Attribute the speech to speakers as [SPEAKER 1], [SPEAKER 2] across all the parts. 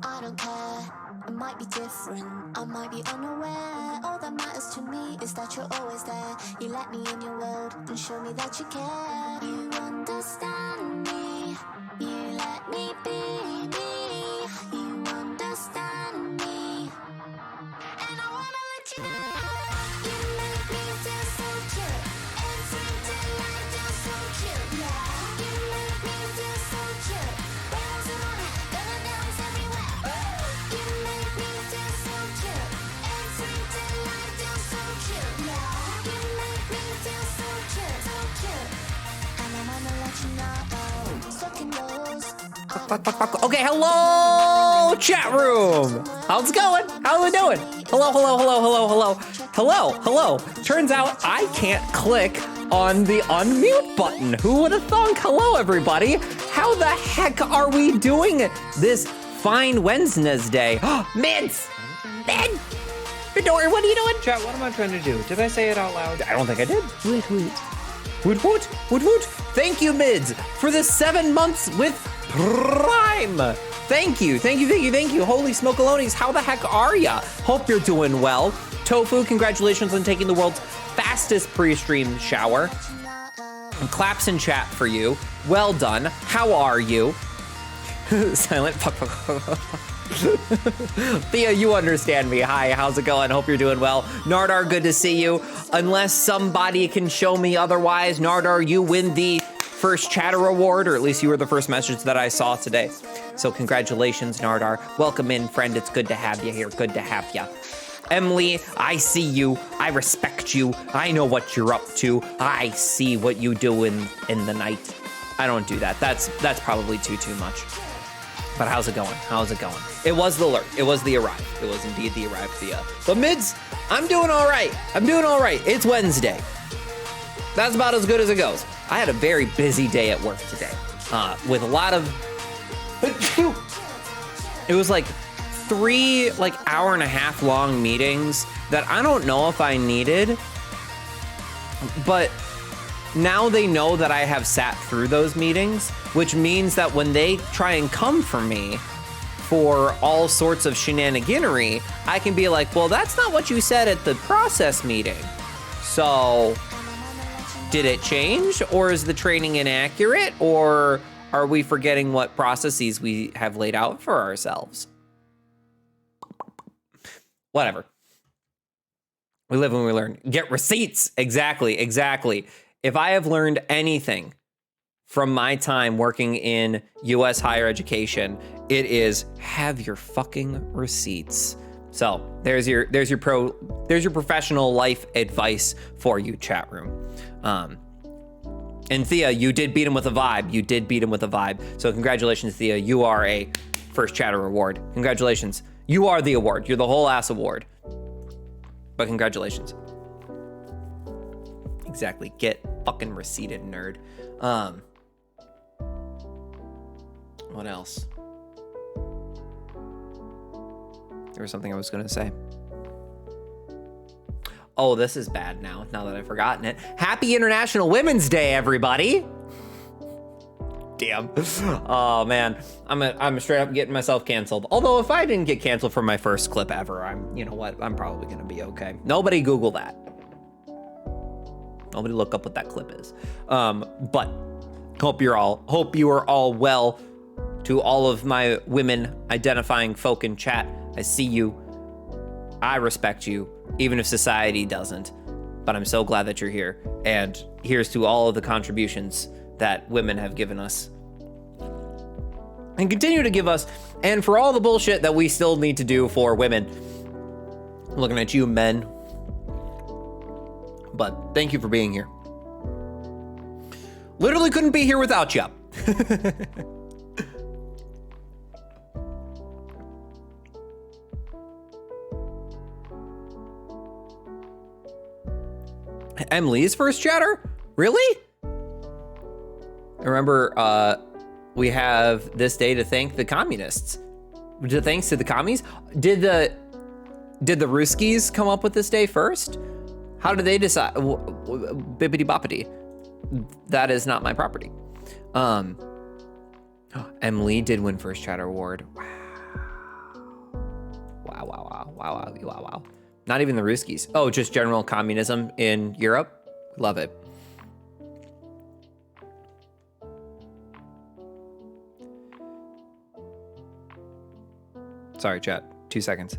[SPEAKER 1] I don't care, it might be different, I might be unaware. All that matters to me is that you're always there. You let me in your world and show me that you care. You understand me, you let me be me. You understand me, and I wanna let you know. You make me feel so cute, every day I feel so cute. Yeah, you make me feel so cute. Bouncing on it, gonna dance everywhere. You make me feel so cute, every day I feel so cute. Yeah, you make me feel so cute, so cute. And I wanna let you know, sucking those.
[SPEAKER 2] Okay, hello, chat room. How's it going? How are we doing? Hello, hello, hello, hello, hello, hello, hello. Turns out I can't click on the unmute button. Who would have thunk? Hello, everybody. How the heck are we doing this fine Wednesday? Mids! Mid! Midori, what are you doing?
[SPEAKER 3] Chat, what am I trying to do? Did I say it out loud?
[SPEAKER 2] I don't think I did.
[SPEAKER 1] Woot woot.
[SPEAKER 2] Woot woot, woot woot. Thank you, Mids, for the 7 months with Prime. Thank you, thank you, thank you, thank you. Holy smokalonies, how the heck are ya? Hope you're doing well. Tofu, congratulations on taking the world's fastest pre-stream shower. Claps in chat for you. Well done. How are you? Silent fuck. Thea, you understand me. Hi, how's it going? Hope you're doing well. Nardar, good to see you. Unless somebody can show me otherwise, Nardar, you win the first chatter award, or at least you were the first message that I saw today. So congratulations, Nardar. Welcome in, friend. It's good to have you here. Good to have you. Emily, I see you. I respect you. I know what you're up to. I see what you do in the night. I don't do that. That's probably too much. But how's it going? How's it going? It was the alert. It was the arrive. It was indeed the arrive, Thea. But Mids, I'm doing all right. I'm doing all right. It's Wednesday. That's about as good as it goes. I had a very busy day at work today, with a lot of, it was like 3 hour-and-a-half long meetings that I don't know if I needed, but now they know that I have sat through those meetings, which means that when they try and come for me for all sorts of shenaniganery, I can be like, well, that's not what you said at the process meeting. So did it change, or is the training inaccurate, or are we forgetting what processes we have laid out for ourselves? Whatever. We live and we learn. Get receipts. Exactly. If I have learned anything from my time working in US higher education, it is have your fucking receipts. So there's your professional life advice for you, chat room. And Thea, you did beat him with a vibe. So congratulations, Thea. You are a first chatter award. Congratulations. You are the award. You're the whole ass award. But congratulations. Exactly. Get fucking receipted, nerd. What else? There was something I was gonna say. Oh, this is bad now that I've forgotten it. Happy International Women's Day, everybody. Damn. Oh man, I'm straight up getting myself canceled. Although if I didn't get canceled for my first clip ever, you know what? I'm probably gonna be okay. Nobody Google that. Nobody look up what that clip is. But hope you are all well. To all of my women identifying folk in chat, I see you. I respect you, even if society doesn't. But I'm so glad that you're here. And here's to all of the contributions that women have given us and continue to give us, and for all the bullshit that we still need to do for women. I'm looking at you, men. But thank you for being here. Literally couldn't be here without you. Emily's first chatter? Really? I remember we have this day to thank the communists. Thanks to the commies? Did the Ruskies come up with this day first? How did they decide? Bippity boppity. That is not my property. Emily did win first chatter award. Wow. Wow. Not even the Ruskies. Oh, just general communism in Europe. Love it. Sorry, chat. 2 seconds.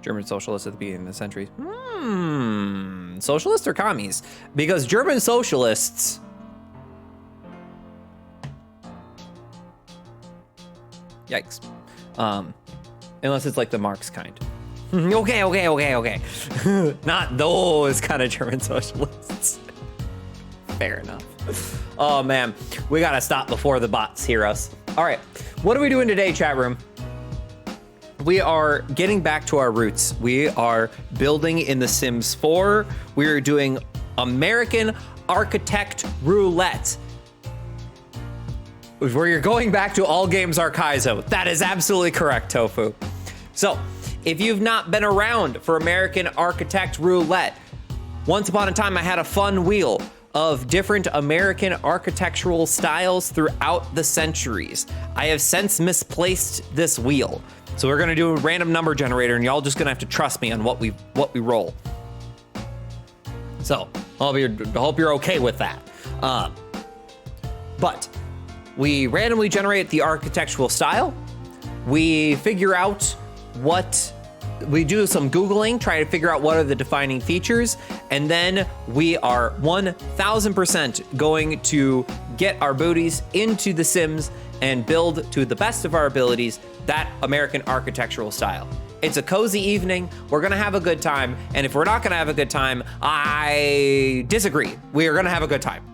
[SPEAKER 2] German socialists at the beginning of the century. Socialists or commies? Because German socialists... Yikes. Unless it's like the Marx kind. Okay. Not those kind of German socialists. Fair enough. Oh man, we gotta stop before the bots hear us. All right, what are we doing today, chat room? We are getting back to our roots. We are building in The Sims 4. We are doing American Architect Roulette, where you're going back to all games Archizo. That is absolutely correct, Tofu. So, if you've not been around for American Architect Roulette, once upon a time I had a fun wheel of different American architectural styles throughout the centuries. I have since misplaced this wheel. So we're gonna do a random number generator and y'all just gonna have to trust me on what we roll. So, I hope you're okay with that. But we randomly generate the architectural style. We figure out we do some Googling, try to figure out what are the defining features, and then we are 1000% going to get our booties into The Sims and build to the best of our abilities that American architectural style. It's a cozy evening, we're gonna have a good time, and if we're not gonna have a good time, I disagree. We are gonna have a good time.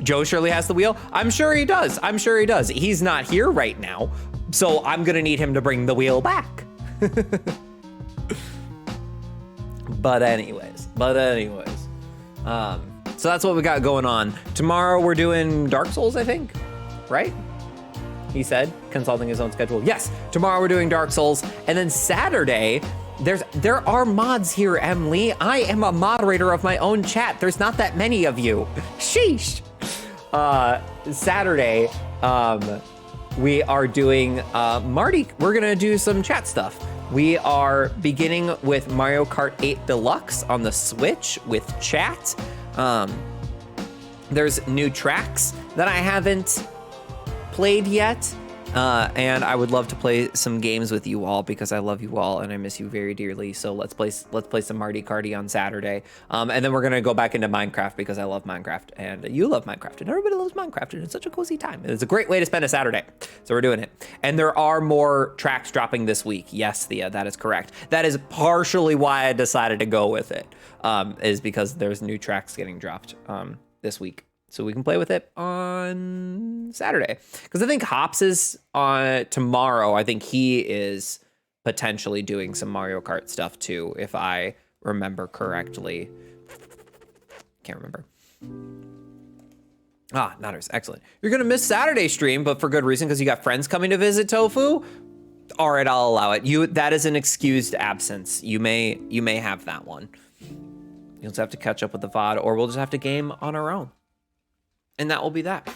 [SPEAKER 2] Joe surely has the wheel. I'm sure he does. He's not here right now, so I'm gonna need him to bring the wheel back. But anyways. So that's what we got going on. Tomorrow we're doing Dark Souls, I think, right? He said, consulting his own schedule. Yes, tomorrow we're doing Dark Souls. And then Saturday, there are mods here, Emily. I am a moderator of my own chat. There's not that many of you. Sheesh. Saturday, we are doing Marty. We're gonna do some chat stuff. We are beginning with Mario Kart 8 Deluxe on the Switch with chat. There's new tracks that I haven't played yet, and I would love to play some games with you all because I love you all and I miss you very dearly. So let's play some Marty Karty on Saturday, and then we're gonna go back into Minecraft because I love Minecraft and you love Minecraft and everybody loves Minecraft and it's such a cozy time. It's a great way to spend a Saturday, so we're doing it. And there are more tracks dropping this week. Yes, Thea, that is correct. That is partially why I decided to go with it, is because there's new tracks getting dropped this week. So we can play with it on Saturday. Because I think Hops is on tomorrow. I think he is potentially doing some Mario Kart stuff too, if I remember correctly. Can't remember. Notters, excellent. You're gonna miss Saturday's stream, but for good reason, because you got friends coming to visit, Tofu. All right, I'll allow it. That is an excused absence. You may have that one. You'll just have to catch up with the VOD, or we'll just have to game on our own. And that will be that.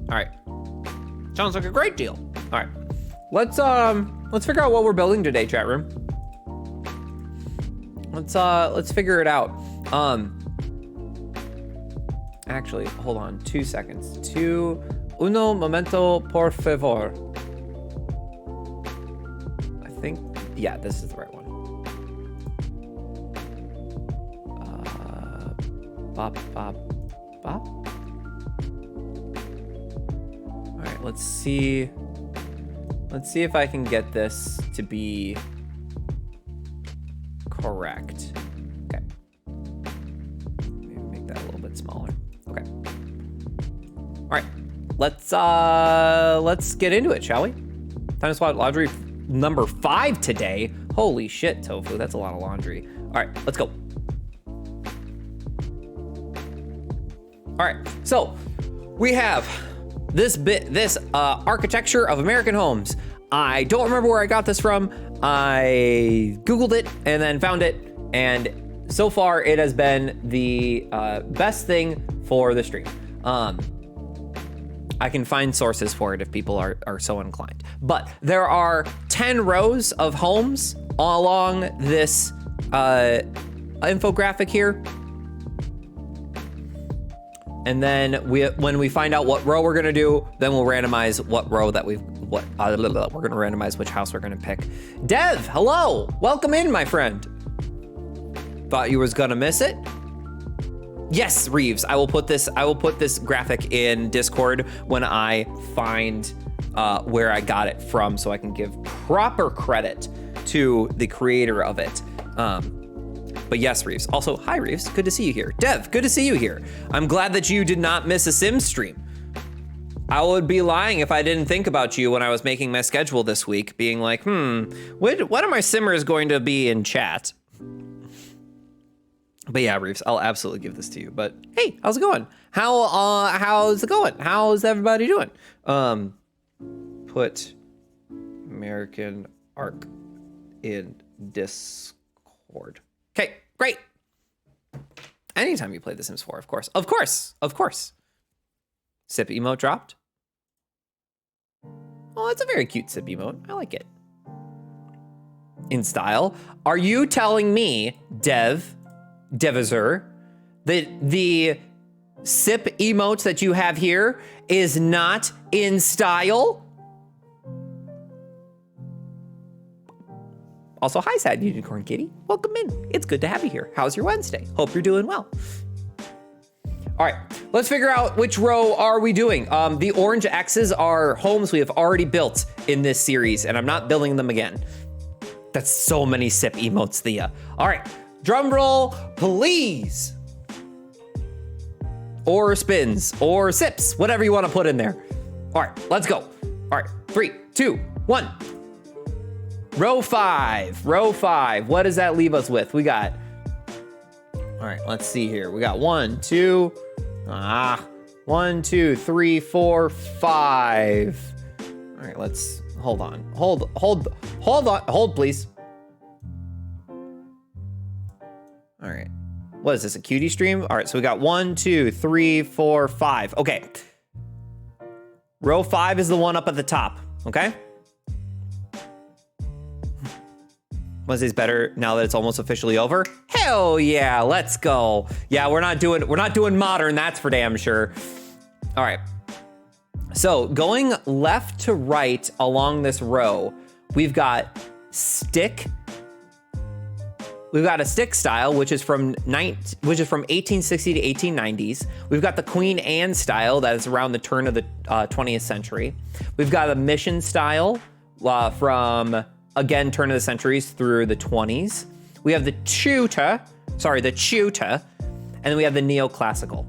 [SPEAKER 2] All right. Sounds like a great deal. All right. Let's figure out what we're building today, chat room. Let's figure it out. Actually, hold on 2 seconds. Uno momento, por favor. I think, yeah, this is the right one. Bop, bop, bop. All right, let's see if I can get this to be correct. Okay. Maybe make that a little bit smaller. Okay. All right, let's get into it, shall we? Time to swap laundry number 5 today. Holy shit, Tofu, that's a lot of laundry. All right, let's go. All right, so we have this architecture of American homes. I don't remember where I got this from. I Googled it and then found it, and so far it has been the best thing for the stream. I can find sources for it if people are so inclined. But there are 10 rows of homes along this infographic here. And then when we find out what row we're gonna do, then we'll randomize what row that we're gonna randomize which house we're gonna pick. Dev, hello, welcome in, my friend. Thought you was gonna miss it? Yes, Reeves, I will put this graphic in Discord when I find where I got it from, so I can give proper credit to the creator of it. But yes, Reeves. Also, hi, Reeves. Good to see you here. Dev, good to see you here. I'm glad that you did not miss a Sims stream. I would be lying if I didn't think about you when I was making my schedule this week, being like, what are my Simmers going to be in chat? But yeah, Reeves, I'll absolutely give this to you. But hey, how's it going? How's it going? How's everybody doing? Put American Arc in Discord. Okay, great. Anytime you play The Sims 4, of course. Of course, of course. Sip emote dropped. Oh, that's a very cute sip emote. I like it. In style. Are you telling me, Devizer, that the sip emotes that you have here is not in style? Also, hi, Sad Unicorn Kitty. Welcome in. It's good to have you here. How's your Wednesday? Hope you're doing well. All right, let's figure out which row are we doing. The orange X's are homes we have already built in this series, and I'm not building them again. That's so many sip emotes, Thea. All right, drum roll, please. Or spins, or sips, whatever you want to put in there. All right, let's go. All right, 3, 2, 1. Row 5, what does that leave us with? We got, all right, let's see here. We got 1, 2, 3, 4, 5. All right, let's, hold on. Hold, please. All right, what is this, a cutie stream? All right, so we got 1, 2, 3, 4, 5. Okay. Row 5 is the one up at the top, okay? Wednesday's better now that it's almost officially over. Hell yeah, let's go. Yeah, we're not doing modern, that's for damn sure. All right. So going left to right along this row, we've got stick. We've got a stick style, which is from 1860 to 1890s. We've got the Queen Anne style, that is around the turn of the 20th century. We've got a mission style from, again, turn of the centuries through the 20s. We have the Tudor, and then we have the neoclassical.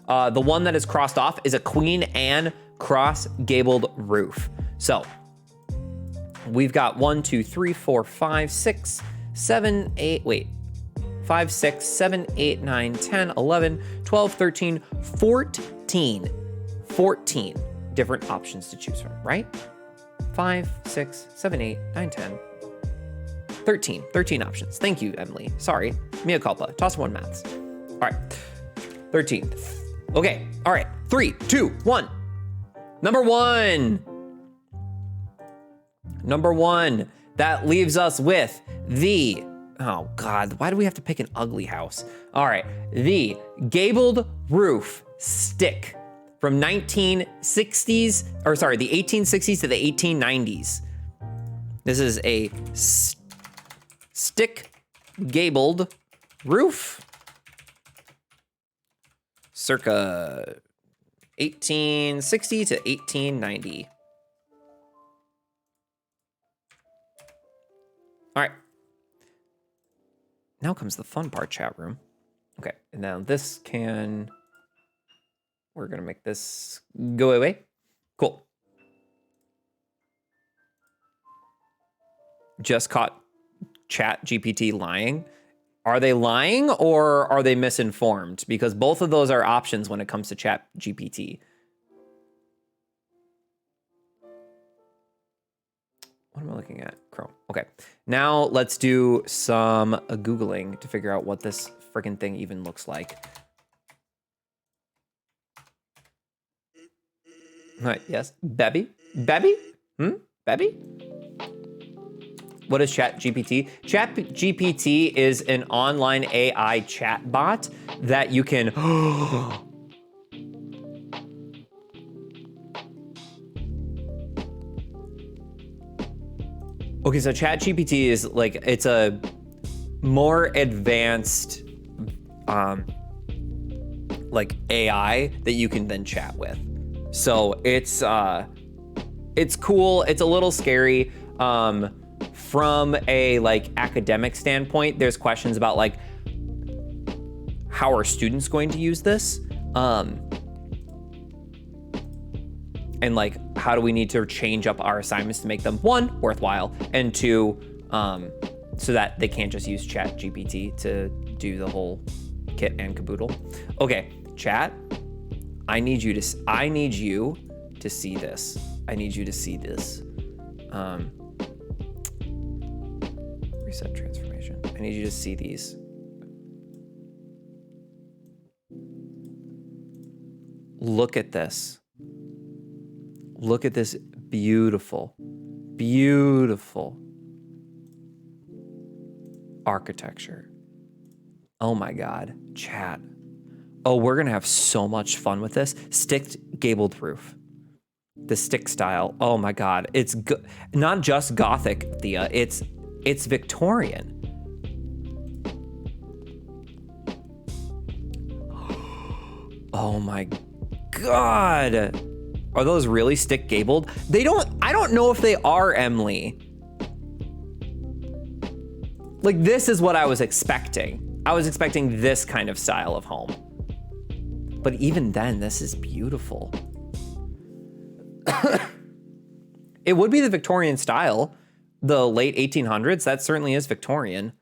[SPEAKER 2] The one that is crossed off is a Queen Anne cross-gabled roof. So we've got 1, 2, 3, 4, 5, 6, 7, 8, wait. 5, 6, 7, 8, 9, 10, 11, 12, 13, 14 different options to choose from, right? 5, 6, 7, 8, 9, 10, 13 options. Thank you, Emily. Sorry, mea culpa. Toss one maths. All right, 13. Okay, all right, 3, 2, 1. Number one, that leaves us with the, oh God, why do we have to pick an ugly house? All right, the gabled roof stick from the 1860s to the 1890s. This is a stick gabled roof, circa 1860 to 1890. All right. Now comes the fun part, chat room. Okay, and now this can, we're gonna make this go away. Cool. Just caught Chat GPT lying. Are they lying or are they misinformed? Because both of those are options when it comes to Chat GPT. What am I looking at? Chrome. Okay. Now let's do some Googling to figure out what this freaking thing even looks like. Yes. Bebby? Bebby? Bebby? What is ChatGPT? ChatGPT is an online AI chatbot that you can... Okay, so ChatGPT is like, it's a more advanced like AI that you can then chat with. So it's cool. It's a little scary. From a like academic standpoint, there's questions about like, how are students going to use this? And like, how do we need to change up our assignments to make them, one, worthwhile, and two, so that they can't just use ChatGPT to do the whole kit and caboodle. Okay, chat, I need you to see this. I need you to see this. Reset transformation. I need you to see these. Look at this. Look at this beautiful, beautiful architecture. Oh my God, chat. Oh, we're gonna have so much fun with this. Sticked gabled roof. The stick style. Oh my God, it's not just Gothic, Thea. It's Victorian. Oh my God. Are those really stick gabled? I don't know if they are, Emily. Like, this is what I was expecting. I was expecting this kind of style of home. But even then, this is beautiful. It would be the Victorian style. The late 1800s, that certainly is Victorian.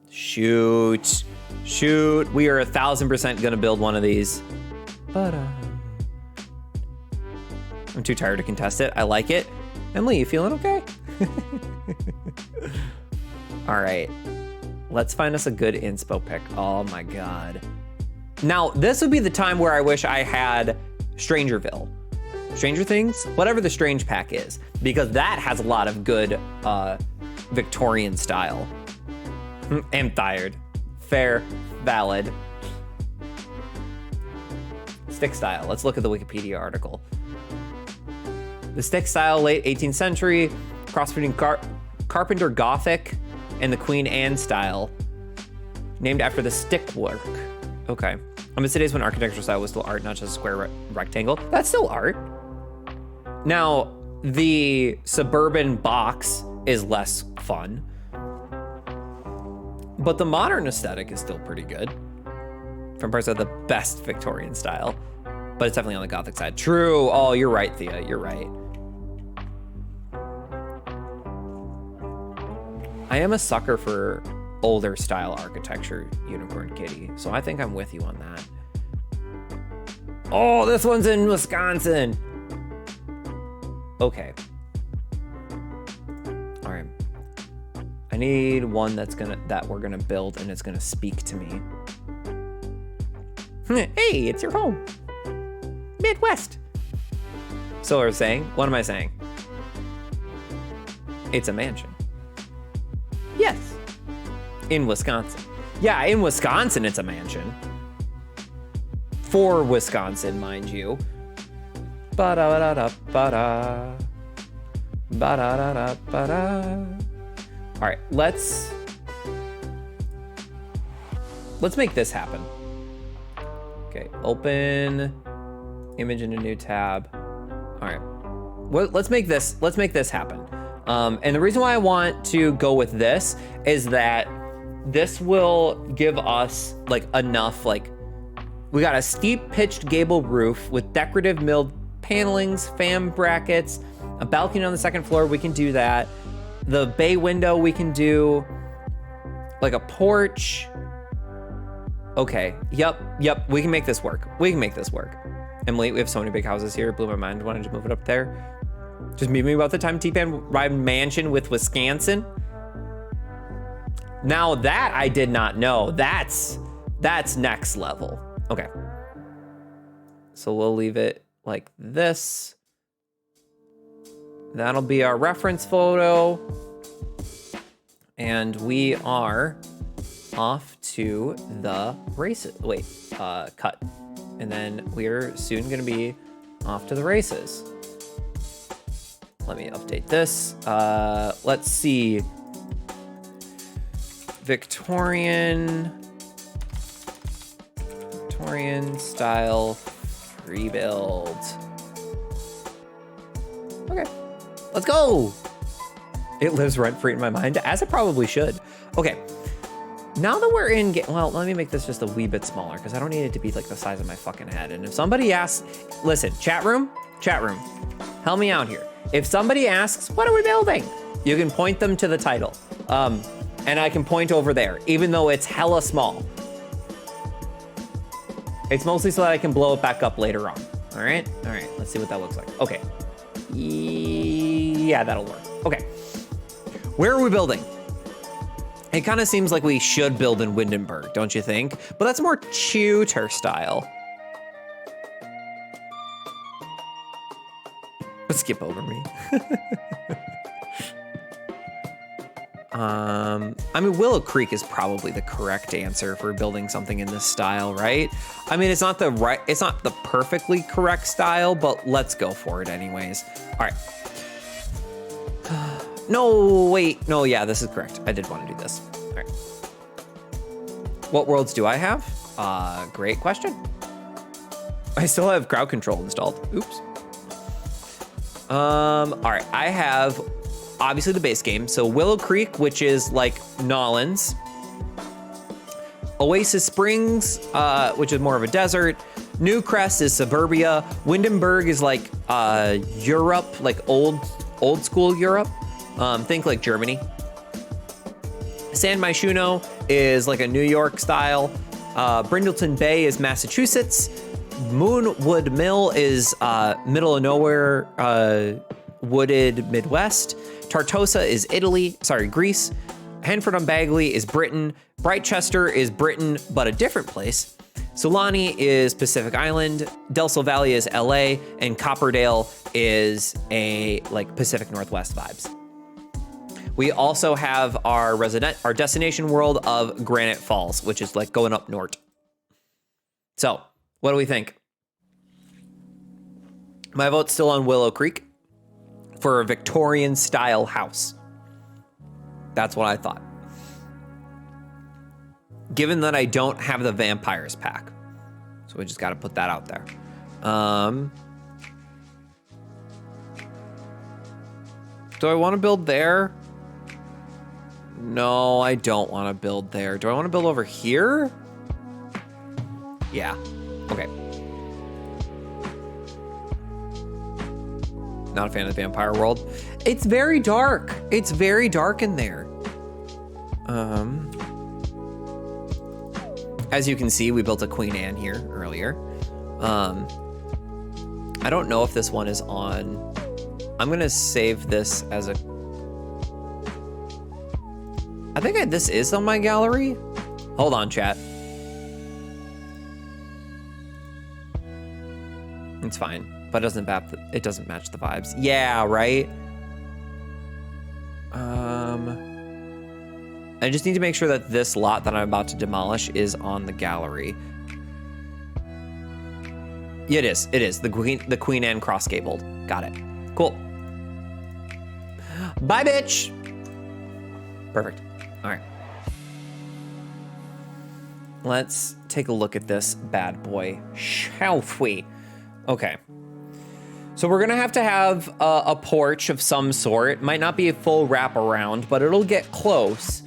[SPEAKER 2] Shoot. We are 1,000% gonna build one of these. But I'm too tired to contest it. I like it. Emily, you feeling okay? All right, let's find us a good inspo pick. Oh my God. Now, this would be the time where I wish I had Strangerville. Stranger Things? Whatever the Strange Pack is, because that has a lot of good Victorian style. I'm tired. Fair, valid. Stick style. Let's look at the Wikipedia article. The stick style, late 18th century, cross between Carpenter Gothic and the Queen Anne style, named after the stick work. Okay. Amidst the days when architectural style was still art, not just a square rectangle. That's still art. Now, the suburban box is less fun, but the modern aesthetic is still pretty good. From parts of the best Victorian style, but it's definitely on the Gothic side. True. Oh, you're right, Thea. You're right. I am a sucker for older style architecture, Unicorn Kitty, so I think I'm with you on that. Oh, this one's in Wisconsin. Okay. All right. I need one that we're gonna build and it's gonna speak to me. Hey, it's your home. Midwest. So I was saying, what am I saying? It's a mansion. Yes. In Wisconsin. Yeah, in Wisconsin, it's a mansion. For Wisconsin, mind you. Ba-da-da-da-ba-da. Ba-da-da-da-ba-da. All right, let's make this happen. Okay, open image in a new tab. All right, well, let's make this happen. And the reason why I want to go with this is that this will give us like enough, like we got a steep pitched gable roof with decorative milled panelings, fan brackets, a balcony on the second floor. We can do that. The bay window, we can do like a porch. Okay, yep, we can make this work. Emily, we have so many big houses here. It blew my mind. Wanted to move it up there. Just meet me about the time T-Pan ride mansion with Wisconsin. Now that I did not know. That's next level. Okay. So we'll leave it like this. That'll be our reference photo. And we are off to the races. Wait, cut. And then we're soon gonna be off to the races. Let me update this. Let's see. Victorian style rebuild. Okay, let's go. It lives rent free in my mind, as it probably should. Okay, now that we're in, well, let me make this just a wee bit smaller because I don't need it to be like the size of my fucking head. And if somebody asks, listen, chat room, help me out here. If somebody asks, what are we building? You can point them to the title. And I can point over there, even though it's hella small. It's mostly so that I can blow it back up later on. All right, let's see what that looks like. Okay, yeah, that'll work. Okay, where are we building? It kind of seems like we should build in Windenburg, don't you think? But that's more Tudor style. Skip over me. I mean, Willow Creek is probably the correct answer for building something in this style, right? I mean, it's not the perfectly correct style, but let's go for it anyways. All right. No, wait, no, yeah, this is correct. I did want to do this. All right. What worlds do I have? Great question. I still have crowd control installed. Oops. All right, I have obviously the base game. So Willow Creek, which is like Nolans. Oasis Springs, which is more of a desert. New Crest is suburbia. Windenburg is like Europe, like old school Europe. Think like Germany. San Myshuno is like a New York style. Brindleton Bay is Massachusetts. Moonwood Mill is middle of nowhere, wooded Midwest. Tartosa is Greece. Hanford on Bagley is Britain. Brightchester is Britain, but a different place. Solani is Pacific Island. Del Sol Valley is LA, and Copperdale is a like Pacific Northwest vibes. We also have our destination world of Granite Falls, which is like going up north. So, what do we think? My vote's still on Willow Creek for a Victorian style house. That's what I thought. Given that I don't have the vampires pack. So we just got to put that out there. Do I want to build there? No, I don't want to build there. Do I want to build over here? Yeah. Okay. Not a fan of the vampire world. It's very dark. It's very dark in there. As you can see, we built a Queen Anne here earlier. I don't know if this one is on. I'm gonna save this as a. I think this is on my gallery. Hold on, chat. It's fine, but it doesn't match the vibes. Yeah, right. I just need to make sure that this lot that I'm about to demolish is on the gallery. Yeah, it is. It is the Queen Anne cross gabled. Got it. Cool. Bye, bitch. Perfect. All right. Let's take a look at this bad boy, shall we? Okay. So we're gonna have to have a porch of some sort. Might not be a full wraparound, but it'll get close.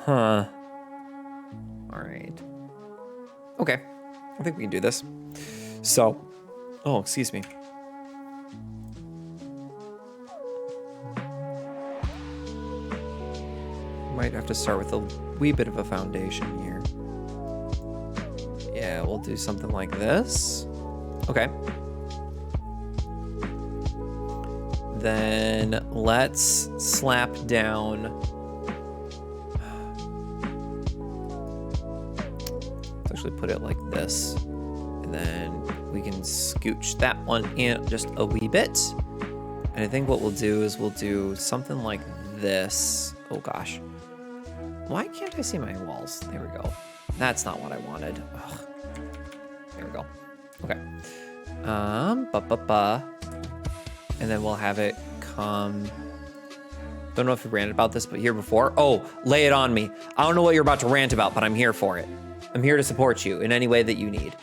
[SPEAKER 2] Huh. All right. Okay. I think we can do this. So, oh, excuse me. Might have to start with a wee bit of a foundation here. we'll do something like this. Okay. Then let's slap down. Let's actually put it like this. And then we can scooch that one in just a wee bit. And I think what we'll do is we'll do something like this. Oh gosh. Why can't I see my walls? There we go. That's not what I wanted. Ugh. There we go. Okay. And then we'll have it come. Don't know if you ranted about this, but here before. Oh, lay it on me. I don't know what you're about to rant about, but I'm here for it. I'm here to support you in any way that you need.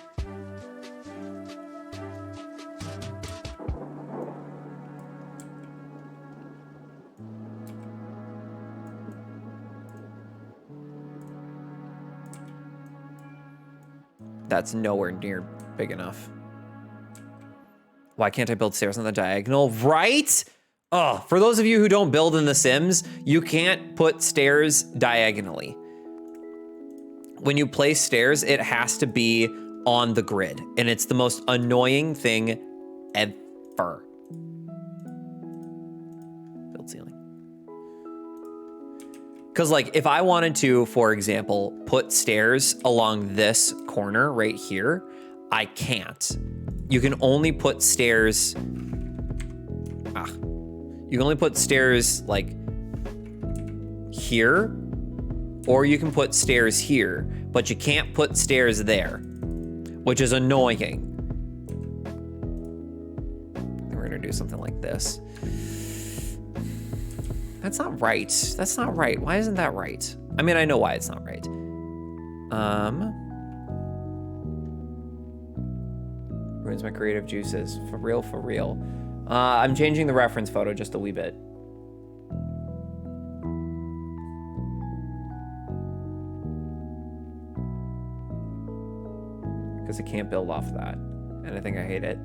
[SPEAKER 2] That's nowhere near big enough. Why can't I build stairs on the diagonal? Right? Oh, for those of you who don't build in The Sims, you can't put stairs diagonally. When you place stairs, it has to be on the grid, and it's the most annoying thing ever. Build ceiling. Because like if I wanted to, for example, put stairs along this corner right here, I can't. You can only put stairs. You can only put stairs like here, or you can put stairs here, but you can't put stairs there, which is annoying. We're gonna do something like this. That's not right. That's not right. Why isn't that right? I mean, I know why it's not right. Ruins my creative juices. For real, for real. I'm changing the reference photo just a wee bit. Because I can't build off that. And I think I hate it.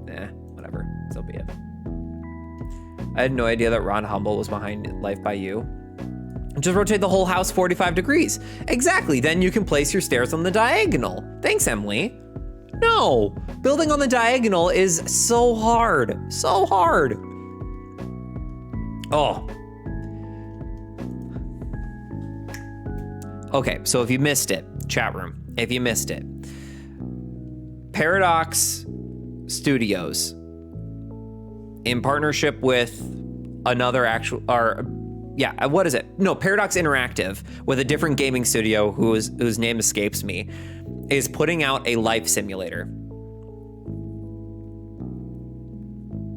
[SPEAKER 2] Nah, whatever. So be it. I had no idea that Ron Humble was behind Life by You. Just rotate the whole house 45 degrees. Exactly, then you can place your stairs on the diagonal. Thanks, Emily. No, building on the diagonal is so hard, so hard. Oh. Okay, so if you missed it, chat room, if you missed it, Paradox Studios, in partnership with another what is it? No, Paradox Interactive, with a different gaming studio whose name escapes me, is putting out a life simulator.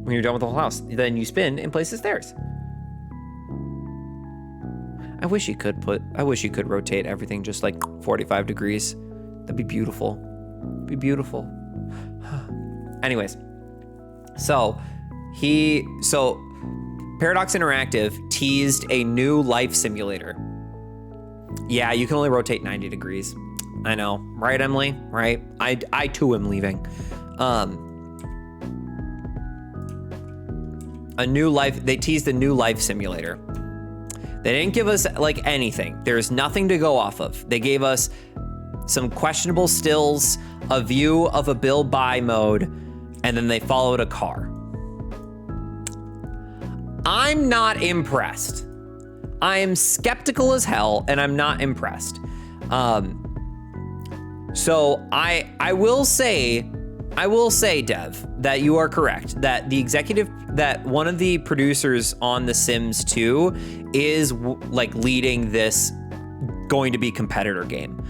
[SPEAKER 2] When you're done with the whole house, then you spin and place the stairs. I wish you could rotate everything just like 45 degrees. That'd be beautiful. Be beautiful. Anyways, so Paradox Interactive teased a new life simulator. Yeah, you can only rotate 90 degrees. I know, right, Emily? Right? I too am leaving. They teased a new life simulator. They didn't give us like anything. There's nothing to go off of. They gave us some questionable stills, a view of a build buy mode, and then they followed a car. I'm not impressed. I am skeptical as hell, and I'm not impressed. So I will say, Dev, that you are correct. That one of the producers on The Sims 2 is like leading this going to be competitor game,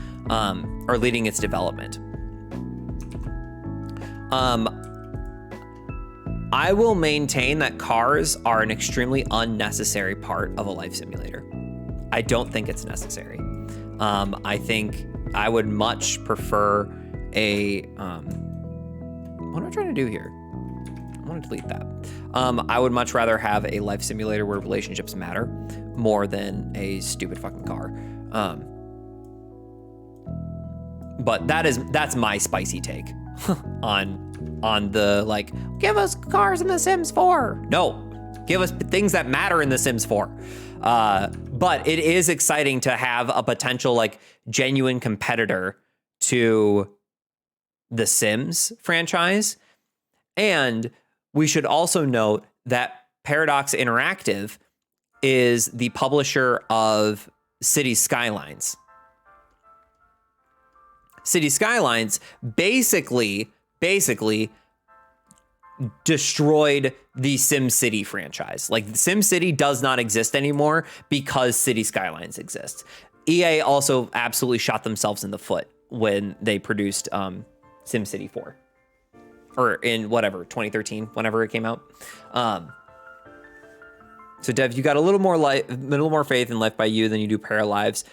[SPEAKER 2] or leading its development. I will maintain that cars are an extremely unnecessary part of a life simulator. I don't think it's necessary. I think I would much prefer a, what am I trying to do here? I want to delete that. I would much rather have a life simulator where relationships matter more than a stupid fucking car. But that's my spicy take on the, like, give us cars in The Sims 4. No, give us things that matter in The Sims 4. But it is exciting to have a potential, like, genuine competitor to the Sims franchise. And we should also note that Paradox Interactive is the publisher of City Skylines. City Skylines basically destroyed the SimCity franchise. Like, SimCity does not exist anymore because City Skylines exists. EA also absolutely shot themselves in the foot when they produced SimCity 4. Or in whatever, 2013, whenever it came out. So Dev, you got a little more faith in Life by You than you do Paralives,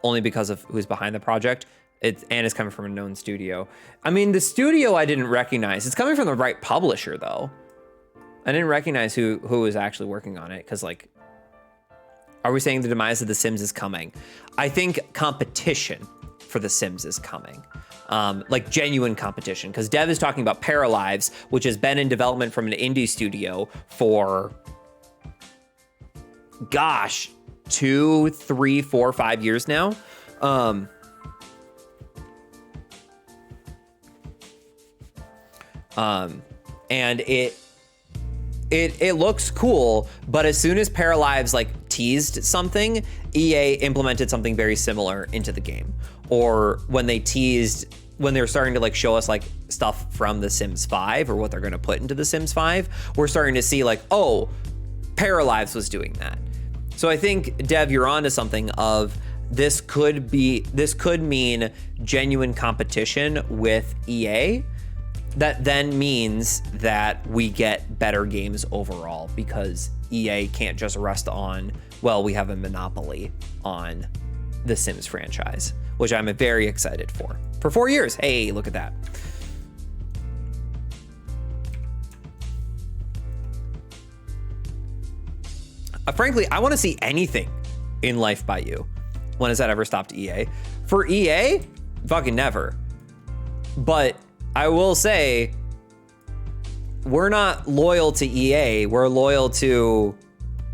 [SPEAKER 2] only because of who's behind the project. And it's coming from a known studio. I mean, the studio I didn't recognize. It's coming from the right publisher, though. I didn't recognize who was actually working on it, because, like, are we saying the demise of The Sims is coming? I think competition for The Sims is coming. Like, genuine competition, because Dev is talking about Paralives, which has been in development from an indie studio for, gosh, 2, 3, 4, 5 years now. And it looks cool, but as soon as Paralives like teased something, EA implemented something very similar into the game. Or when they were starting to like show us like stuff from The Sims 5 or what they're gonna put into The Sims 5, we're starting to see like, oh, Paralives was doing that. So I think, Dev, you're onto something of this could mean genuine competition with EA. That then means that we get better games overall, because EA can't just rest on, well, we have a monopoly on the Sims franchise, which I'm very excited for 4 years. Hey, look at that. Frankly, I want to see anything in Life by You. When has that ever stopped EA? For EA, fucking never. But I will say, we're not loyal to EA. We're loyal to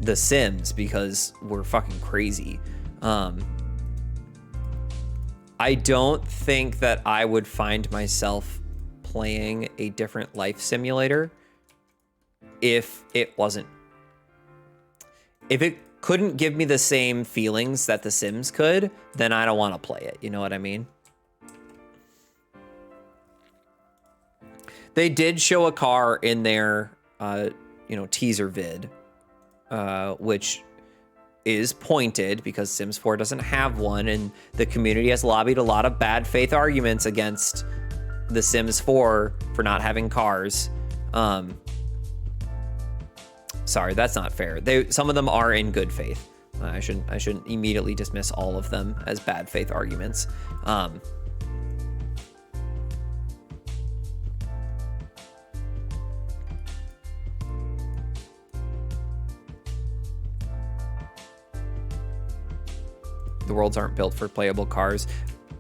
[SPEAKER 2] The Sims because we're fucking crazy. I don't think that I would find myself playing a different life simulator if it couldn't give me the same feelings that The Sims could, then I don't want to play it. You know what I mean? They did show a car in their, teaser vid, which is pointed because Sims 4 doesn't have one, and the community has lobbied a lot of bad faith arguments against The Sims 4 for not having cars. Sorry, that's not fair. Some of them are in good faith. I shouldn't immediately dismiss all of them as bad faith arguments. The worlds aren't built for playable cars.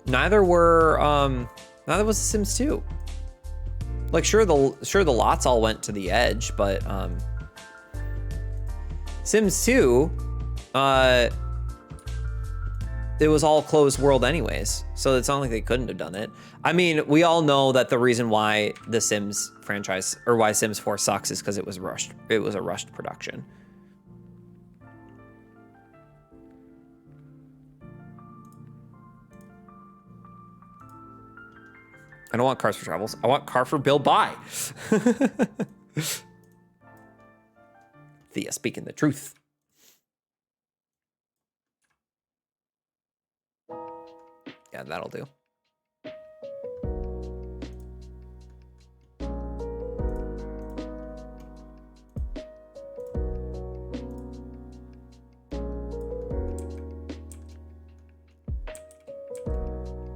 [SPEAKER 2] Neither was The Sims 2. Like, sure the lots all went to the edge, but Sims 2, it was all closed world anyways, so it's not like they couldn't have done it. I mean, we all know that the reason why the Sims franchise, or why Sims 4 sucks, is because it was rushed. It was a rushed production. I don't want Cars for Travels. I want Car for Bill Buy. Thea speaking the truth. Yeah, that'll do.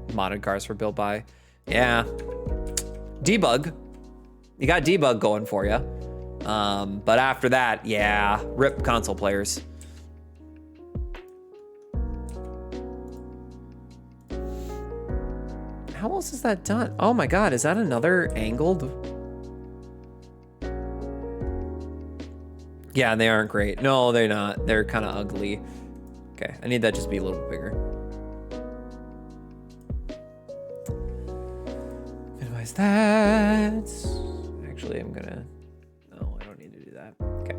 [SPEAKER 2] Modded Cars for Bill Buy. Yeah. Debug. You got debug going for you. But after that, yeah, rip console players. How else is that done? Oh my God, is that another angled? Yeah, they aren't great. No, they're not. They're kind of ugly. Okay, I need that just to be a little bit bigger. minimize that. Actually, I'm gonna, no, I don't need to do that. Okay.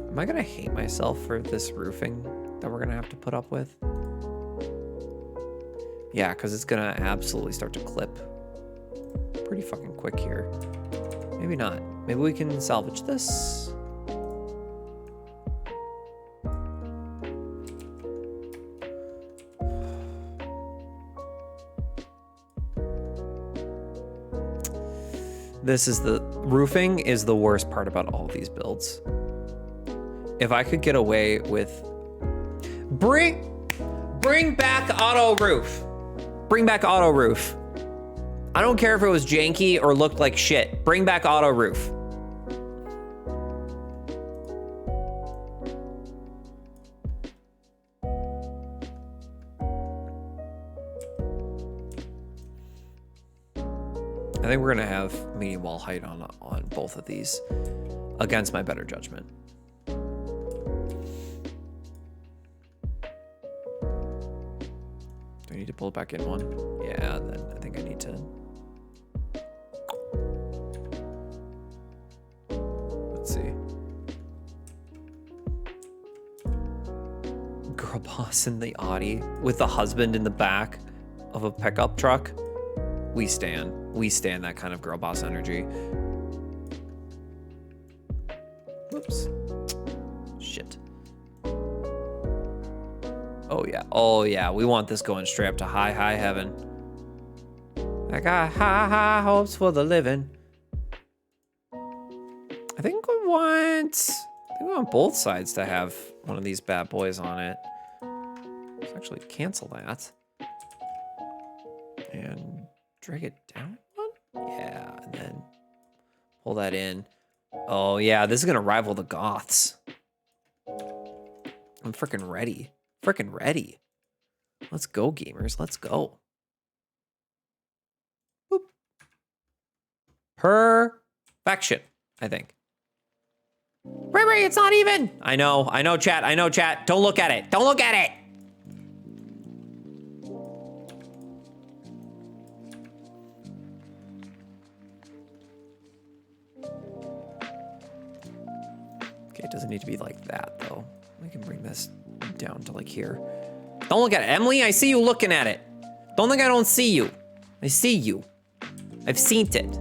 [SPEAKER 2] Am I gonna hate myself for this roofing that we're gonna have to put up with? Yeah, because it's gonna absolutely start to clip pretty fucking quick here. Maybe not. Maybe we can salvage this. This is the roofing is the worst part about all these builds. If I could get away with bring back auto roof. Bring back auto roof. I don't care if it was janky or looked like shit. Bring back auto roof. I think we're gonna have medium wall height on both of these against my better judgment. Do I need to pull it back in one? Yeah, then I think I need to. Let's see. Girl boss in the Audi with the husband in the back of a pickup truck. We stand that kind of girl boss energy. Whoops. Shit. Oh yeah, we want this going straight up to high heaven. I got high hopes for the living. I think we want both sides to have one of these bad boys on it. Let's actually cancel that. And drag it down one? Yeah, and then pull that in. Oh yeah, this is gonna rival the Goths. I'm freaking ready. Freaking ready. Let's go, gamers. Let's go. Boop. Perfection, I think. Ray, it's not even. I know, chat. Don't look at it. Don't look at it. Okay, it doesn't need to be like that, though. We can bring this down to like here. Don't look at it. Emily, I see you looking at it. Don't think I don't see you. I see you. I've seen it.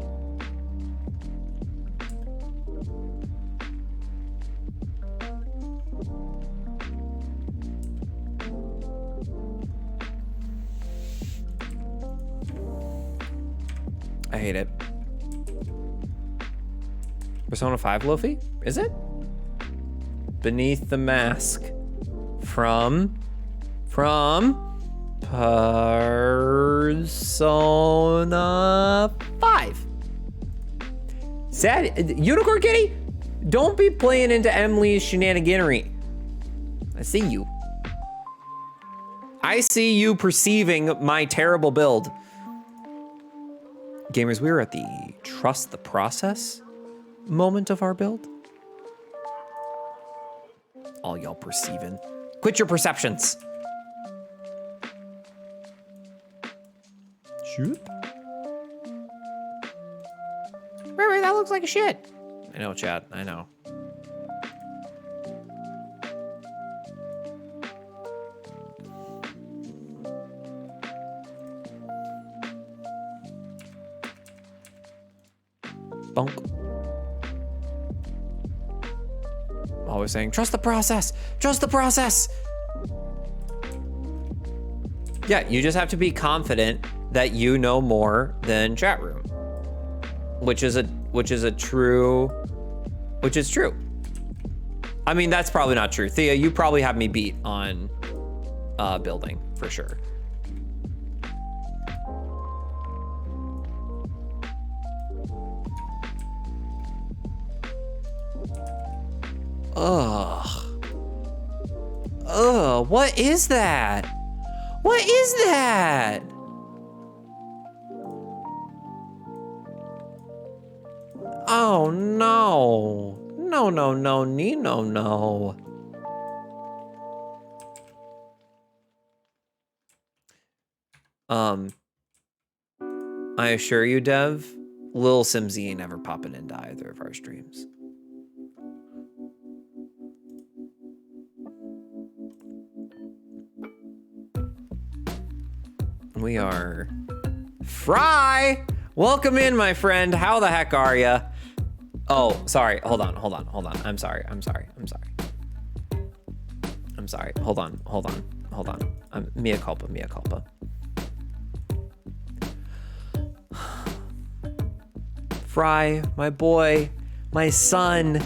[SPEAKER 2] I hate it. Persona 5 Lofi? Is it? Beneath the Mask. From Persona 5. Sad Unicorn Kitty? Don't be playing into Emily's shenaniganery. I see you. I see you perceiving my terrible build. Gamers, we are at the trust the process moment of our build. All y'all perceiving. Quit your perceptions. Shoot. Ray, that looks like shit. I know, chat. I know. Bonk. Always saying, trust the process. Trust the process. Yeah, you just have to be confident that you know more than chat room, which is true. I mean, that's probably not true. Thea, you probably have me beat on building for sure. Ugh, what is that? What is that? Oh no. No. I assure you, Dev, Lil Simsy ain't ever popping into either of our streams. We are Fry. Welcome in, my friend. How the heck are ya? Oh, sorry. Hold on. I'm sorry. Hold on. Mea culpa. Fry, my boy, my son,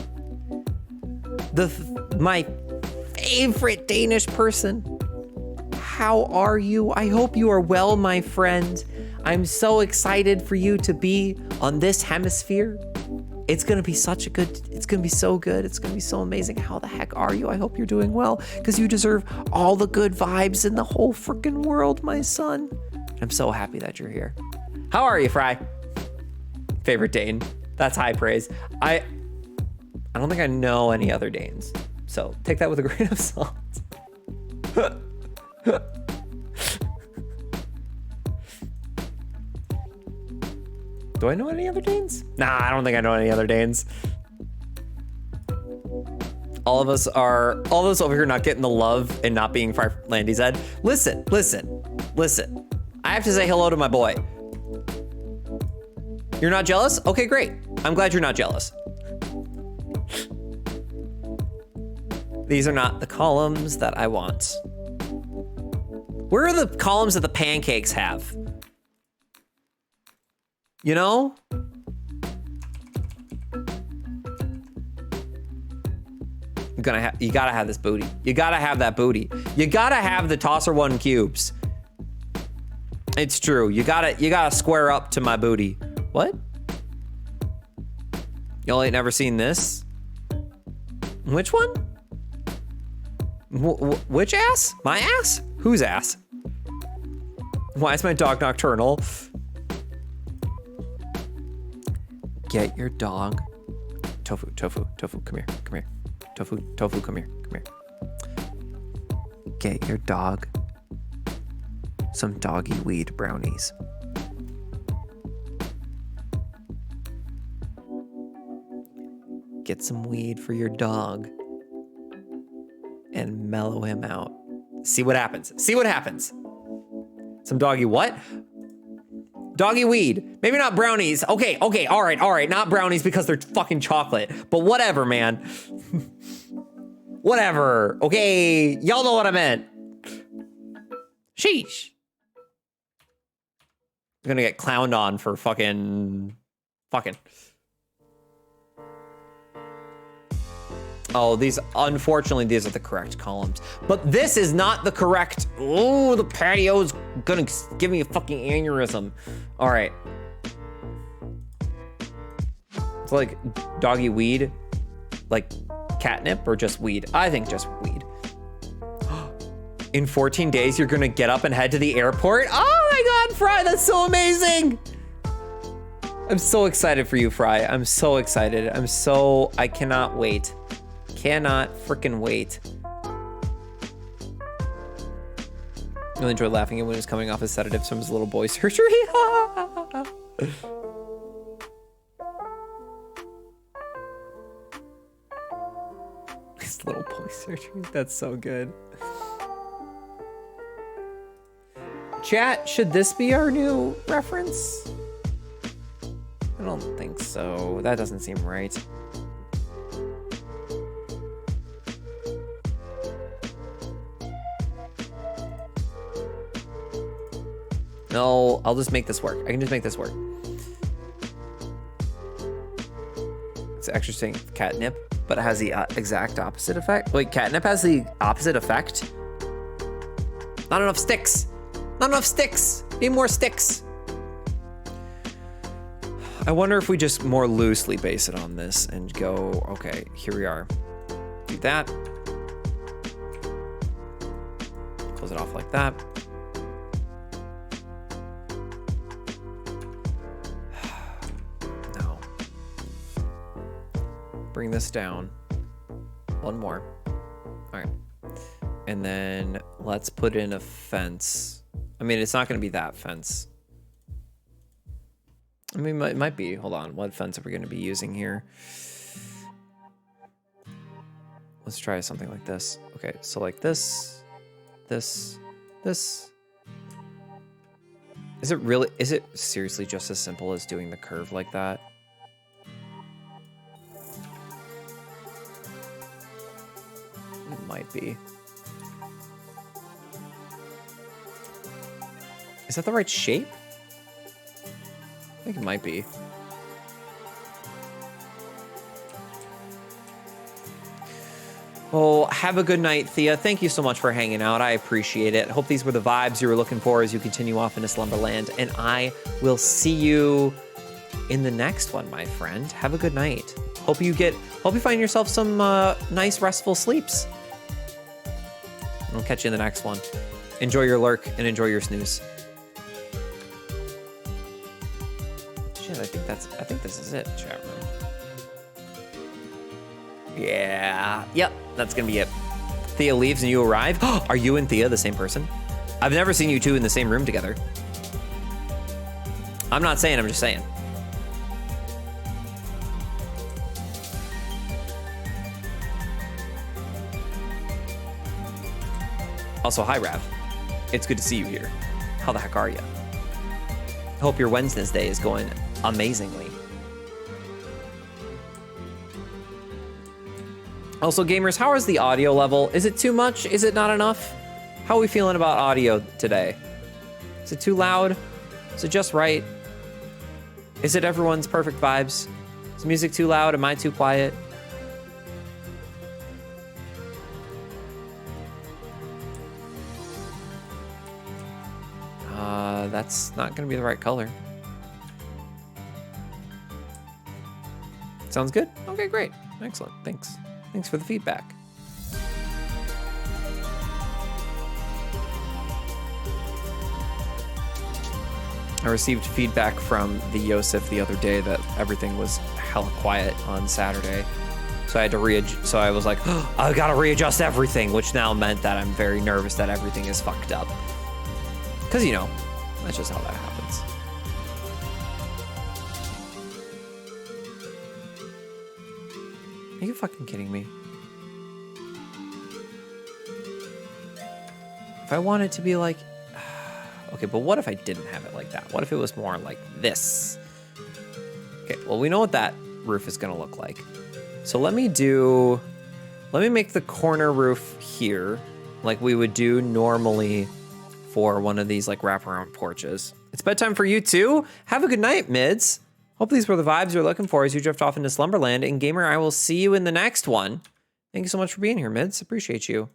[SPEAKER 2] my favorite Danish person. How are you? I hope you are well, my friend. I'm so excited for you to be on this hemisphere. It's gonna be so good. It's gonna be so amazing. How the heck are you? I hope you're doing well, because you deserve all the good vibes in the whole freaking world, my son. I'm so happy that you're here. How are you, Fry? Favorite Dane. That's high praise. I don't think I know any other Danes, so take that with a grain of salt. Do I know any other Danes? Nah, I don't think I know any other Danes. All of us over here not getting the love and not being Landy's Ed. Listen. I have to say hello to my boy. You're not jealous? Okay, great. I'm glad you're not jealous. These are not the columns that I want. Where are the columns that the pancakes have? You know? You gotta have this booty. You gotta have that booty. You gotta have the tosser one cubes. It's true. You gotta square up to my booty. What? Y'all ain't never seen this? Which one? Which ass? My ass? Whose ass? Why is my dog nocturnal? Get your dog. Tofu, come here. Tofu, come here. Get your dog some doggy weed brownies. Get some weed for your dog and mellow him out. See what happens. Some doggy what? Doggy weed. Maybe not brownies. Okay, all right. Not brownies because they're fucking chocolate. But whatever, man. Whatever. Okay, y'all know what I meant. Sheesh. I'm gonna get clowned on for fucking. Oh, unfortunately, these are the correct columns. But this is not the correct. Oh, the patio's gonna give me a fucking aneurysm. All right. It's like doggy weed, like catnip or just weed? I think just weed. In 14 days, you're gonna get up and head to the airport? Oh my God, Fry, that's so amazing. I'm so excited for you, Fry. I'm so excited. I cannot wait. Cannot freaking wait. I really enjoyed laughing at when he was coming off his sedatives from his little boy surgery. His little boy surgery, that's so good. Chat, should this be our new reference? I don't think so. That doesn't seem right. No, I'll just make this work. I can just make this work. It's actually saying catnip, but it has the exact opposite effect. Wait, catnip has the opposite effect? Not enough sticks. Not enough sticks. Need more sticks. I wonder if we just more loosely base it on this and go, okay, here we are. Do that. Close it off like that. No. Bring this down. One more. All right. And then let's put in a fence I mean, it's not going to be that fence. I mean, it might be. Hold on. What fence are we going to be using here? Let's try something like this. Okay, so like this, this. Is it seriously just as simple as doing the curve like that? It might be. Is that the right shape? I think it might be. Well, have a good night, Thea. Thank you so much for hanging out. I appreciate it. Hope these were the vibes you were looking for as you continue off into Slumberland. And I will see you in the next one, my friend. Have a good night. Hope you find yourself some nice restful sleeps. I'll catch you in the next one. Enjoy your lurk and enjoy your snooze. Shit, I think this is it, chat room. Yeah. Yep, that's gonna be it. Thea leaves and you arrive. Are you and Thea the same person? I've never seen you two in the same room together. I'm not saying, I'm just saying. Also, hi, Rav. It's good to see you here. How the heck are you? Hope your Wednesday is going amazingly. Also, gamers, how is the audio level? Is it too much? Is it not enough? How are we feeling about audio today? Is it too loud? Is it just right? Is it everyone's perfect vibes? Is music too loud? Am I too quiet? That's not gonna be the right color. Sounds good? Okay, great. Excellent, thanks. Thanks for the feedback. I received feedback from the Yosef the other day that everything was hella quiet on Saturday. So I had to so I was like, oh, I gotta readjust everything, which now meant that I'm very nervous that everything is fucked up. Cause you know, that's just how that happens. Are you fucking kidding me? If I want it to be like, okay, but what if I didn't have it like that? What if it was more like this? Okay, well, we know what that roof is gonna look like. So let me make the corner roof here like we would do normally for one of these like wraparound porches. It's bedtime for you too. Have a good night, mids. Hope these were the vibes you're looking for as you drift off into Slumberland. And gamer, I will see you in the next one. Thank you so much for being here, mids. Appreciate you.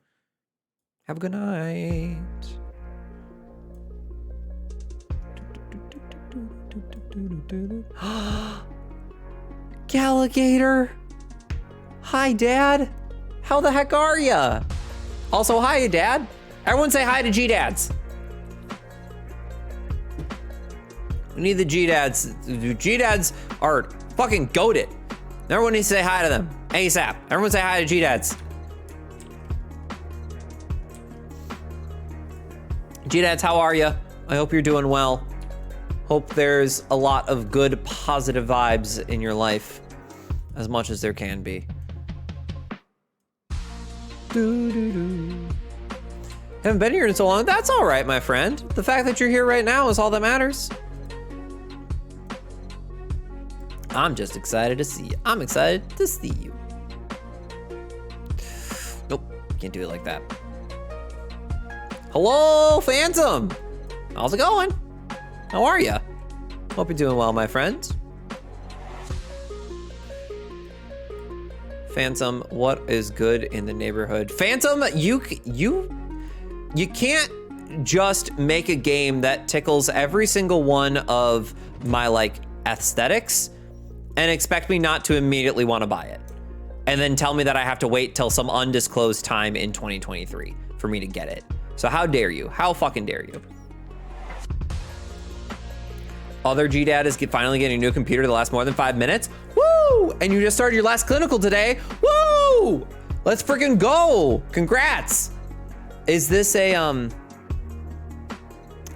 [SPEAKER 2] Have a good night. Galligator. Hi, Dad. How the heck are ya? Also, hi, Dad. Everyone say hi to G-Dads. We need the G-Dads. The G-Dads are fucking goated. Everyone needs to say hi to them. ASAP. Everyone say hi to G-Dads. G-Dads, how are you? I hope you're doing well. Hope there's a lot of good, positive vibes in your life, as much as there can be. Haven't been here in so long. That's all right, my friend. The fact that you're here right now is all that matters. I'm just excited to see you. I'm excited to see you. Nope, can't do it like that. Hello, Phantom. How's it going? How are you? Hope you're doing well, my friend. Phantom, what is good in the neighborhood? Phantom, you can't just make a game that tickles every single one of my like aesthetics and expect me not to immediately want to buy it. And then tell me that I have to wait till some undisclosed time in 2023 for me to get it. So how dare you? How fucking dare you? Other G-Dad is finally getting a new computer that lasts more than 5 minutes. Woo! And you just started your last clinical today. Woo! Let's freaking go! Congrats! Is this a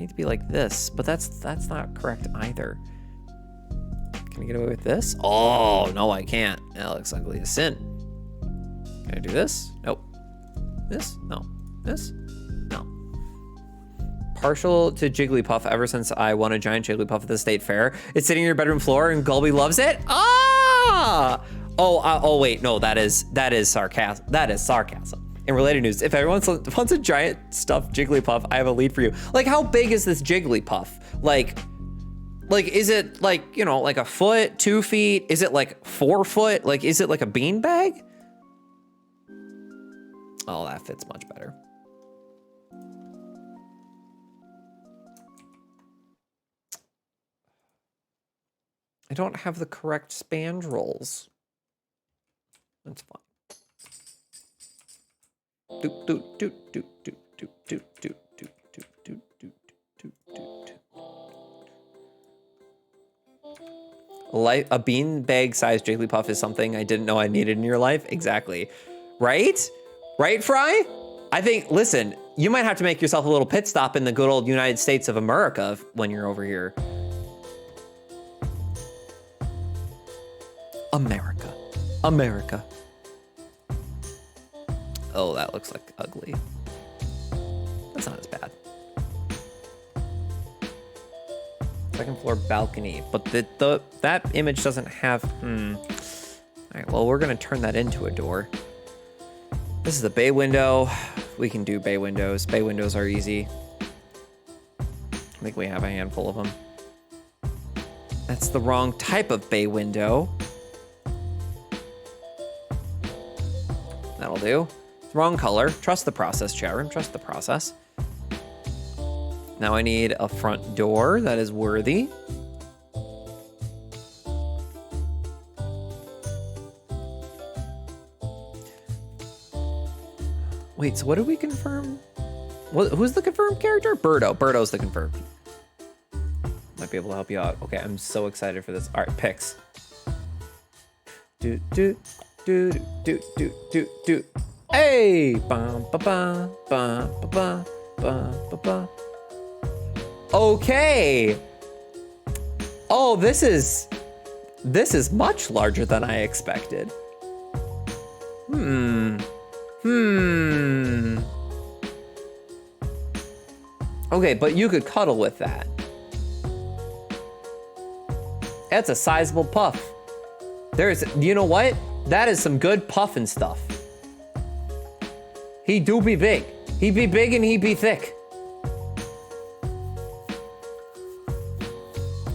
[SPEAKER 2] I need to be like this, but that's not correct either. Can I get away with this? Oh, no, I can't. That looks ugly as sin. Can I do this? Nope. This? No. This? No. Partial to Jigglypuff ever since I won a giant Jigglypuff at the state fair. It's sitting on your bedroom floor and Gulby loves it. Ah! Oh, wait, no, that is sarcasm. That is sarcasm. In related news, if everyone wants a giant stuffed Jigglypuff, I have a lead for you. Like, how big is this Jigglypuff? Like, is it like, you know, like a foot, 2 feet? Is it like 4 foot? Like, is it like a beanbag? Oh, that fits much better. I don't have the correct spandrels. That's fine. Doop doop doop doop doop doop doop doop doop doop doop doop doop doop. A beanbag sized Jigglypuff is something I didn't know I needed in your life. Exactly. Right? Right, Fry? I think, listen, you might have to make yourself a little pit stop in the good old United States of America when you're over here. America. America. Oh, that looks like ugly. That's not as bad. Second floor balcony, but that image doesn't have, All right, well, we're gonna turn that into a door. This is a bay window. We can do bay windows. Bay windows are easy. I think we have a handful of them. That's the wrong type of bay window. That'll do. Wrong color. Trust the process, chat room. Trust the process. Now I need a front door that is worthy. Wait, so what did we confirm? Who's the confirmed character? Birdo. Birdo's the confirmed. Might be able to help you out. Okay, I'm so excited for this. All right, picks. Do do do do do do do. Hey! Bum ba ba bum ba ba bum ba ba. Okay. Oh, this is much larger than I expected. Okay, but you could cuddle with that. That's a sizable puff. You know what? That is some good puffin' stuff. He do be big. He be big and he be thick.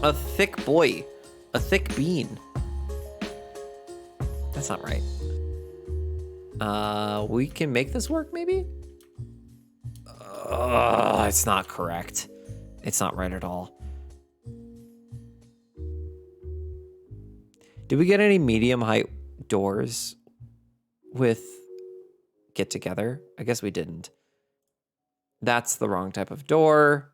[SPEAKER 2] A thick boy. A thick bean. That's not right. We can make this work, maybe? It's not correct. It's not right at all. Did we get any medium height doors with get together? I guess we didn't. That's the wrong type of door.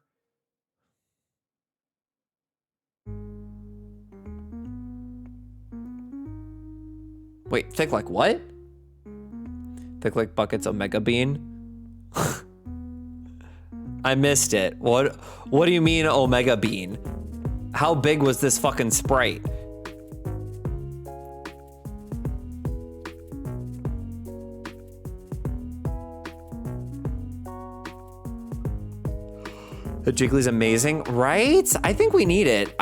[SPEAKER 2] Wait, thick like what? Thick like buckets of Mega Bean? I missed it. What do you mean Omega Bean? How big was this fucking Sprite? The Jiggly's amazing, right? I think we need it.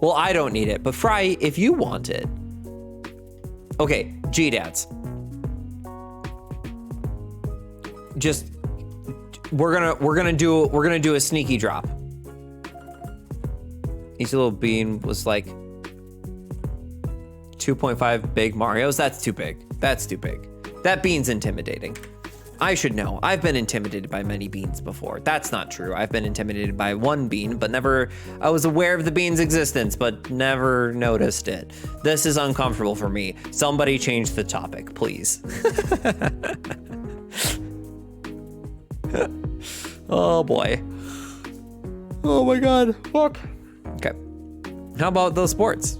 [SPEAKER 2] Well, I don't need it, but Fry, if you want it. Okay, G-Dads. Just, we're gonna do a sneaky drop. Each little bean was like 2.5 big Marios. That's too big. That's too big. That bean's intimidating. I should know. I've been intimidated by many beans before. That's not true. I've been intimidated by one bean, but never, I was aware of the bean's existence, but never noticed it. This is uncomfortable for me. Somebody change the topic, please. Oh boy. Oh my God, fuck. Okay. How about those sports?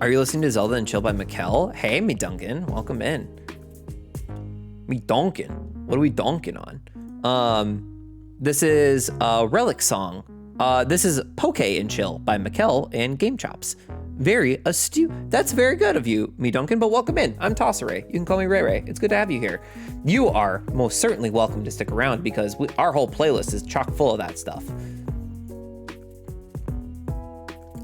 [SPEAKER 2] Are you listening to Zelda and Chill by Mikkel? Hey, me Duncan, welcome in. Me Duncan, what are we donking on? This is a Relic song. This is Poke and Chill by Mikkel and Game Chops. Very astute. That's very good of you, me Duncan, but welcome in. I'm Tosseray. You can call me Ray Ray. It's good to have you here. You are most certainly welcome to stick around because our whole playlist is chock full of that stuff.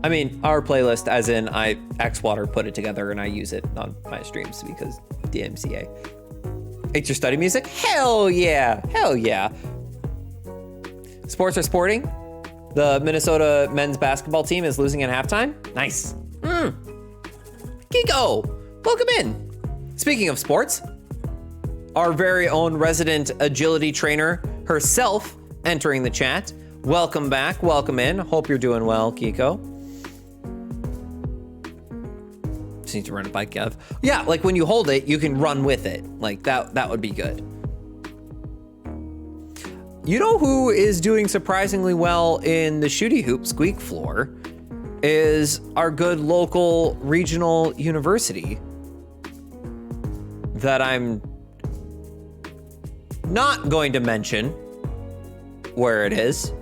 [SPEAKER 2] I mean, our playlist, as in Xwater put it together and I use it on my streams because DMCA. It's your study music? Hell yeah, hell yeah. Sports are sporting. The Minnesota men's basketball team is losing at halftime. Nice. Kiko, welcome in. Speaking of sports, our very own resident agility trainer herself entering the chat. Welcome back, welcome in. Hope you're doing well, Kiko. Just need to run a bike, Kev. Yeah, like when you hold it, you can run with it. Like that would be good. You know who is doing surprisingly well in the shooty hoop squeak floor is our good local regional university that I'm not going to mention where it is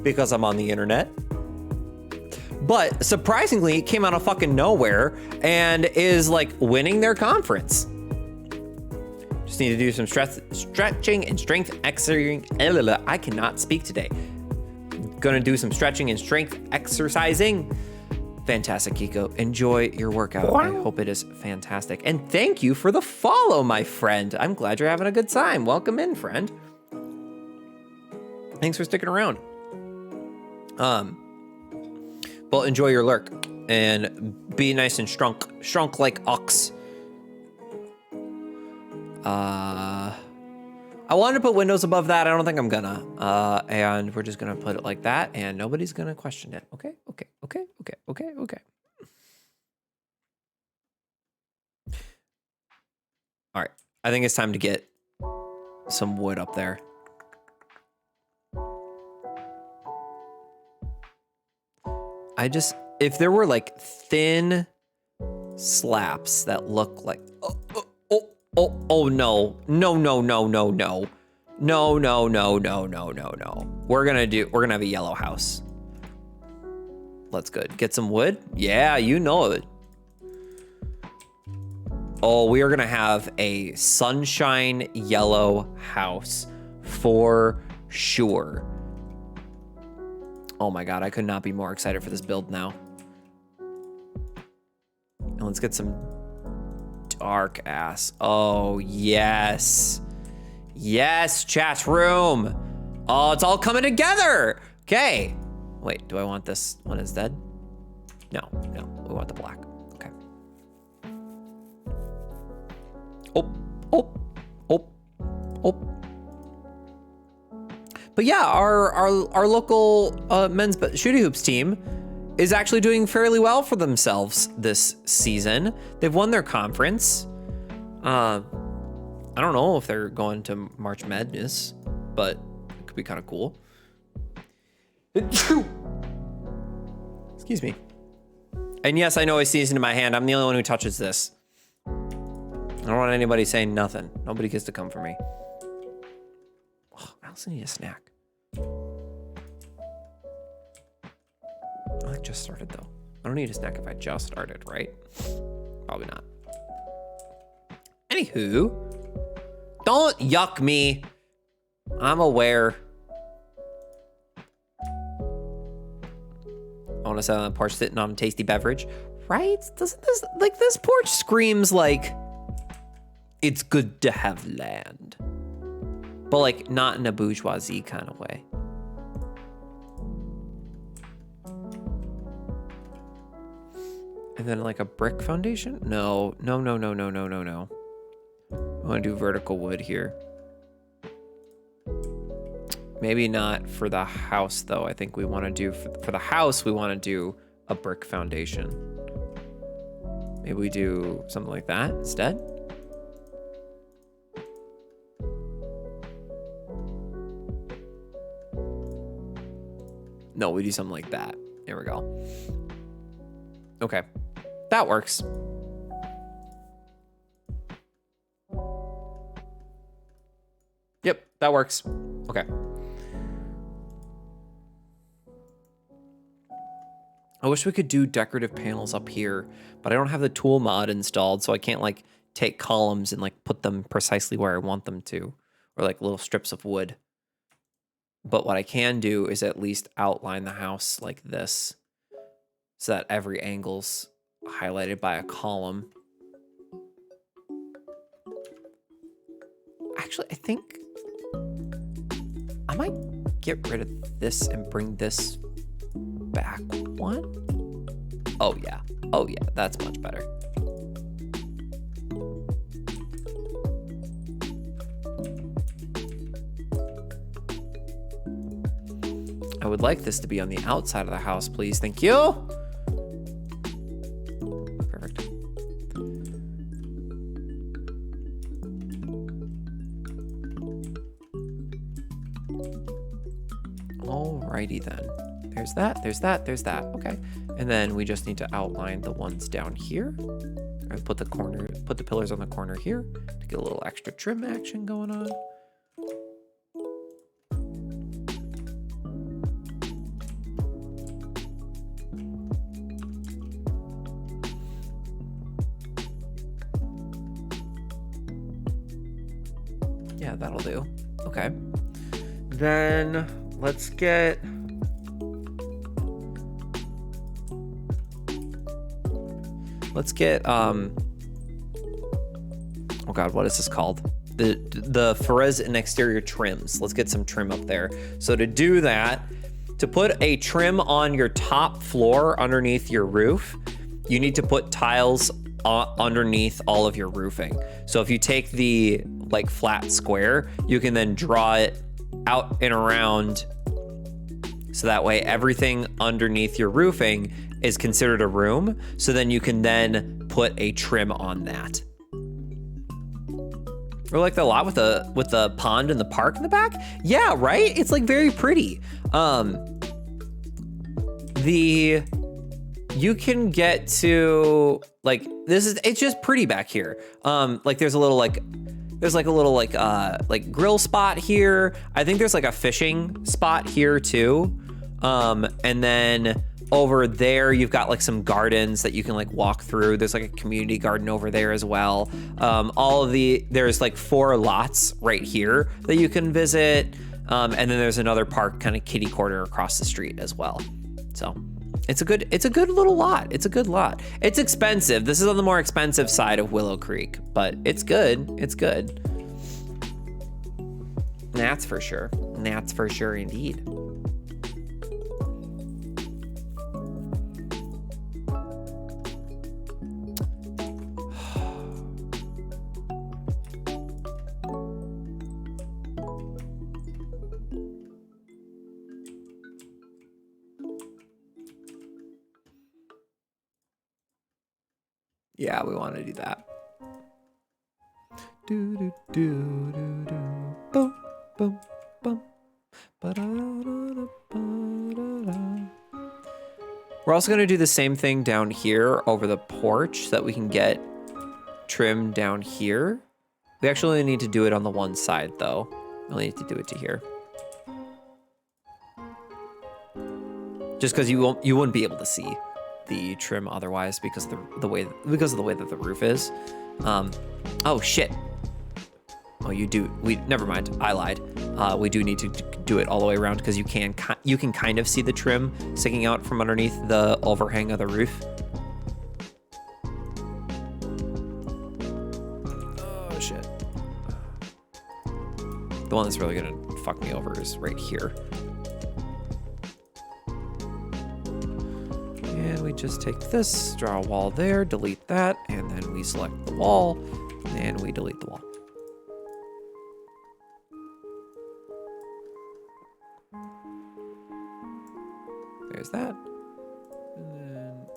[SPEAKER 2] because I'm on the internet. But surprisingly, it came out of fucking nowhere and is like winning their conference. Just need to do some stretching and strength exercising. I cannot speak today. Gonna do some stretching and strength exercising. Fantastic, Kiko. Enjoy your workout. I hope it is fantastic. And thank you for the follow, my friend. I'm glad you're having a good time. Welcome in, friend. Thanks for sticking around. Well, enjoy your lurk and be nice and shrunk like ox. I wanted to put windows above that. I don't think I'm gonna. And we're just gonna put it like that, and nobody's gonna question it. Okay. All right. I think it's time to get some wood up there. If there were like thin slaps that look like, oh no. We're gonna have a yellow house. Let's go. Get some wood. Yeah, you know it. Oh, we are gonna have a sunshine yellow house for sure. Oh my God, I could not be more excited for this build now. And let's get some dark ass. Oh, yes. Yes, chat room. Oh, it's all coming together. Okay. Wait, do I want this one instead? No, we want the black. Okay. Oh. But yeah, our local men's shooty hoops team is actually doing fairly well for themselves this season. They've won their conference. I don't know if they're going to March Madness, but it could be kind of cool. Excuse me. And yes, I know I sneezed into my hand. I'm the only one who touches this. I don't want anybody saying nothing. Nobody gets to come for me. Oh, I also need a snack. I just started though. I don't need a snack if I just started, right? Probably not. Anywho, don't yuck me. I'm aware. I want to sit on the porch sitting on a tasty beverage. Right? Doesn't this porch screams like it's good to have land. But like not in a bourgeoisie kind of way. And then like a brick foundation? No. I want to do vertical wood here. Maybe not for the house though. I think we want to do, for the house, we want to do a brick foundation. Maybe we do something like that instead. No, we do something like that. There we go. Okay, that works. Yep, that works. Okay. I wish we could do decorative panels up here, but I don't have the tool mod installed, so I can't like take columns and like put them precisely where I want them to, or like little strips of wood. But what I can do is at least outline the house like this, so that every angle's highlighted by a column. Actually, I think I might get rid of this and bring this back one. Oh yeah, that's much better. I would like this to be on the outside of the house, please. Thank you. Perfect. Alrighty then. There's that, there's that, there's that. Okay. And then we just need to outline the ones down here. Or put the pillars on the corner here to get a little extra trim action going on. Yeah, that'll do. Okay. Then let's get oh god, what is this called? The Ferez and exterior trims. Let's get some trim up there. So to do that, to put a trim on your top floor underneath your roof, you need to put tiles underneath all of your roofing. So if you take the like flat square, you can then draw it out and around, so that way everything underneath your roofing is considered a room. So then you can then put a trim on that. Or like the lot with the pond and the park in the back. Yeah, right? It's like very pretty. You can get to like, it's just pretty back here. Like there's a little grill spot here. I think there's like a fishing spot here too. And then over there, you've got like some gardens that you can like walk through. There's like a community garden over there as well. There's like 4 lots right here that you can visit. And then there's another park kind of kitty corner across the street as well. So it's a good little lot. It's a good lot. It's expensive. This is on the more expensive side of Willow Creek, but it's good. It's good. That's for sure. That's for sure indeed. Yeah, we want to do that. Do do do do do. Boom boom boom. We're also going to do the same thing down here over the porch so that we can get trim down here. We actually need to do it on the one side though. We only need to do it to here. Just because you wouldn't be able to see the trim otherwise because of the way that the roof is. Oh shit. Oh, you do. Never mind. I lied. We do need to do it all the way around because you can kind of see the trim sticking out from underneath the overhang of the roof. Oh shit. The one that's really gonna fuck me over is right here. And we just take this, draw a wall there, delete that, and then we select the wall, and we delete the wall. There's that. And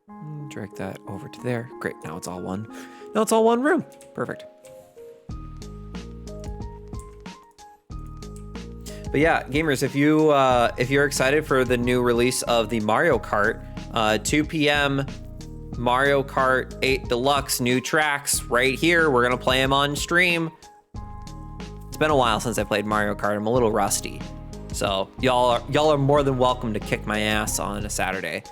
[SPEAKER 2] then drag that over to there. Great, now it's all one. Now it's all one room. Perfect. But yeah, gamers, if you're excited for the new release of the Mario Kart, 2 p.m. Mario Kart 8 Deluxe new tracks right here. We're gonna play them on stream. It's been a while since I played Mario Kart. I'm a little rusty, so y'all are more than welcome to kick my ass on a Saturday.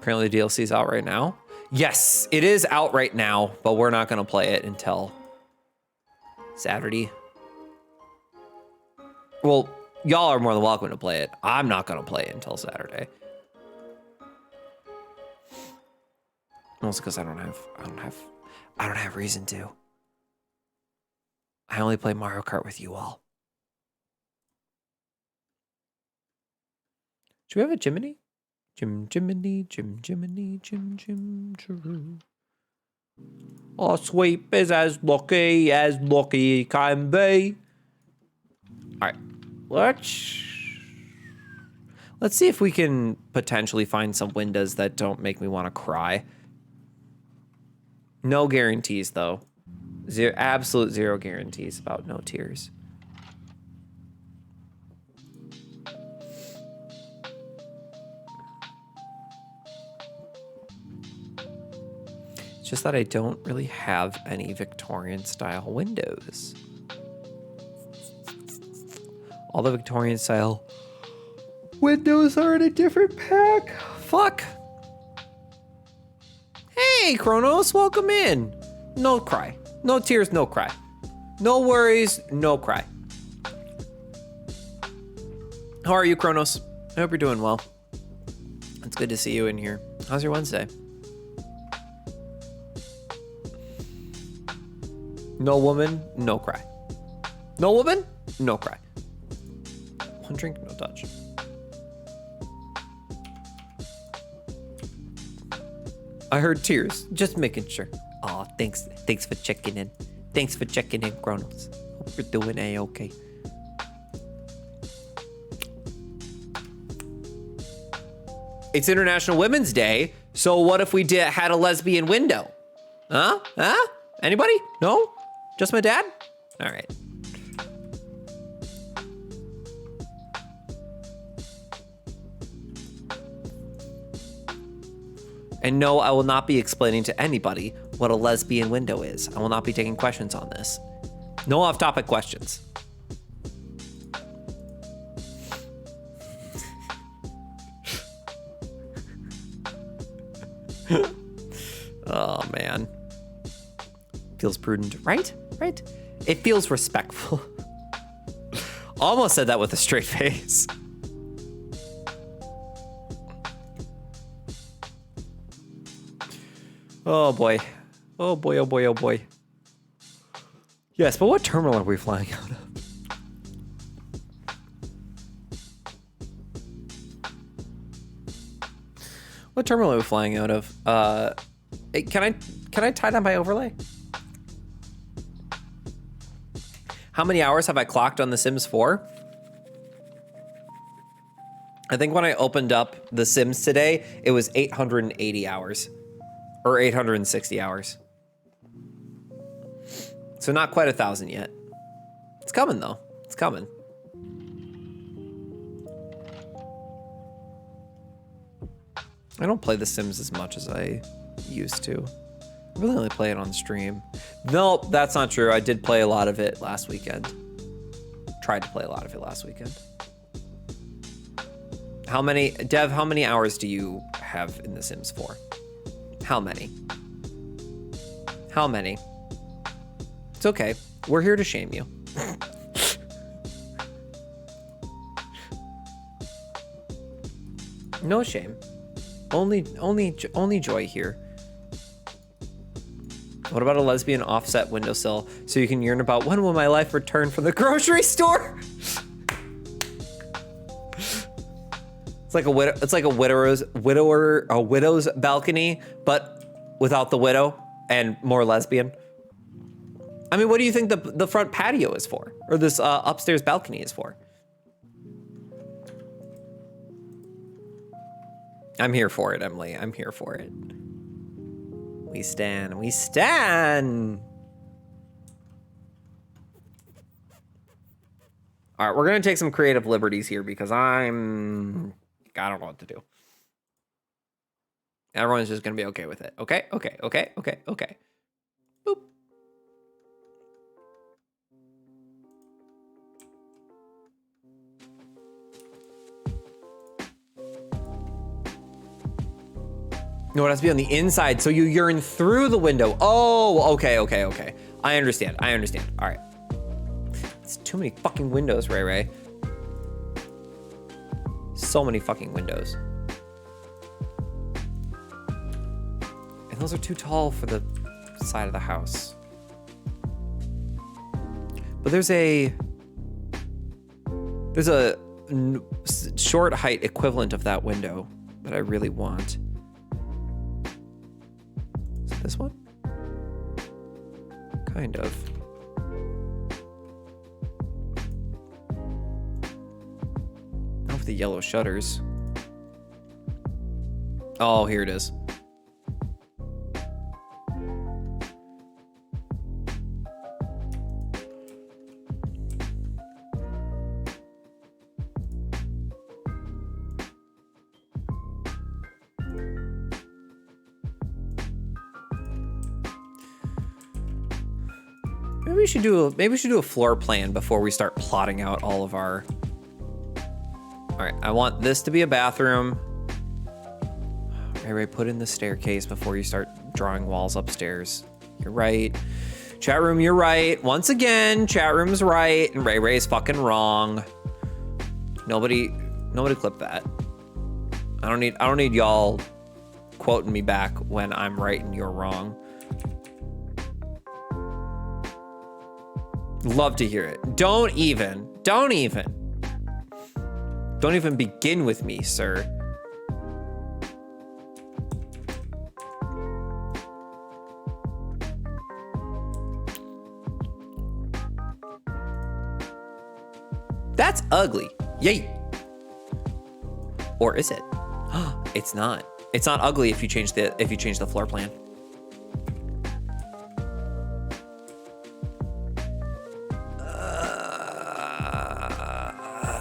[SPEAKER 2] Apparently the DLC's out right now. Yes, it is out right now, but we're not gonna play it until Saturday. Well, y'all are more than welcome to play it. I'm not gonna play it until Saturday. Mostly because I don't have reason to. I only play Mario Kart with you all. Should we have a Jiminy? Jiminy, Jim. Oh, sweep is as lucky can be. All right, let's see if we can potentially find some windows that don't make me want to cry. No guarantees though. Absolute zero guarantees about no tears. Just that I don't really have any Victorian style windows. All the Victorian style windows are in a different pack. Fuck. Hey, Kronos, welcome in. No cry. No tears, no cry. No worries, no cry. How are you, Kronos? I hope you're doing well. It's good to see you in here. How's your Wednesday? No woman, no cry. No woman, no cry. One drink, no touch. I heard tears, just making sure. Aw, thanks for checking in. Thanks for checking in, Kronos. Hope you're doing A-okay. It's International Women's Day, so what if we had a lesbian window? Huh? Anybody? No? Just my dad? All right. And no, I will not be explaining to anybody what a lesbian window is. I will not be taking questions on this. No off-topic questions. Oh, man. Feels prudent, right? Right? It feels respectful. Almost said that with a straight face. Oh boy. Oh boy, oh boy, oh boy. Yes, but what terminal are we flying out of? What terminal are we flying out of? Hey, can I tie down my overlay? How many hours have I clocked on The Sims 4? I think when I opened up The Sims today, it was 880 hours. Or 860 hours. So not quite 1,000 yet. It's coming though. It's coming. I don't play The Sims as much as I used to. I really only play it on stream. Nope, that's not true. I did play a lot of it last weekend. Tried to play a lot of it last weekend. Dev, how many hours do you have in The Sims 4? How many? How many? It's okay. We're here to shame you. No shame. Only joy here. What about a lesbian offset windowsill so you can yearn about when will my life return from the grocery store? It's like a widow's balcony, but without the widow and more lesbian. I mean, what do you think the front patio is for? Or this upstairs balcony is for? I'm here for it, Emily. I'm here for it. We stand. We stand. All right, we're going to take some creative liberties here because I don't know what to do. Everyone's just going to be okay with it. Okay, okay, okay, okay, okay. Boop. No, it has to be on the inside, so you yearn through the window. Oh, okay, okay, okay. I understand, I understand. All right. It's too many fucking windows, Ray Ray. So many fucking windows. And those are too tall for the side of the house. But there's a short height equivalent of that window that I really want. Is it this one? Kind of. Not with the yellow shutters. Oh, here it is. Maybe we should do a floor plan before we start plotting out all of our. All right, I want this to be a bathroom. Ray, put in the staircase before you start drawing walls upstairs. You're right. Chat room, you're right. Once again, chat room's right and Ray is fucking wrong. Nobody clip that. I don't need y'all quoting me back when I'm right and you're wrong. Love to hear it. Don't even begin with me, sir. That's ugly. Yay. Or is it? It's not. It's not ugly if you change the floor plan.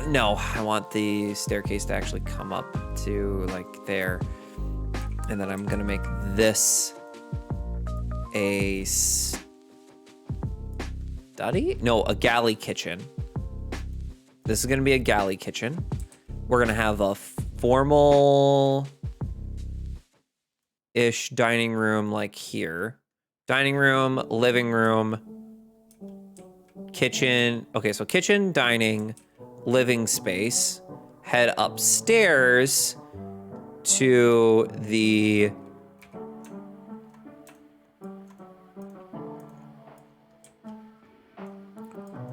[SPEAKER 2] No, I want the staircase to actually come up to like there. And then I'm gonna make this a study? No, a galley kitchen. This is gonna be a galley kitchen. We're gonna have a formal-ish dining room like here. Dining room, living room, kitchen. Okay, so kitchen, dining, living space. Head upstairs to the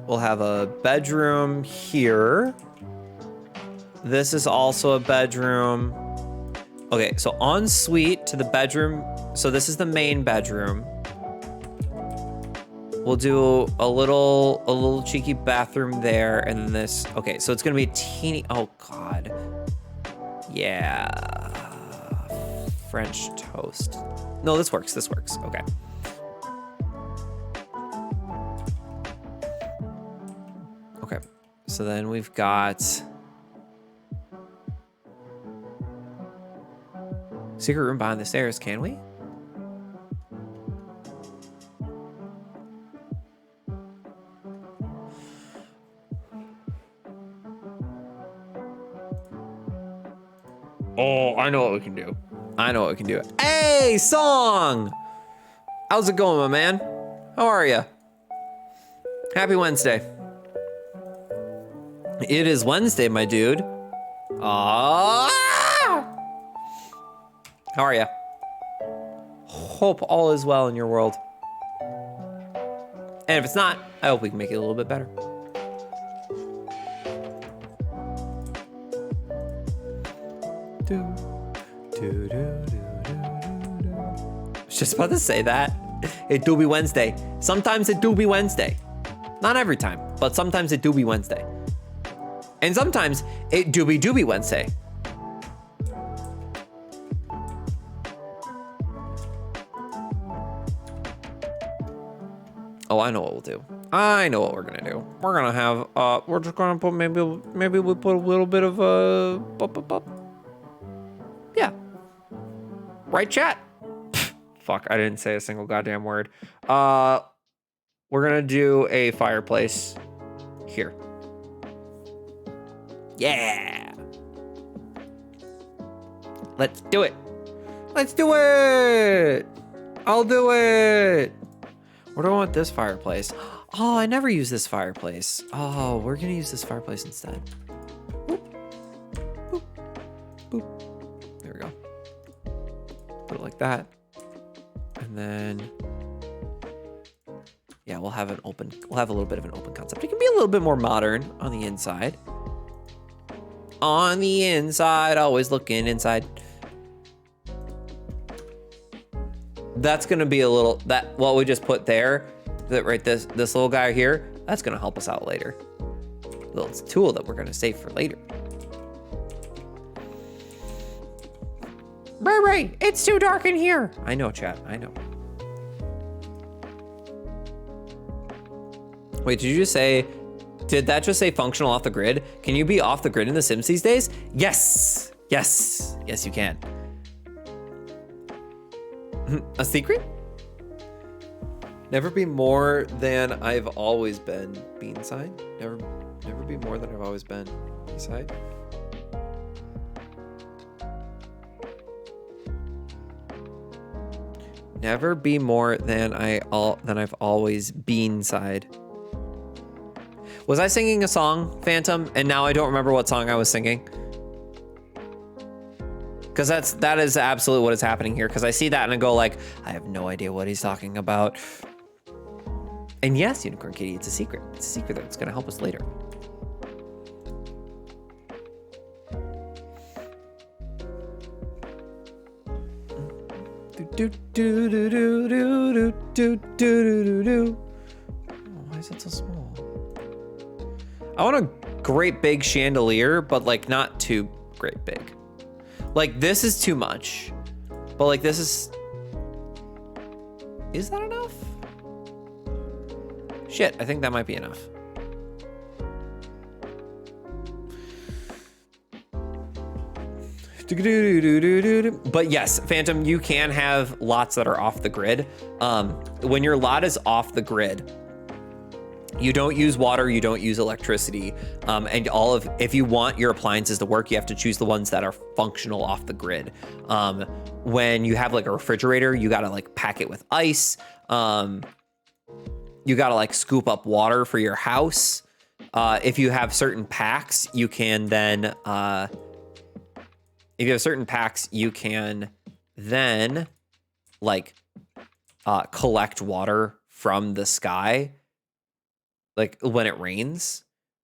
[SPEAKER 2] we'll have a bedroom here. This is also a bedroom. Okay, so ensuite to the bedroom. So this is the main bedroom. We'll do a little cheeky bathroom there, and then this. Okay, so it's gonna be a teeny. Oh God. Yeah. French toast. No, this works. This works. Okay. Okay. So then we've got secret room behind the stairs. Can we? Oh, I know what we can do. I know what we can do. Hey, Song! How's it going, my man? How are you? Happy Wednesday. It is Wednesday, my dude. How are you? Hope all is well in your world. And if it's not, I hope we can make it a little bit better. I was just about to say that. It do be Wednesday. Sometimes it do be Wednesday. Not every time, but sometimes it do be Wednesday. And sometimes it do be Wednesday. Oh, I know what we'll do. I know what we're gonna do. We're gonna have, we're just gonna put, maybe we put a little bit of, yeah. Right, chat? Fuck, I didn't say a single goddamn word. We're gonna do a fireplace here. Yeah. Let's do it. Let's do it. I'll do it. Where do I want this fireplace? Oh, I never use this fireplace. Oh, we're gonna use this fireplace instead. Boop. Boop. Boop. There we go. Put it like that. And then, yeah, we'll have a little bit of an open concept. It can be a little bit more modern on the inside. On the inside, always looking inside. That's gonna be a little, what we just put there, this little guy here, that's gonna help us out later. Little tool that we're gonna save for later. Right, it's too dark in here. I know, chat, I know. Wait, did that just say functional off the grid? Can you be off the grid in The Sims these days? Yes, yes, yes you can. A secret? Never be more than I've always been. Beanside? Never be more than I've always been. B-side? Never be more than I've always been side. Was I singing a song, Phantom? And now I don't remember what song I was singing. Because that is absolutely what is happening here. Because I see that and I go like, I have no idea what he's talking about. And yes, Unicorn Kitty, it's a secret. It's a secret that's gonna help us later. Why is it so small? I want a great big chandelier, but like not too great big. Like this is too much, but like this is that enough? Shit, I think that might be enough. But yes, Phantom, you can have lots that are off the grid. When your lot is off the grid, you don't use water, you don't use electricity, and if you want your appliances to work, you have to choose the ones that are functional off the grid. When you have like a refrigerator, you gotta like pack it with ice. You gotta like scoop up water for your house. If you have certain packs, you can then, like collect water from the sky, like when it rains,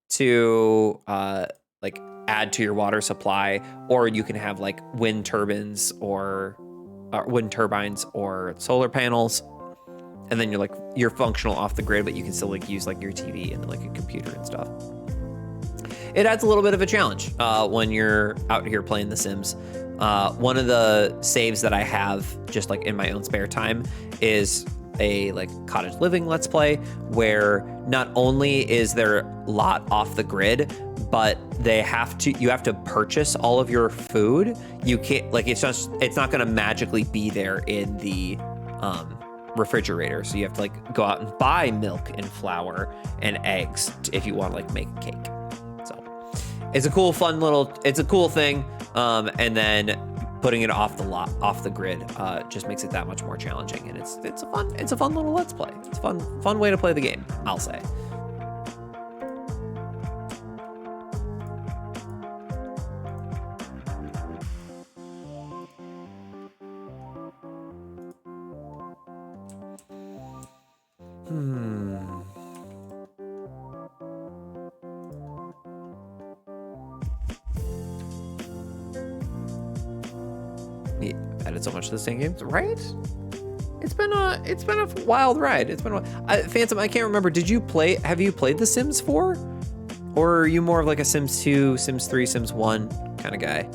[SPEAKER 2] to like add to your water supply, or you can have like wind turbines or solar panels, and then you're functional off the grid, but you can still like use like your TV and like a computer and stuff. It adds a little bit of a challenge when you're out here playing The Sims. One of the saves that I have just like in my own spare time is a like cottage living let's play, where not only is their lot off the grid, but you have to purchase all of your food. You can't, like, it's not gonna magically be there in the refrigerator. So you have to like go out and buy milk and flour and eggs if you want to like make a cake. So it's a cool, it's a cool thing. And then putting it off the grid just makes it that much more challenging. And it's a fun little let's play. It's a fun way to play the game, I'll say. Added so much to the same games, right? It's been a wild ride. It's been Phantom, I can't remember. Have you played The Sims 4? Or are you more of like a Sims 2, Sims 3, Sims 1 kind of guy?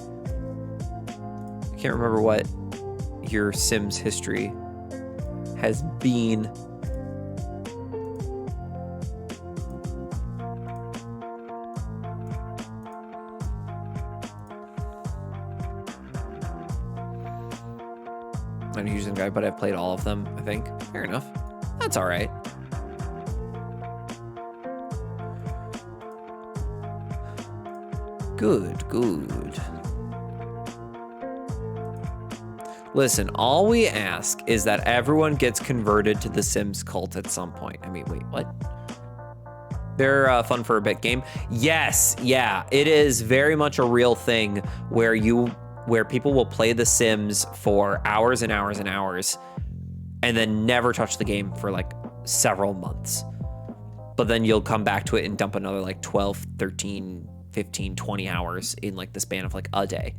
[SPEAKER 2] I can't remember what your Sims history has been. I'm a using guy, but I've played all of them, I think. Fair enough. That's all right. Good. Listen, all we ask is that everyone gets converted to the Sims cult at some point. I mean, wait, what? They're fun for a bit game. Yes, yeah, it is very much a real thing where people will play The Sims for hours and hours and hours and then never touch the game for like several months. But then you'll come back to it and dump another like 12, 13, 15, 20 hours in like the span of like a day.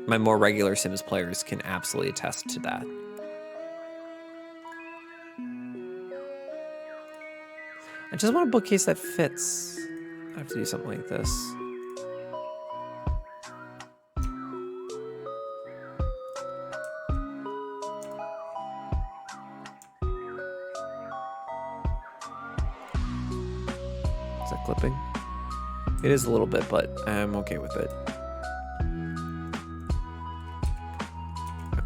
[SPEAKER 2] My more regular Sims players can absolutely attest to that. I just want a bookcase that fits. I have to do something like this. Is that clipping? It is a little bit, but I'm okay with it.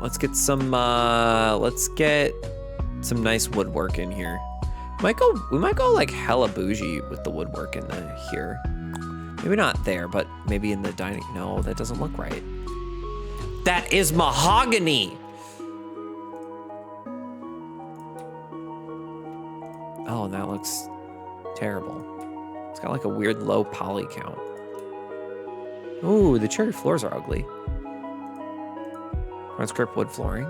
[SPEAKER 2] Let's get some nice woodwork in here. We might go like hella bougie with the woodwork in here. Maybe not there, but maybe in the dining. No, that doesn't look right. That is mahogany. Oh, that looks terrible. It's got like a weird low poly count. Ooh, the cherry floors are ugly. Front script wood flooring.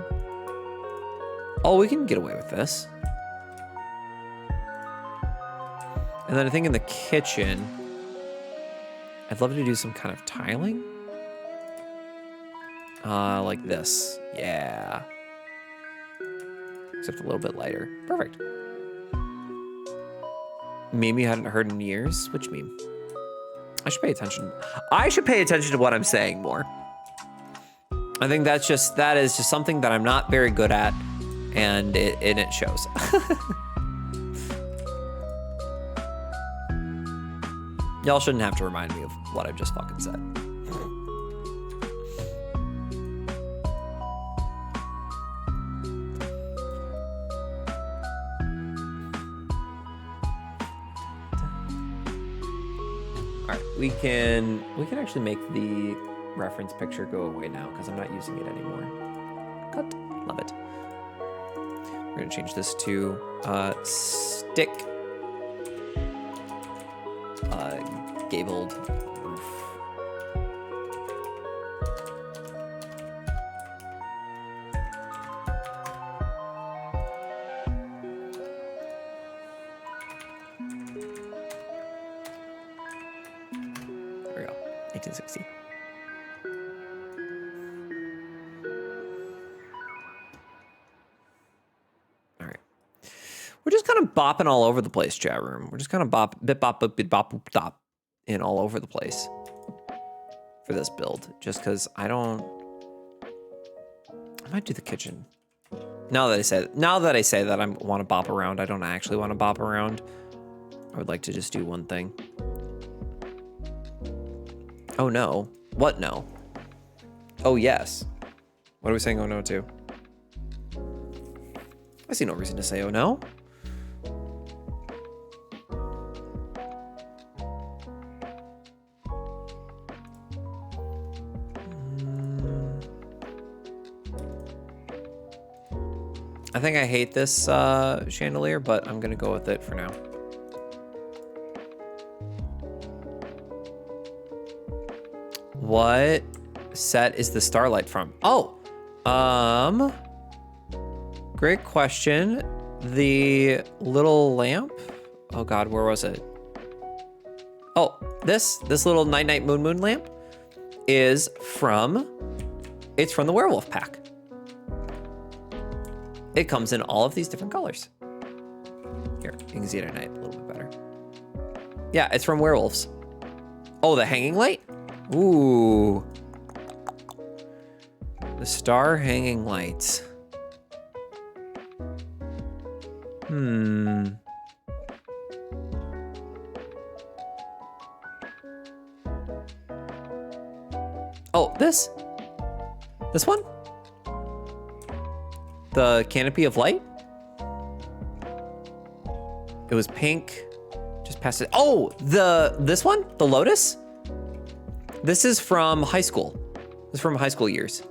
[SPEAKER 2] Oh, we can get away with this. And then I think in the kitchen, I'd love to do some kind of tiling. Like this. Yeah. Except a little bit lighter. Perfect. Meme you hadn't heard in years? Which meme? I should pay attention. I should pay attention to what I'm saying more. I think that is just something that I'm not very good at, and it shows. Y'all shouldn't have to remind me of what I've just fucking said. All right, we can actually make the reference picture go away now because I'm not using it anymore. Cut. Love it. We're gonna change this to stick gabled roof. There we go. 1860. We're just kind of bopping all over the place, chat room. We're just kind of bop, bit bop, boop, dop in all over the place for this build. Just because I might do the kitchen. Now that I say that I want to bop around, I don't actually want to bop around. I would like to just do one thing. Oh no. What no? Oh yes. What are we saying oh no to? I see no reason to say oh no. I think I hate this chandelier, but I'm gonna go with it for now. What set is the starlight from? Oh, great question. The little lamp. Oh God, where was it? Oh, this little night moon lamp is from It's from the werewolf pack. It comes in all of these different colors. Here, you can see it at night a little bit better. Yeah, it's from werewolves. Oh, the hanging light? Ooh. The star hanging lights. Oh, this one? The canopy of light? It was pink. Just past it. Oh, this one? The lotus? This is from high school. This is from high school years.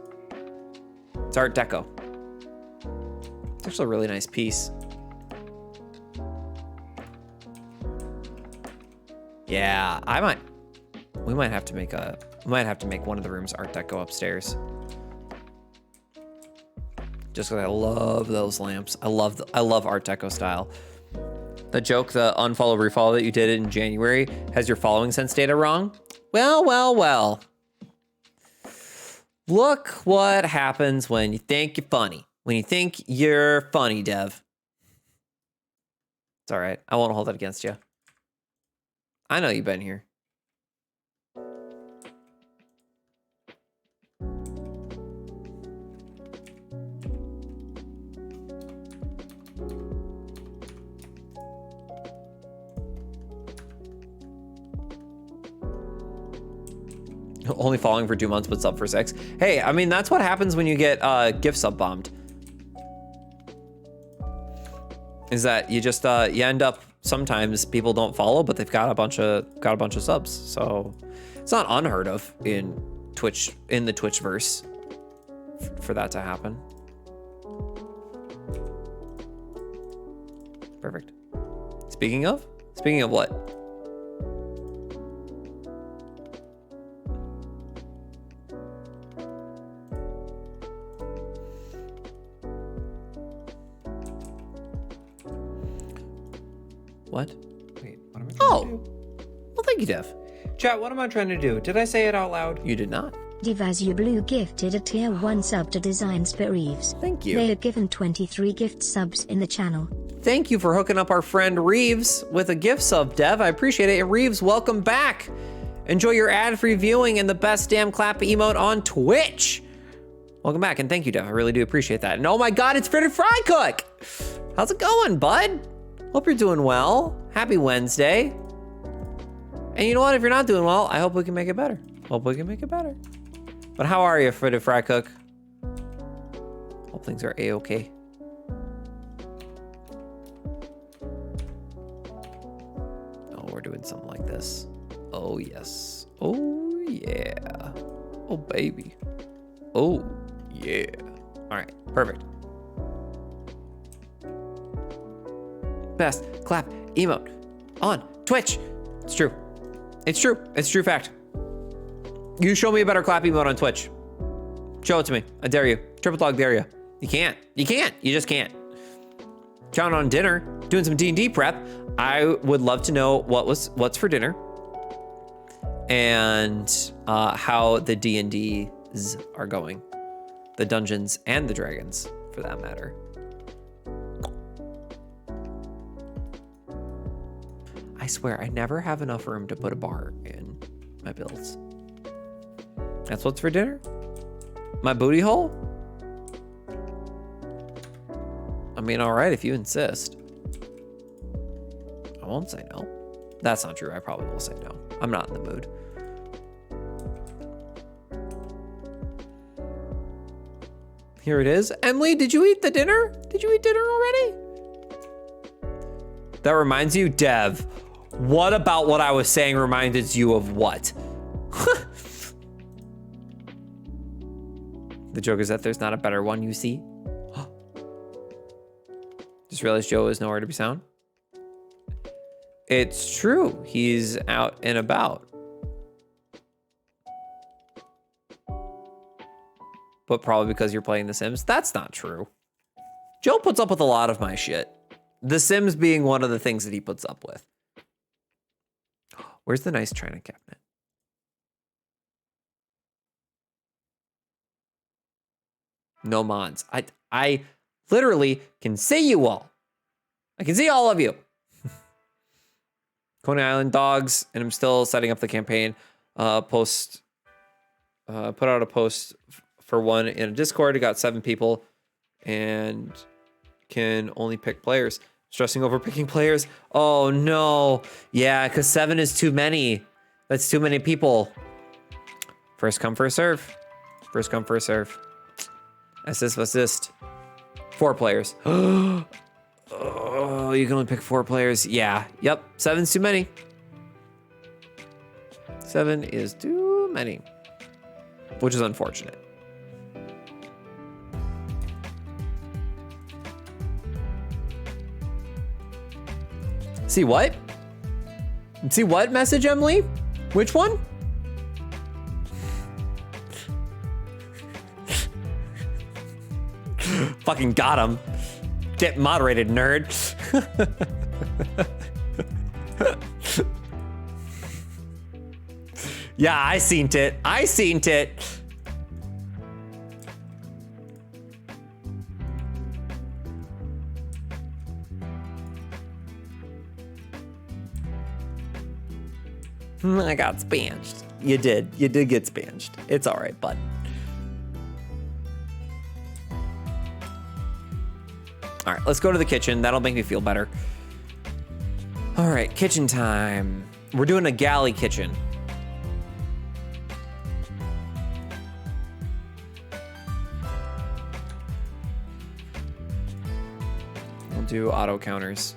[SPEAKER 2] It's Art Deco. It's actually a really nice piece. Yeah, we might have to make one of the rooms Art Deco upstairs. Just because I love those lamps. I love Art Deco style. The joke, the unfollow refollow that you did in January has your following sense data wrong. Well. Look what happens when you think you're funny. When you think you're funny, Dev. It's all right. I won't hold it against you. I know you've been here. Only following for 2 months, but sub for 6. Hey, I mean, that's what happens when you get gift sub bombed. Is that you just you end up, sometimes people don't follow, but they've got a bunch of subs. So it's not unheard of in the Twitchverse for that to happen. Perfect. Speaking of what? What?
[SPEAKER 3] Wait, what am I trying to do?
[SPEAKER 2] Well, thank you, Dev.
[SPEAKER 3] Chat, what am I trying to do? Did I say it out loud?
[SPEAKER 2] You did not.
[SPEAKER 4] Divazu Blue gifted a tier 1 sub to Designs for Reeves.
[SPEAKER 2] Thank you.
[SPEAKER 4] They are given 23 gift subs in the channel.
[SPEAKER 2] Thank you for hooking up our friend Reeves with a gift sub, Dev. I appreciate it. And Reeves, welcome back. Enjoy your ad-free viewing and the best damn clap emote on Twitch. Welcome back, and thank you, Dev. I really do appreciate that. And oh my God, it's Fritted Fry Cook. How's it going, bud? Hope you're doing well. Happy Wednesday. And you know what? If you're not doing well, I hope we can make it better. But how are you, Fritted Fry Cook? Hope things are A-okay. Oh, we're doing something like this. Oh, yes. Oh, yeah. Oh, baby. Oh, yeah. All right, perfect. Best clap emote on Twitch. It's true. It's true. It's true fact. You show me a better clap emote on Twitch. Show it to me. I dare you. Triple dog dare you. You can't. You just can't. Count on dinner. Doing some D&D prep. I would love to know what's for dinner and how the D&Ds are going. The Dungeons and the Dragons, for that matter. I swear, I never have enough room to put a bar in my builds. That's what's for dinner? My booty hole? I mean, all right, if you insist. I won't say no. That's not true. I probably will say no. I'm not in the mood. Here it is. Emily, did you eat the dinner? Did you eat dinner already? That reminds you, Dev. What about what I was saying reminded you of what? The joke is that there's not a better one, you see? Just realized Joe is nowhere to be found. It's true. He's out and about. But probably because you're playing The Sims. That's not true. Joe puts up with a lot of my shit. The Sims being one of the things that he puts up with. Where's the nice china cabinet? No mods. I literally can see you all. I can see all of you. Coney Island dogs, and I'm still setting up the campaign. Put out a post for one in a Discord. I got 7 people and can only pick players. Stressing over picking players. Oh no. Yeah, because 7 is too many. That's too many people. First come, first serve. First come, first serve. Assist. 4 players. Oh, you can only pick 4 players. Yeah, yep. 7's too many. 7 is too many. Which is unfortunate. See what? See what message, Emily? Which one? Fucking got him. Get moderated, nerd. Yeah, I seen it. I seen it. I got spanched. You did. You did get spanched. It's all right, bud. All right, let's go to the kitchen. That'll make me feel better. All right, kitchen time. We're doing a galley kitchen. We'll do auto counters.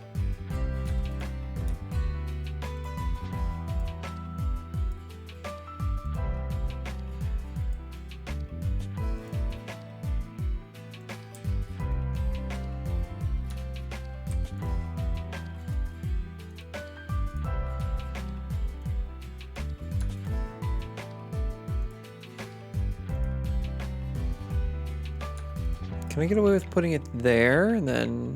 [SPEAKER 2] Can I get away with putting it there and then...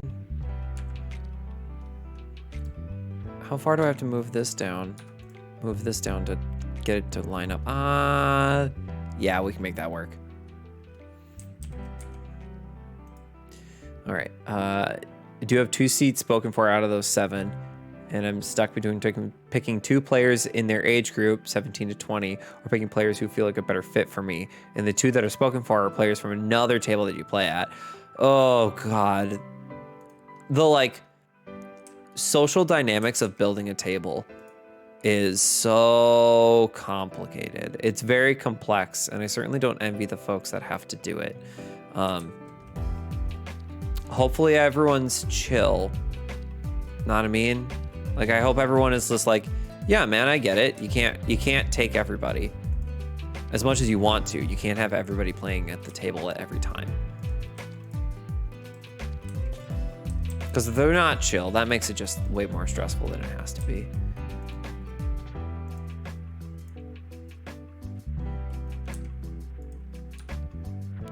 [SPEAKER 2] How far do I have to move this down? Move this down to get it to line up. Yeah, we can make that work. All right. I do have 2 seats spoken for out of those 7. And I'm stuck between picking 2 players in their age group, 17 to 20, or picking players who feel like a better fit for me. And the 2 that are spoken for are players from another table that you play at. Oh, God. The, like, social dynamics of building a table is so complicated. It's very complex, and I certainly don't envy the folks that have to do it. Hopefully everyone's chill. Know what I mean? Like, I hope everyone is just like, yeah, man, I get it. You can't take everybody as much as you want to. You can't have everybody playing at the table at every time. Because if they're not chill, that makes it just way more stressful than it has to be.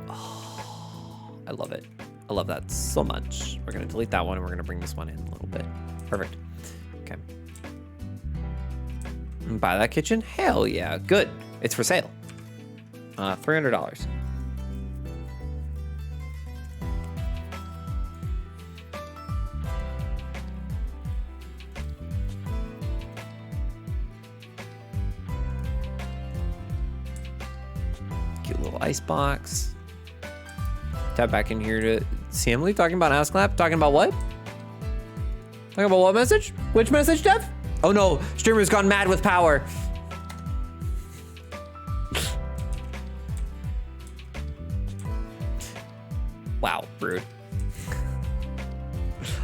[SPEAKER 2] Oh, I love it. I love that so much. We're gonna delete that one and we're gonna bring this one in a little bit. Perfect. Okay. Buy that kitchen? Hell yeah, good. It's for sale. $300. Cute little ice box. Tap back in here to see Emily talking about Ask Clap. Talking about what? Talking about what message? Which message, Jeff? Oh no, streamer's gone mad with power. Wow, rude.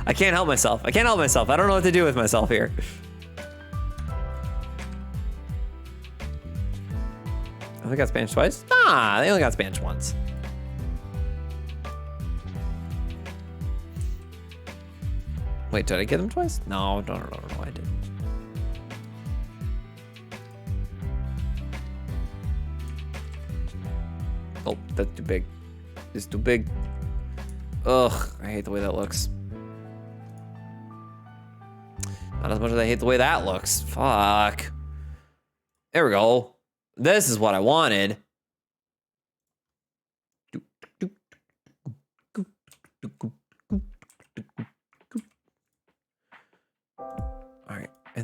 [SPEAKER 2] I can't help myself. I can't help myself. I don't know what to do with myself here. Oh, they got Spanish twice? Nah, they only got Spanish once. Wait, did I get them twice? No, no, I didn't. Oh, that's too big. It's too big. Ugh, I hate the way that looks. Not as much as I hate the way that looks. Fuck. There we go. This is what I wanted.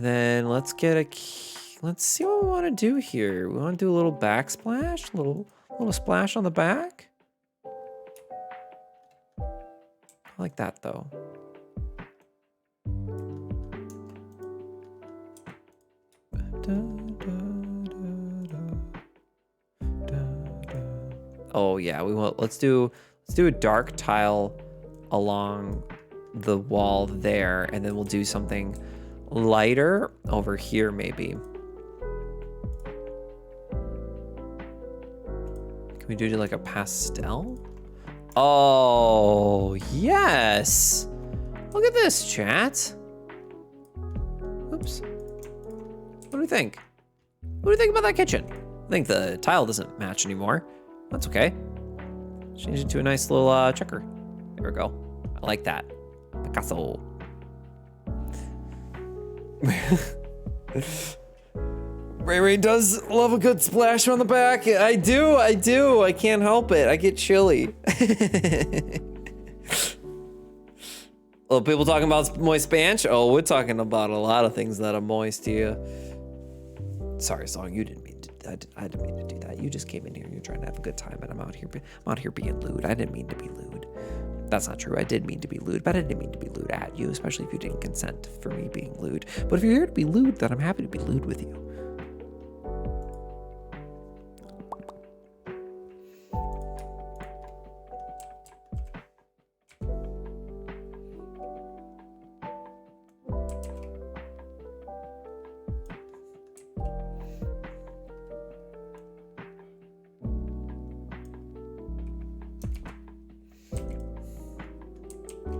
[SPEAKER 2] And then let's get a key. Let's see what we want to do here. We want to do a little backsplash, little splash on the back. I like that though. Oh yeah, let's do a dark tile along the wall there, and then we'll do something lighter over here maybe. Can we do like a pastel? Oh, yes. Look at this, chat. Oops. What do we think? What do you think about that kitchen? I think the tile doesn't match anymore. That's okay. Change it to a nice little checker. There we go. I like that. Picasso. Ray does love a good splash on the back. I do. I can't help it. I get chilly. Well, people talking about moist spanch? Oh, we're talking about a lot of things that are moist here. Sorry, Song, you didn't mean to. I didn't mean to do that. You just came in here and you're trying to have a good time, and I'm out here being lewd. I didn't mean to be lewd. That's not true. I did mean to be lewd, but I didn't mean to be lewd at you, especially if you didn't consent for me being lewd. But if you're here to be lewd, then I'm happy to be lewd with you.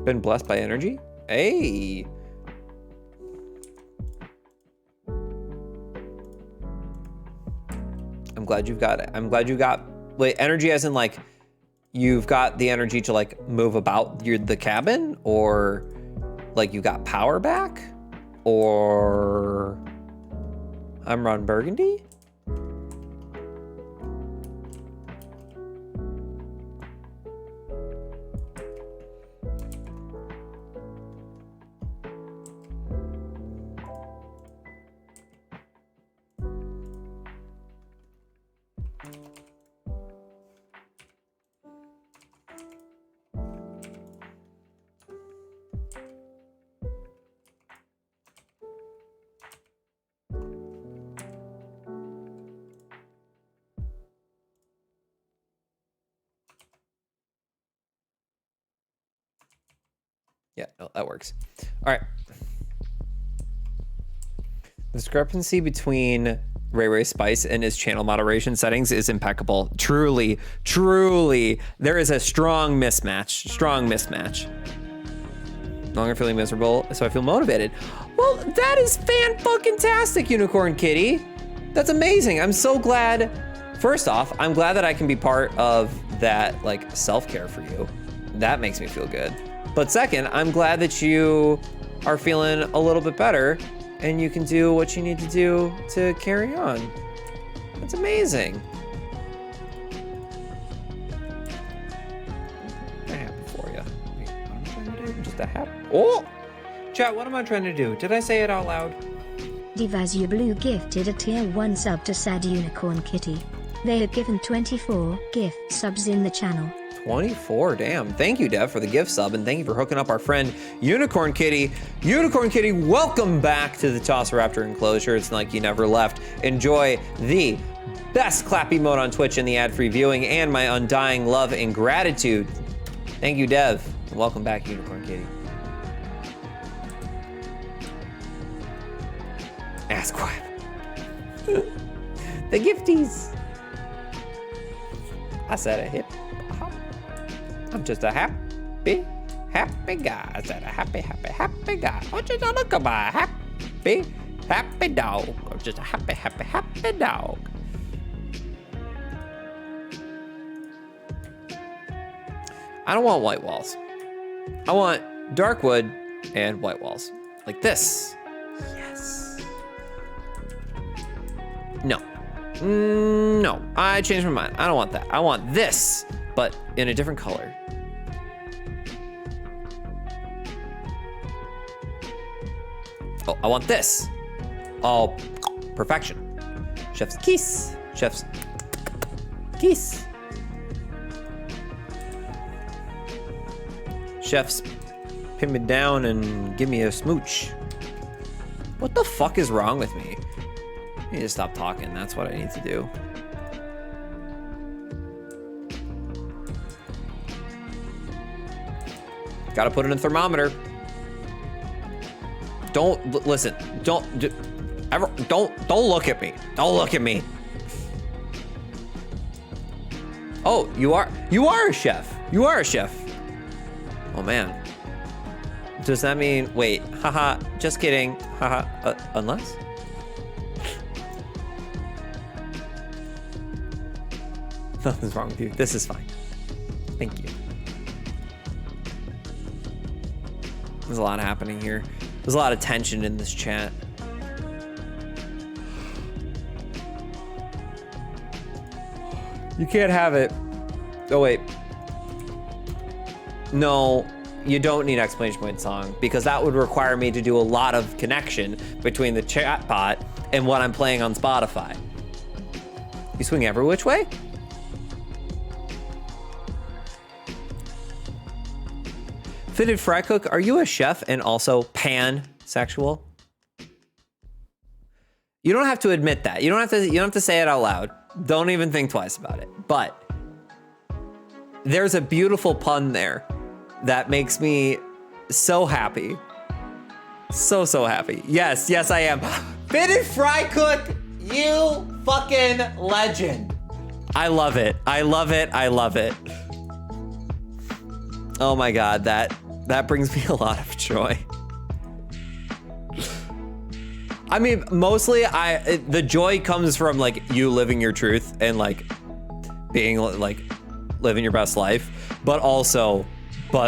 [SPEAKER 2] Been blessed by energy? Hey. I'm glad you got wait, energy as in like you've got the energy to like move about the cabin, or like you got power back, or I'm Ron Burgundy? Yeah, no, that works. All right. The discrepancy between Ray Spice and his channel moderation settings is impeccable. Truly, there is a strong mismatch. No longer feeling miserable, so I feel motivated. Well, that is fan-fucking-tastic, Unicorn Kitty. That's amazing. I'm so glad. First off, I'm glad that I can be part of that like self-care for you. That makes me feel good. But second, I'm glad that you are feeling a little bit better and you can do what you need to do to carry on. That's amazing. I'm happy for you. Wait, what am I trying to do? I'm just a happy. Oh!
[SPEAKER 3] Chat, what am I trying to do? Did I say it out loud?
[SPEAKER 4] Divazia Blue gifted a tier 1 sub to Sad Unicorn Kitty. They have given 24 gift subs in the channel.
[SPEAKER 2] 24, damn. Thank you, Dev, for the gift sub, and thank you for hooking up our friend Unicorn Kitty. Unicorn Kitty, welcome back to the Tosseraptor enclosure. It's like you never left. Enjoy the best clap emote on Twitch in the ad-free viewing and my undying love and gratitude. Thank you, Dev. And welcome back, Unicorn Kitty. Ask Quack. The gifties. I said a hip hop. I'm just a happy guy. I said a happy guy. Oh, just a look at my happy dog. I'm just a happy dog. I don't want white walls. I want dark wood and white walls. Like this. Yes. No. No, I changed my mind. I don't want that. I want this, but in a different color. Oh, I want this, Oh, perfection. Chef's kiss. Chef's kiss. Chef's pin me down and give me a smooch. What the fuck is wrong with me? I need to stop talking. That's what I need to do. Gotta put in a thermometer. Don't listen. Don't look at me. Don't look at me. Oh, you are a chef. You are a chef. Oh man. Does that mean, wait, haha, just kidding. Haha, unless? Nothing's wrong with you. This is fine. Thank you. There's a lot happening here. There's a lot of tension in this chat. You can't have it. Oh, wait. No, you don't need exclamation point song because that would require me to do a lot of connection between the chat bot and what I'm playing on Spotify. You swing every which way? Fitted Fry Cook, are you a chef and also pansexual? You don't have to admit that. You don't have to say it out loud. Don't even think twice about it. But there's a beautiful pun there that makes me so happy. So happy. Yes, I am. Fitted Fry Cook, you fucking legend. I love it. I love it. I love it. Oh my God, that brings me a lot of joy. I mean, mostly the joy comes from like you living your truth and like being like living your best life, but also. And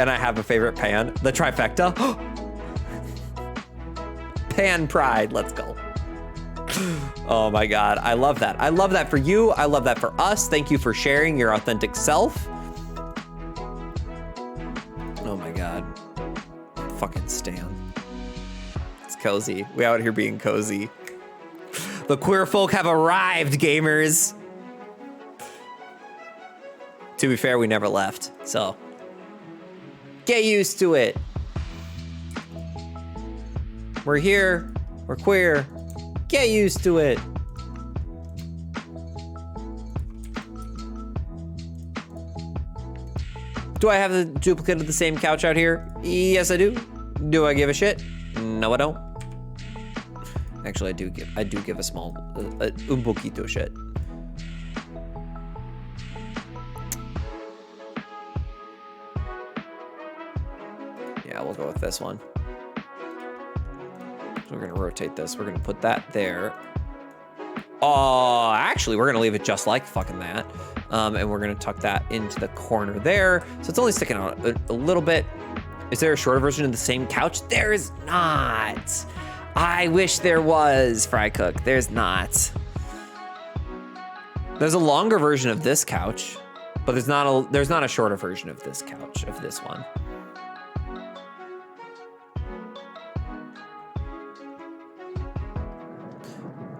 [SPEAKER 2] I have a favorite pan, the trifecta. Pan pride, let's go. Oh my God, I love that. I love that for you. I love that for us. Thank you for sharing your authentic self. Oh my God. Fucking Stan. It's cozy. We out here being cozy. The queer folk have arrived, gamers. To be fair, we never left, so get used to it. We're here, we're queer. Get used to it. Do I have the duplicate of the same couch out here? Yes, I do. Do I give a shit? No, I don't. Actually, I do give a small, un poquito shit. Yeah, we'll go with this one. So we're gonna rotate this. We're gonna put that there. Oh, actually, we're gonna leave it just like fucking that. And we're gonna tuck that into the corner there. So it's only sticking out a little bit. Is there a shorter version of the same couch? There is not. I wish there was, Fry Cook. There's not. There's a longer version of this couch, but there's not a shorter version of this couch, of this one.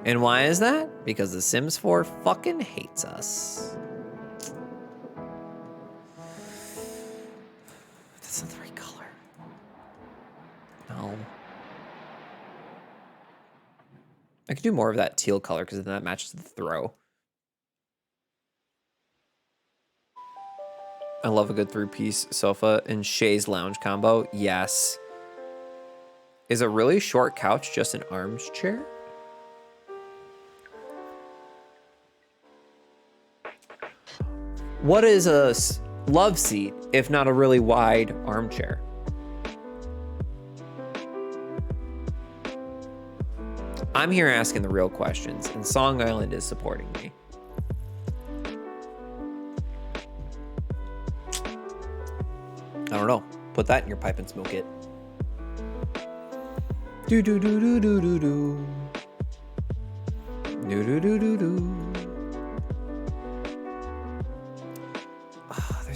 [SPEAKER 2] And why is that? Because The Sims 4 fucking hates us. That's not the right color. No. I could do more of that teal color because then that matches the throw. I love a good 3-piece sofa and Shay's lounge combo. Yes. Is a really short couch just an arms chair? What is a love seat if not a really wide armchair? I'm here asking the real questions, and Song Island is supporting me. I don't know. Put that in your pipe and smoke it. Do do do do do do do. Do do do do do.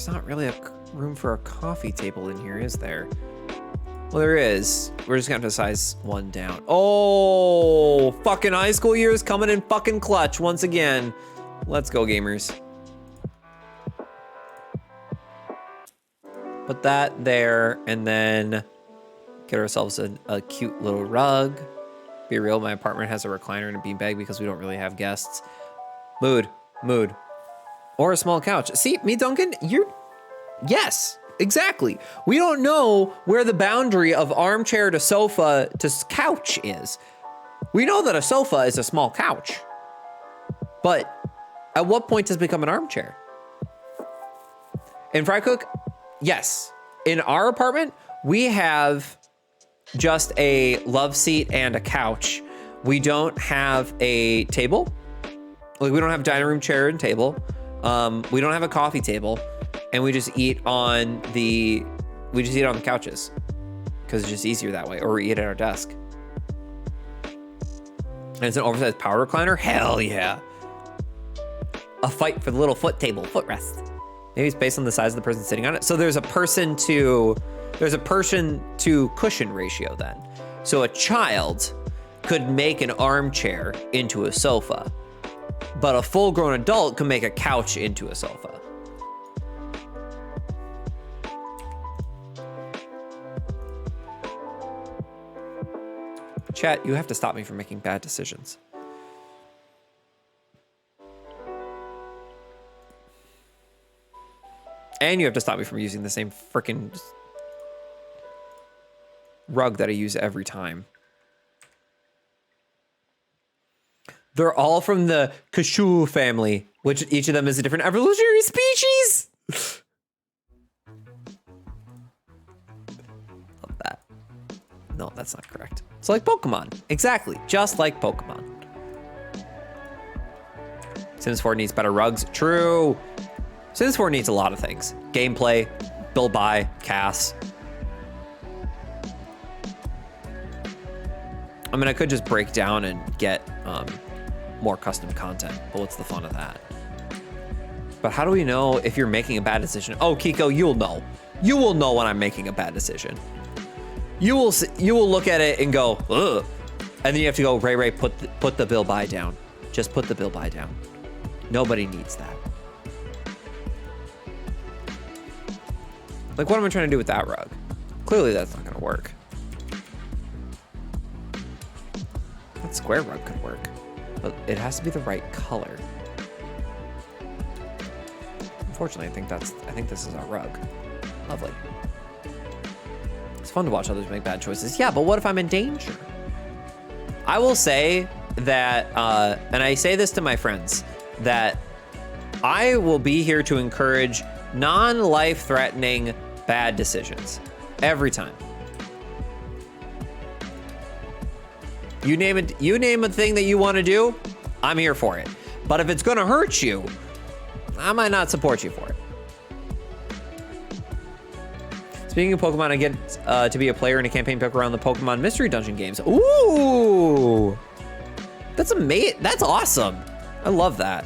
[SPEAKER 2] There's not really a room for a coffee table in here, is there? Well, there is. We're just gonna have to size one down. Oh, fucking high school years coming in fucking clutch once again. Let's go, gamers. Put that there, and then get ourselves a cute little rug. Be real, my apartment has a recliner and a beanbag because we don't really have guests. Mood. Or a small couch. See, me, Duncan, yes, exactly. We don't know where the boundary of armchair to sofa to couch is. We know that a sofa is a small couch, but at what point does it become an armchair? In Fry Cook, yes. In our apartment, we have just a love seat and a couch. We don't have a table. Like, we don't have a dining room chair and table. We don't have a coffee table, and we just eat on the couches because it's just easier that way, or we eat at our desk. And it's an oversized power recliner. Hell yeah! A fight for the little footrest. Maybe it's based on the size of the person sitting on it. So there's a person to cushion ratio then. So a child could make an armchair into a sofa, but a full-grown adult can make a couch into a sofa. Chat, you have to stop me from making bad decisions. And you have to stop me from using the same frickin' rug that I use every time. They're all from the Kashu family, which each of them is a different evolutionary species. Love that. No, that's not correct. It's like Pokemon. Exactly. Just like Pokemon. Sims 4 needs better rugs. True. Sims 4 needs a lot of things. Gameplay, build by, Cass. I mean, I could just break down and get more custom content, but what's the fun of that? But how do we know if you're making a bad decision? Oh, Kiko, you'll know. You will know when I'm making a bad decision. You will look at it and go, ugh. And then you have to go, Ray, put the bill buy down. Just put the bill buy down. Nobody needs that. Like, what am I trying to do with that rug? Clearly that's not gonna work. That square rug could work, but it has to be the right color. Unfortunately, I think this is our rug. Lovely. It's fun to watch others make bad choices. Yeah, but what if I'm in danger? I will say that, and I say this to my friends, that I will be here to encourage non-life-threatening bad decisions every time. You name a thing that you want to do, I'm here for it. But if it's gonna hurt you, I might not support you for it. Speaking of Pokemon, I get to be a player in a campaign book around the Pokemon Mystery Dungeon games. Ooh, that's amazing. That's awesome. I love that.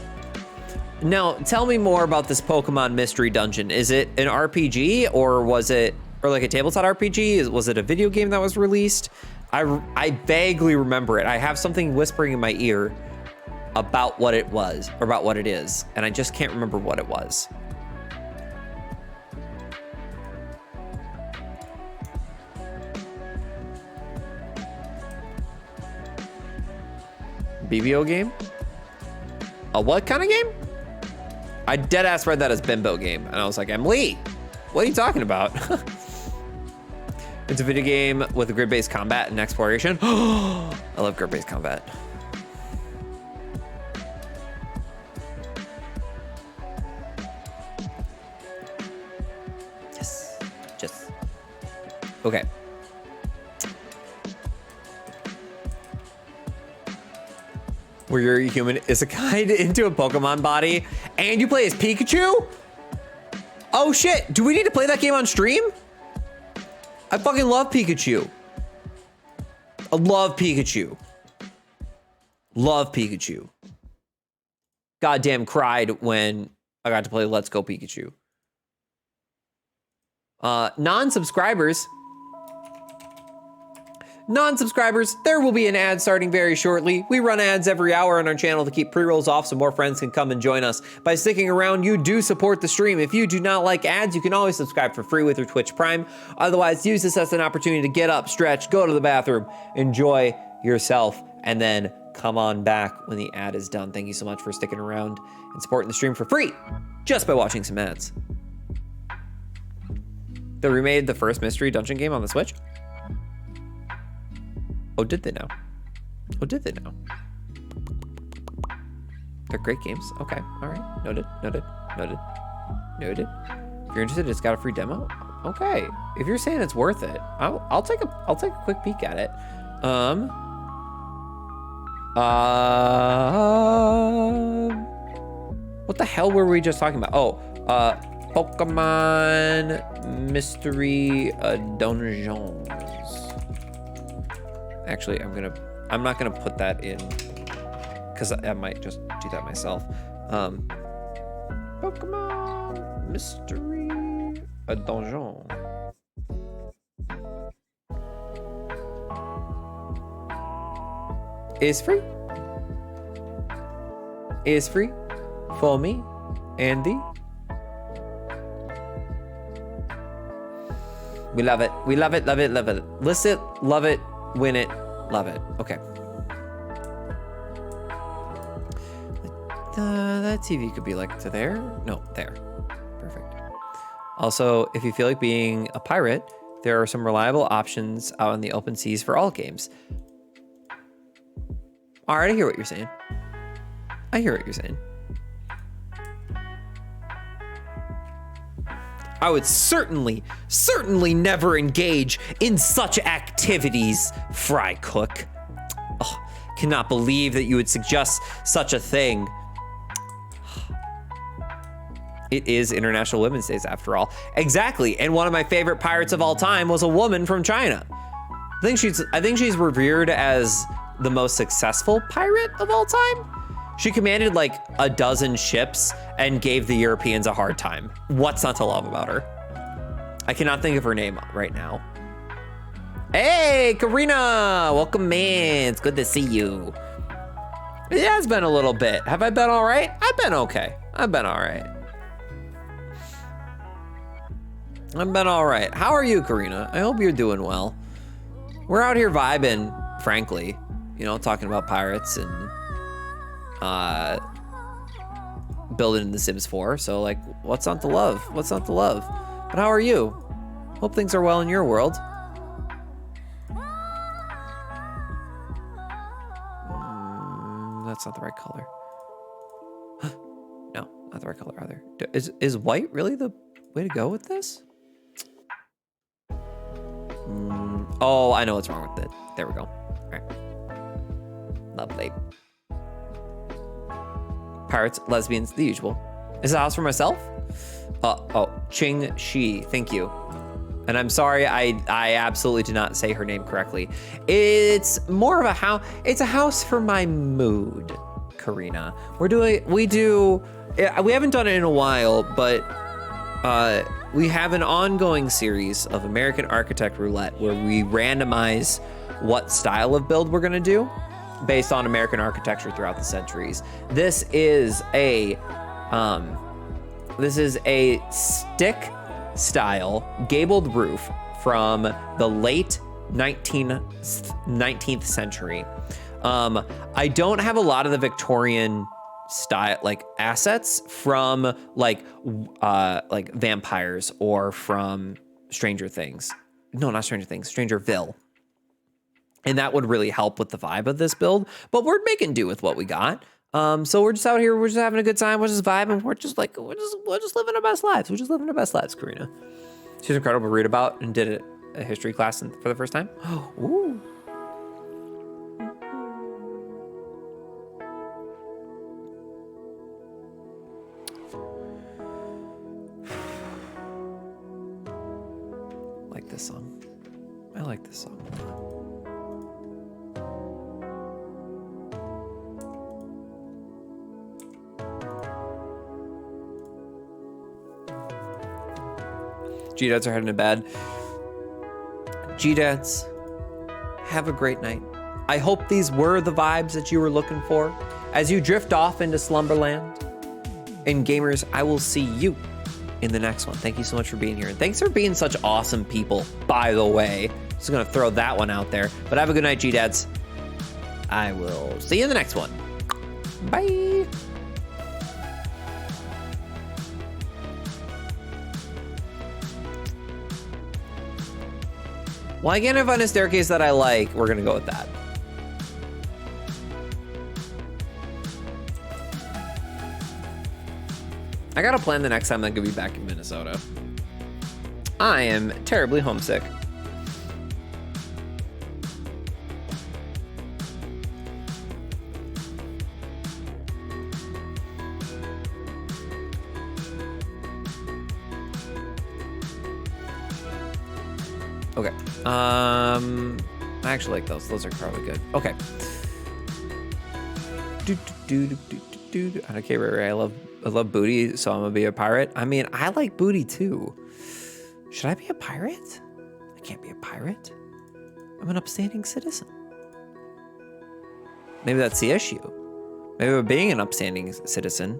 [SPEAKER 2] Now, tell me more about this Pokemon Mystery Dungeon. Is it an RPG or like a tabletop RPG? Was it a video game that was released? I vaguely remember it. I have something whispering in my ear about what it was, or about what it is, and I just can't remember what it was. BBO game? A what kind of game? I deadass read that as Bimbo game, and I was like, Emily, what are you talking about? It's a video game with a grid-based combat and exploration. I love grid-based combat. Yes, just. Okay. Where you're a human isekai into a Pokemon body, and you play as Pikachu? Oh shit, do we need to play that game on stream? I fucking love Pikachu. I love Pikachu. Love Pikachu. Goddamn cried when I got to play Let's Go Pikachu. Non-subscribers, there will be an ad starting very shortly. We run ads every hour on our channel to keep pre-rolls off so more friends can come and join us. By sticking around, you do support the stream. If you do not like ads, you can always subscribe for free with your Twitch Prime. Otherwise, use this as an opportunity to get up, stretch, go to the bathroom, enjoy yourself, and then come on back when the ad is done. Thank you so much for sticking around and supporting the stream for free just by watching some ads. They remade the first mystery dungeon game on the Switch? Oh, did they now? Oh, did they now? They're great games. Okay, all right. Noted. If you're interested, it's got a free demo. Okay, if you're saying it's worth it, I'll take a quick peek at it. What the hell were we just talking about? Oh, Pokemon Mystery Dungeons. Actually, I'm not gonna put that in because I might just do that myself. Pokemon Mystery Dungeon. Is free. Is free for me, Andy. We love it. We love it. Love it. Love it. List it. Love it. Win it, love it. Okay. That TV could be like to there. No, there. Perfect. Also, if you feel like being a pirate, there are some reliable options out in the open seas for all games. All right, I hear what you're saying. I hear what you're saying. I would certainly never engage in such activities, Fry Cook. Oh, cannot believe that you would suggest such a thing. It is International Women's Day after all. Exactly, and one of my favorite pirates of all time was a woman from China. I think she's revered as the most successful pirate of all time. She commanded like a dozen ships and gave the Europeans a hard time. What's not to love about her? I cannot think of her name right now. Hey, Karina, welcome in. It's good to see you. It has been a little bit. Have I been all right? I've been okay. I've been all right. I've been all right. How are you, Karina? I hope you're doing well. We're out here vibing, frankly, you know, talking about pirates and building The Sims 4. So like, what's not to love? What's not to love? But how are you? Hope things are well in your world. That's not the right color. No, not the right color either. Is white really the way to go with this? Oh, I know what's wrong with it. There we go. All right. Lovely. Pirates, lesbians, the usual. Is the house for myself? Oh, Ching Shi, thank you. And I'm sorry, I absolutely did not say her name correctly. It's more of a house, it's a house for my mood, Karina. We haven't done it in a while, but we have an ongoing series of American Architect Roulette where we randomize what style of build we're gonna do based on American architecture throughout the centuries. This is a stick style gabled roof from the late 19th century. I don't have a lot of the Victorian style like assets from like vampires or from Stranger Things. No, not Stranger Things, Strangerville. And that would really help with the vibe of this build, but we're making do with what we got. So we're just out here, we're just having a good time, we're just vibing, we're just living our best lives. We're just living our best lives, Karina. She's incredible to read about and did a history class for the first time. Ooh. Like this song. I like this song a lot. G-dads are heading to bed. G-dads, have a great night. I hope these were the vibes that you were looking for as you drift off into slumberland. And gamers, I will see you in the next one. Thank you so much for being here. And thanks for being such awesome people, by the way. Just gonna throw that one out there. But have a good night, G-dads. I will see you in the next one. Bye. Well, I can't find a staircase that I like. We're gonna go with that. I gotta plan the next time I'm gonna be back in Minnesota. I am terribly homesick. Okay. I actually like those. Those are probably good. Okay. Okay, right. I love booty, so I'm gonna be a pirate. I mean, I like booty too. Should I be a pirate? I can't be a pirate. I'm an upstanding citizen. Maybe that's the issue. Maybe by being an upstanding citizen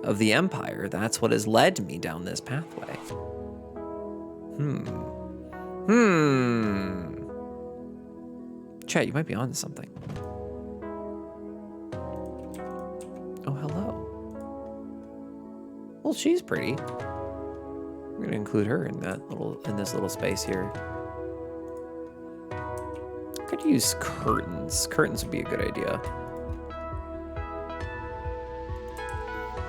[SPEAKER 2] of the Empire, that's what has led me down this pathway. Chat, you might be onto something. Oh, hello. Well, she's pretty. We're gonna include her in this little space here. Could use curtains. Curtains would be a good idea.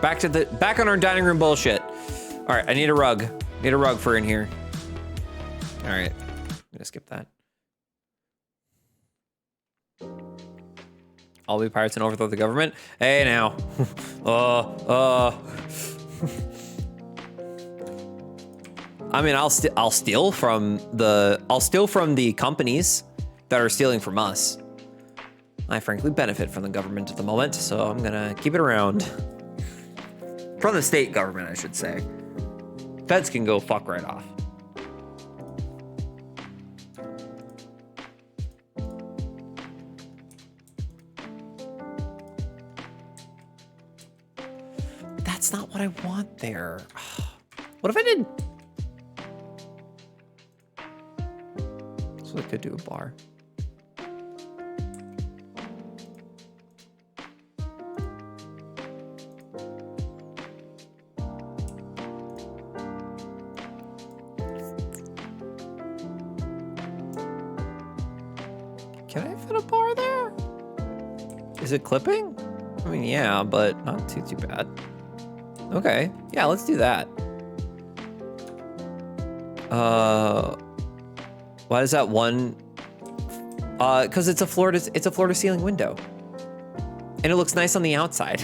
[SPEAKER 2] Back on our dining room bullshit. All right, I need a rug. Need a rug for in here. All right, I'm gonna skip that. I'll be pirates and overthrow the government. Hey now. I mean, I'll steal from the companies that are stealing from us. I frankly benefit from the government at the moment, so I'm gonna keep it around. From the state government, I should say. Feds can go fuck right off. That's not what I want there. What if I did? So I could do a bar. Can I fit a bar there? Is it clipping? I mean, yeah, but not too bad. Okay, yeah, let's do that. Why is that one? Because it's a floor to ceiling window, and it looks nice on the outside.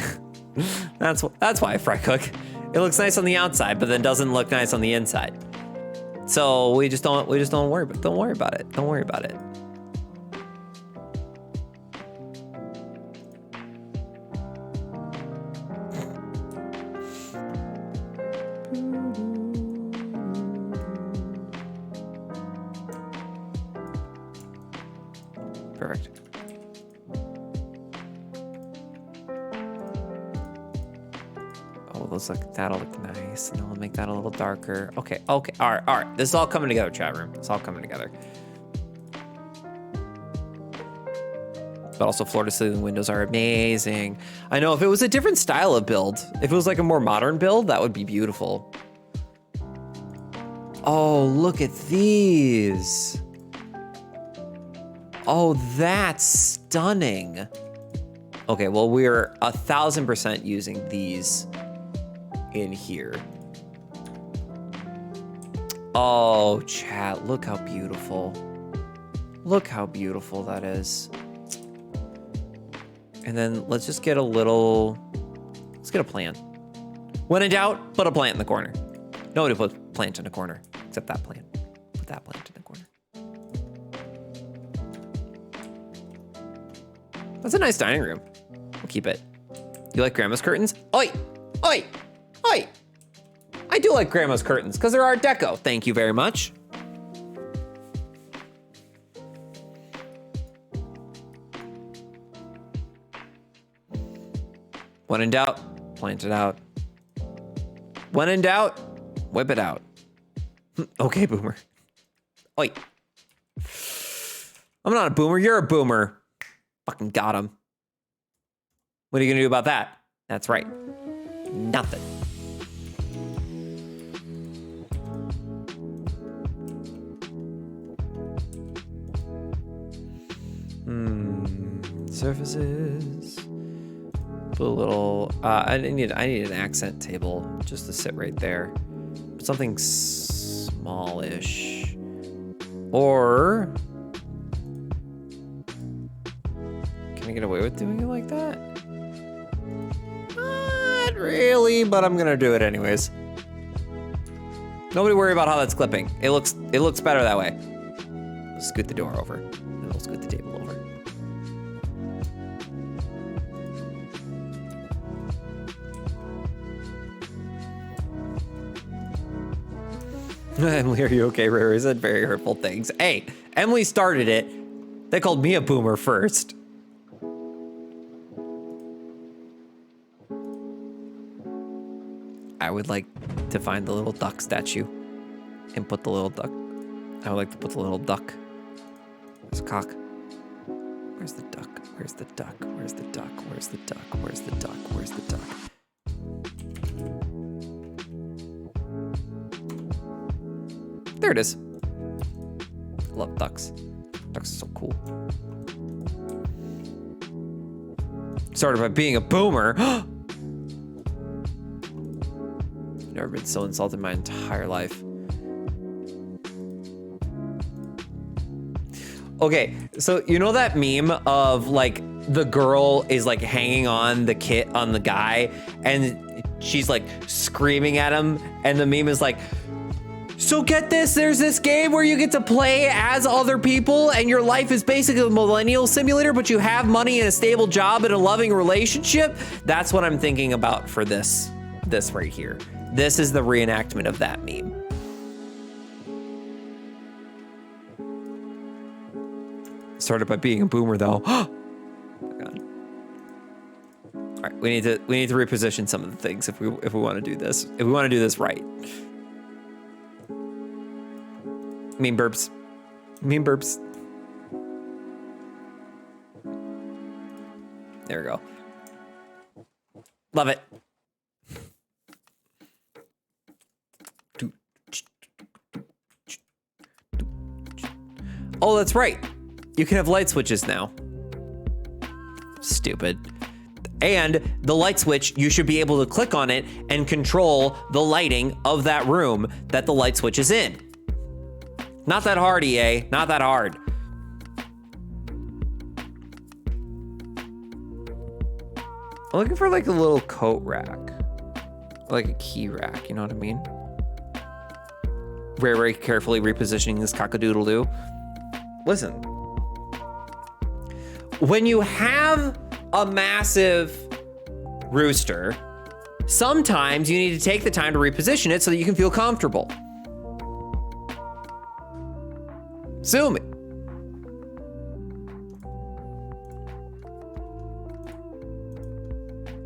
[SPEAKER 2] that's why I fry cook. It looks nice on the outside, but then doesn't look nice on the inside. So we just don't worry about it. Don't worry about it. Don't worry about it. Perfect. Oh, looks like that'll look nice. And then we'll make that a little darker. Okay, all right. This is all coming together, chat room. It's all coming together. But also floor to ceiling windows are amazing. I know if it was a different style of build, if it was like a more modern build, that would be beautiful. Oh, look at these. Oh, that's stunning. Okay, well, we're 1000% using these in here. Oh, chat, look how beautiful. Look how beautiful that is. And then let's just get let's get a plant. When in doubt, put a plant in the corner. Nobody puts plant in a corner, except that plant. Put that plant in the corner. That's a nice dining room. We'll keep it. You like grandma's curtains? Oi! Oi! Oi! I do like grandma's curtains because they're Art Deco. Thank you very much. When in doubt, plant it out. When in doubt, whip it out. Okay, boomer. Oi. I'm not a boomer, you're a boomer. Fucking got him. What are you gonna do about that? That's right. Nothing. Surfaces. Put a little, I need an accent table just to sit right there. Something smallish. Or, can I get away with doing it like that? Not really, but I'm gonna do it anyways. Nobody worry about how that's clipping. It looks better that way. Scoot the door over, and we'll scoot the table over. Emily, are you okay? Rary said very hurtful things. Hey, Emily started it. They called me a boomer first. I would like to find the little duck statue and put the little duck. I would like to put the little duck. Where's the cock? Where's the duck? Where's the duck? Where's the duck? Where's the duck? Where's the duck? Where's the duck? There it is. I love ducks. Ducks are so cool. Started by being a boomer. Never been so insulted in my entire life. Okay, so you know that meme of like the girl is like hanging on the kit on the guy and she's like screaming at him and the meme is like, so get this, there's this game where you get to play as other people and your life is basically a millennial simulator, but you have money and a stable job and a loving relationship. That's what I'm thinking about for this right here. This is the reenactment of that meme. Started by being a boomer though. Oh my God. All right, we need to reposition some of the things if we want to do this. If we want to do this right. Meme burps. Meme burps. There we go. Love it. Oh, that's right. You can have light switches now. Stupid. And the light switch, you should be able to click on it and control the lighting of that room that the light switch is in. Not that hard, EA. Not that hard. I'm looking for like a little coat rack. Like a key rack, you know what I mean? Very, very carefully repositioning this cock-a-doodle-doo. Listen. When you have a massive rooster, sometimes you need to take the time to reposition it so that you can feel comfortable. Sue me.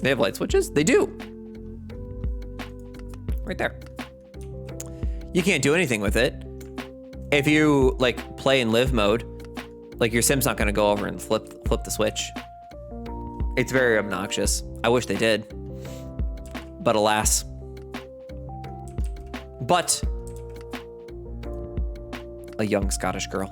[SPEAKER 2] They have light switches? They do. Right there. You can't do anything with it. If you like play in live mode, like your sim's not gonna go over and flip the switch. It's very obnoxious. I wish they did, but alas. But a young Scottish girl.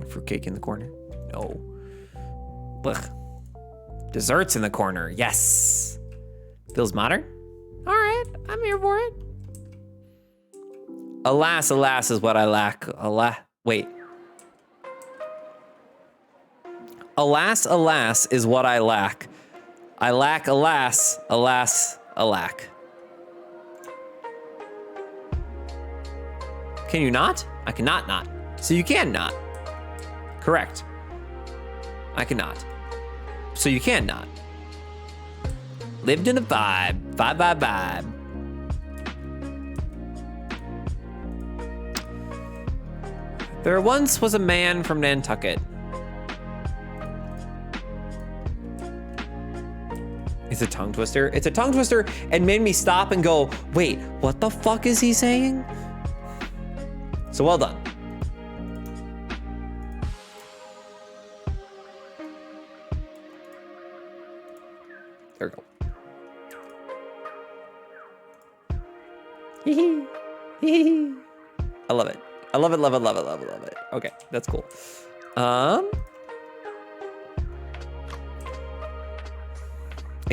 [SPEAKER 2] Fruitcake in the corner. No. Ugh. Desserts in the corner. Yes. Feels modern? All right, I'm here for it. Alas, alas is what I lack. Wait. Alas, alas is what I lack. I lack, alas, alas, alack. Can you not? I cannot not. So you can not. Correct. I cannot. So you can not. Lived in a vibe. Vibe. There once was a man from Nantucket. It's a tongue twister. It's a tongue twister and made me stop and go, wait, what the fuck is he saying? So well done. There we go. I love it. I love it. Okay, that's cool. I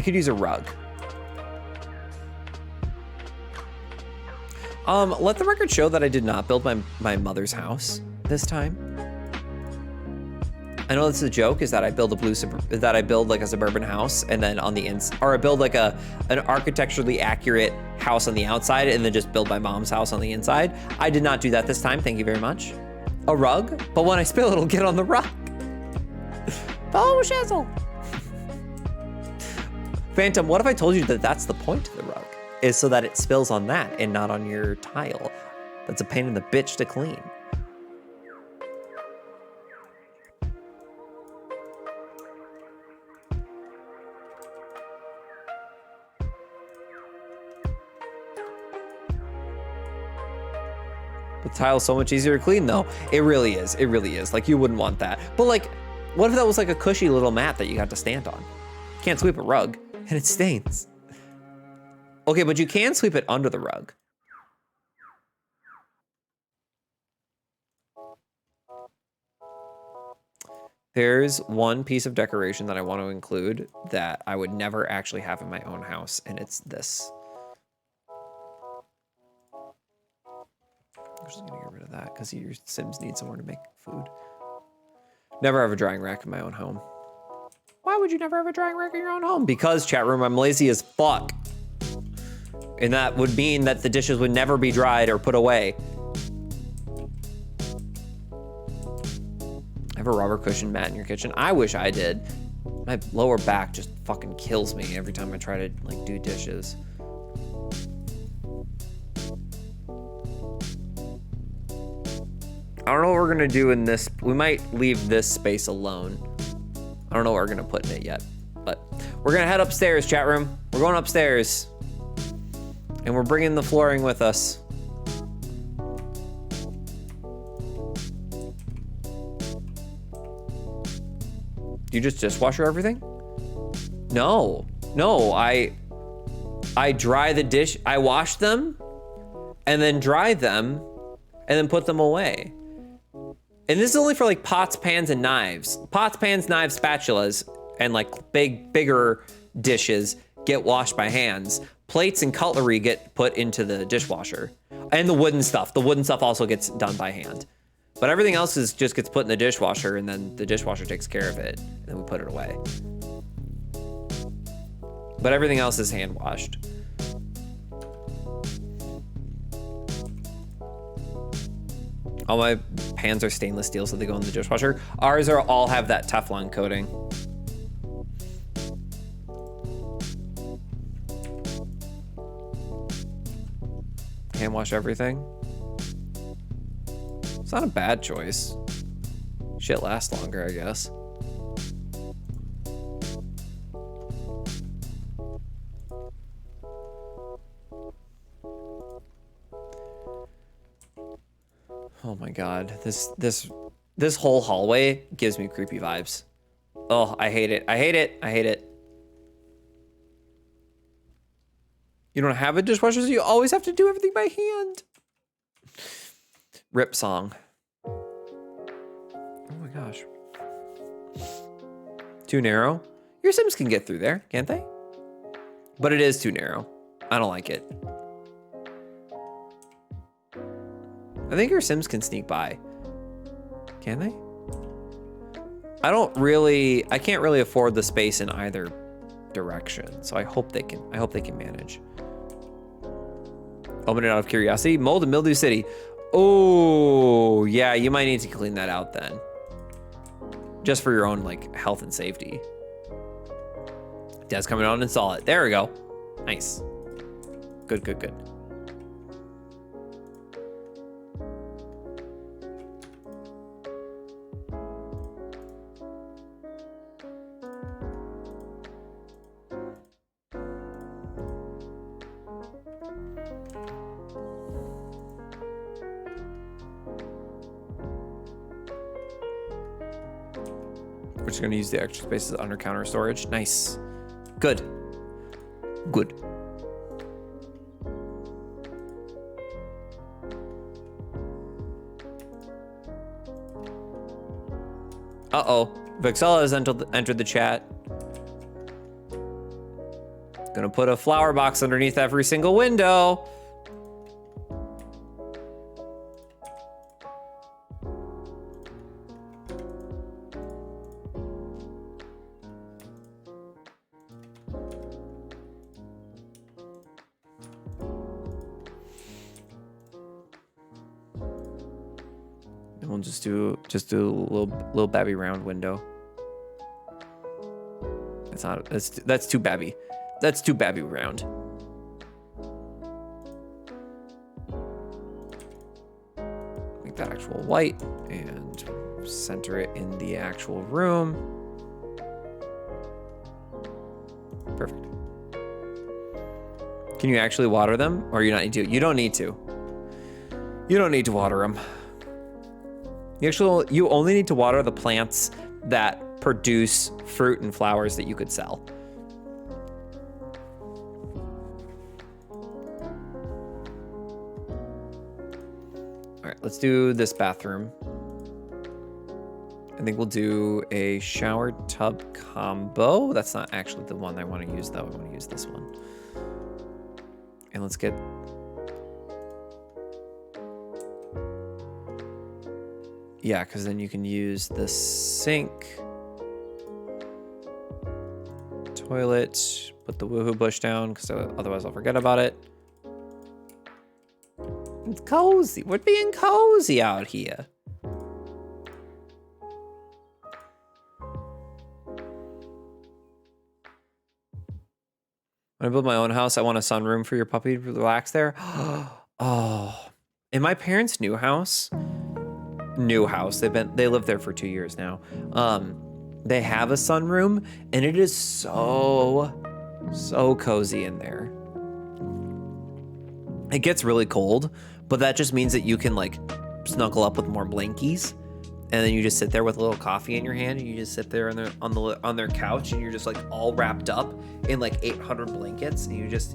[SPEAKER 2] could use a rug. Let the record show that I did not build my mother's house this time. I know this is a joke, is that I build like a suburban house and then on the or I build like an architecturally accurate house on the outside and then just build my mom's house on the inside. I did not do that this time, thank you very much. A rug, but when I spill it'll get on the rug. Oh, shizzle. Phantom, what if I told you that that's the point of the rug? Is so that it spills on that and not on your tile. That's a pain in the bitch to clean. The tile's so much easier to clean though. It really is. It really is. Like you wouldn't want that. But like, what if that was like a cushy little mat that you got to stand on? Can't sweep a rug and it stains. Okay, but you can sweep it under the rug. There's one piece of decoration that I want to include that I would never actually have in my own house, and it's this. I'm just gonna get rid of that because your Sims need somewhere to make food. Never have a drying rack in my own home. Why would you never have a drying rack in your own home? Because, chat room, I'm lazy as fuck. And that would mean that the dishes would never be dried or put away. I have a rubber cushion mat in your kitchen. I wish I did. My lower back just fucking kills me every time I try to like do dishes. I don't know what we're gonna do in this. We might leave this space alone. I don't know what we're gonna put in it yet, but we're gonna head upstairs, chat room. We're going upstairs. And we're bringing the flooring with us. You just dishwasher everything? No, I dry the dish, I wash them and then dry them and then put them away. And this is only for like pots, pans, and knives. Pots, pans, knives, spatulas, and like bigger dishes get washed by hands. Plates and cutlery get put into the dishwasher. And the wooden stuff. The wooden stuff also gets done by hand. But everything else just gets put in the dishwasher and then the dishwasher takes care of it. And then we put it away. But everything else is hand washed. All my pans are stainless steel, so they go in the dishwasher. Ours all have that Teflon coating. Hand wash everything. It's not a bad choice. Shit lasts longer, I guess. Oh my god, this whole hallway gives me creepy vibes. Oh, I hate it. I hate it. I hate it. You don't have a dishwasher, so you always have to do everything by hand. Rip song. Oh my gosh. Too narrow? Your Sims can get through there, can't they? But it is too narrow. I don't like it. I think your Sims can sneak by. Can they? I can't really afford the space in either direction. So I hope they can manage. Open it out of curiosity. Mold and Mildew City. Oh, yeah, you might need to clean that out then. Just for your own like health and safety. Dad's coming on and install it. There we go. Nice. Good, good, good. We're just gonna use the extra spaces under counter storage. Nice. Good. Good. Uh-oh. Vixella has entered the chat. Gonna put a flower box underneath every single window. And we'll just do a little babby round window. That's too babby. That's too babby round. Make that actual white and center it in the actual room. Perfect. Can you actually water them, or you not need to? You don't need to. You don't need to water them. You only need to water the plants that produce fruit and flowers that you could sell. All right, let's do this bathroom. I think we'll do a shower tub combo. That's not actually the one I want to use, though. I want to use this one. And let's get... Yeah, because then you can use the sink, toilet, put the woohoo bush down, because otherwise I'll forget about it. It's cozy. We're being cozy out here. When I build my own house, I want a sunroom for your puppy to relax there. Oh, in my parents' new house, they lived there for 2 years now. They have a sunroom, and it is so cozy in there. It gets really cold, but that just means that you can like snuggle up with more blankies, and then you just sit there with a little coffee in your hand, and you just sit there on their couch, and you're just like all wrapped up in like 800 blankets, and you just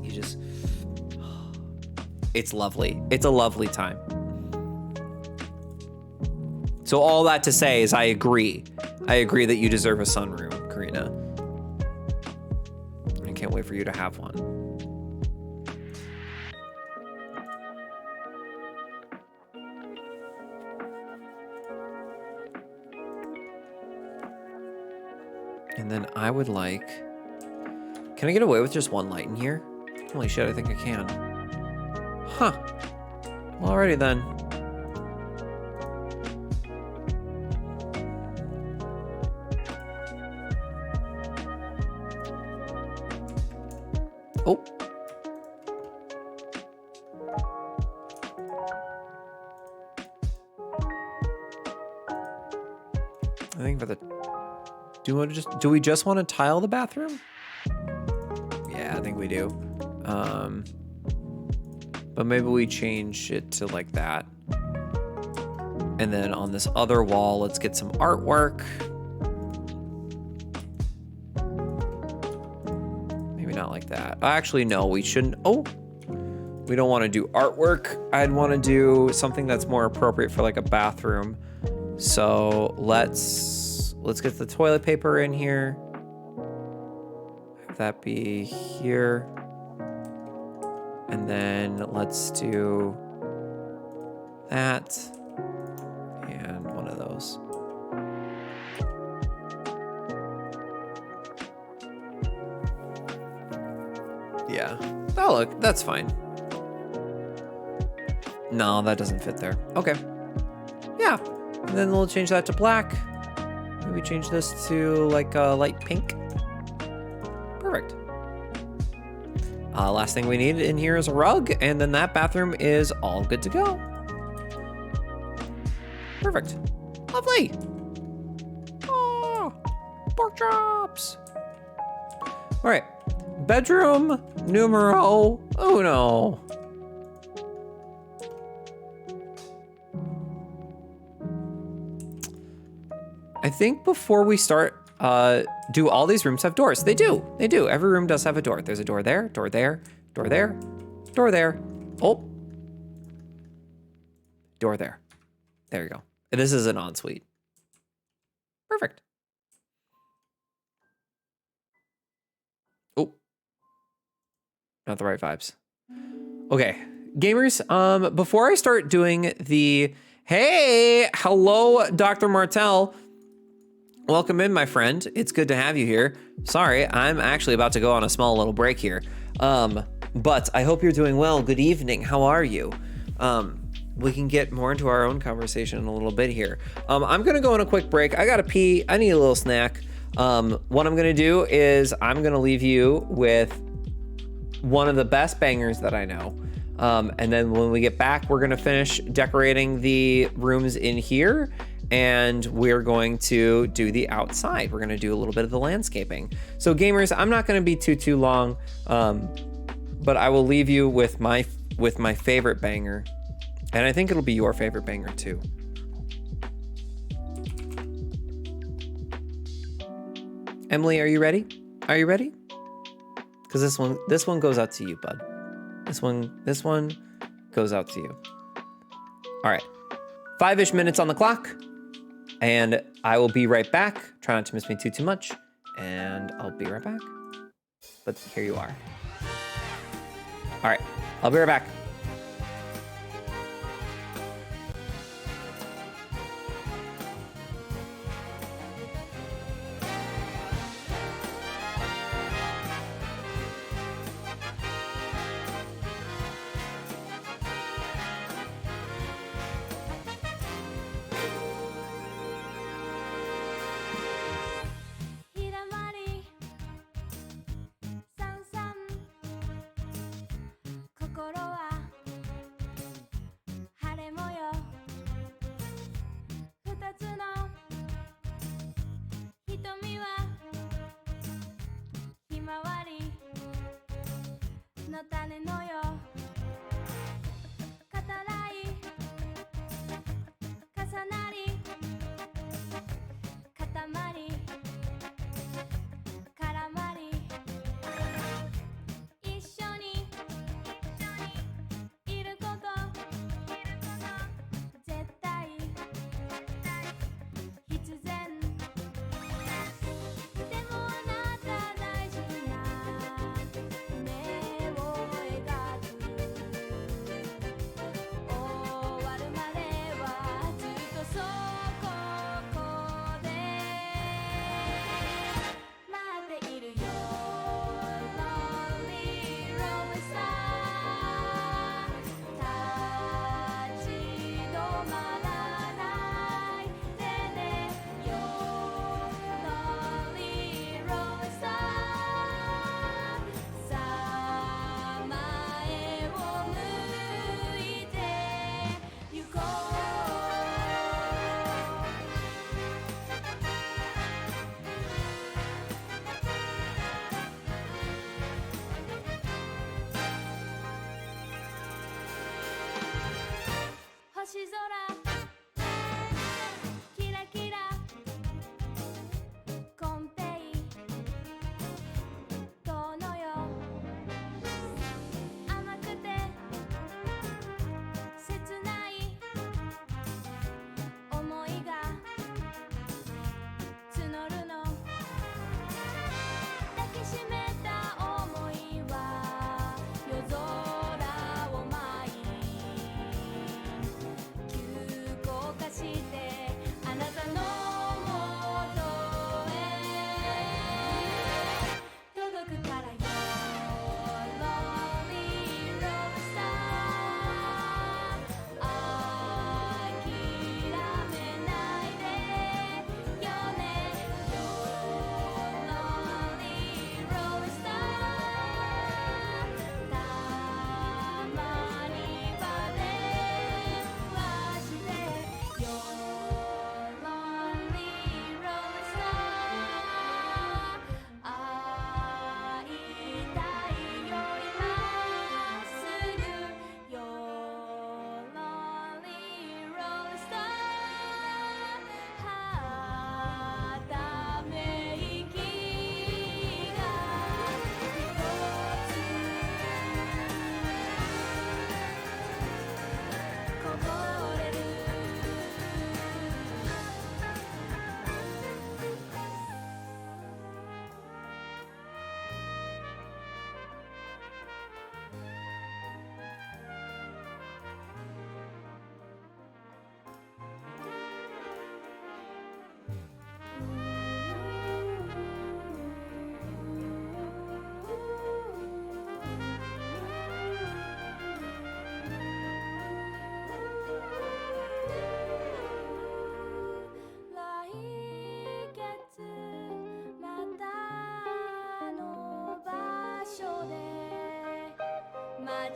[SPEAKER 2] it's lovely. It's a lovely time. So all that to say is I agree. I agree that you deserve a sunroom, Karina. I can't wait for you to have one. And then I would like... Can I get away with just one light in here? Holy shit, I think I can. Huh. Well, alrighty then. Oh. I think for the... Do we just want to tile the bathroom? Yeah, I think we do. But maybe we change it to like that. And then on this other wall, let's get some artwork. Maybe not like that. Actually, no, we shouldn't. Oh, we don't want to do artwork. I'd want to do something that's more appropriate for like a bathroom. So let's get the toilet paper in here. that be here. And then let's do that. And one of those. Yeah. Oh, look, that's fine. No, that doesn't fit there. Okay. Yeah. And then we'll change that to black. Maybe change this to like a light pink. Perfect. Last thing we need in here is a rug, and then that bathroom is all good to go. Perfect. Lovely. Oh, pork chops. All right. Bedroom numero uno. I think before we start, do all these rooms have doors? They do. They do. Every room does have a door. There's a door there, door there, door there, door there. Oh. Door there. There you go. And this is an ensuite. Perfect. Oh. Not the right vibes. Okay. Gamers, before I start doing the, hey, hello, Dr. Martell. Welcome in, my friend. It's good to have you here. Sorry, I'm actually about to go on a small little break here. But I hope you're doing well. Good evening. How are you? We can get more into our own conversation in a little bit here. I'm gonna go on a quick break. I gotta pee. I need a little snack. What I'm gonna do is I'm gonna leave you with one of the best bangers that I know. And then when we get back, we're gonna finish decorating the rooms in here, and we're going to do the outside. We're gonna do a little bit of the landscaping. So gamers, I'm not gonna be too long, but I will leave you with my favorite banger, and I think it'll be your favorite banger too. Emily, are you ready? Are you ready? Because this one goes out to you, bud. This one goes out to you. All right, 5-ish minutes on the clock, and I will be right back. Try not to miss me too much, and I'll be right back. But here you are. All right, I'll be right back.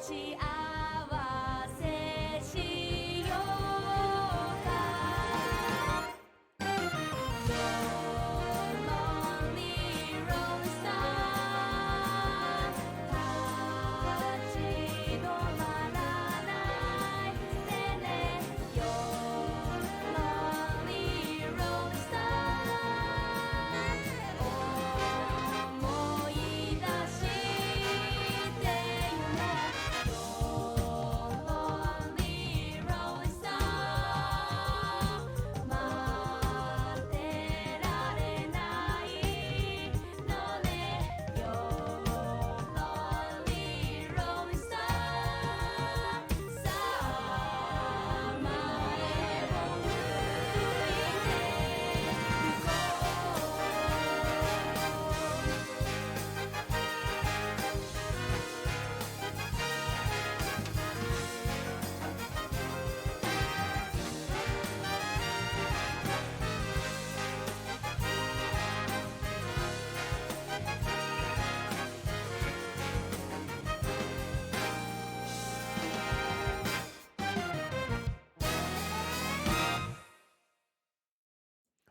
[SPEAKER 1] ち合わせしようか Lonely Rolling Star 立ち止まらないでね You're Lonely Rolling Star 思い出してよ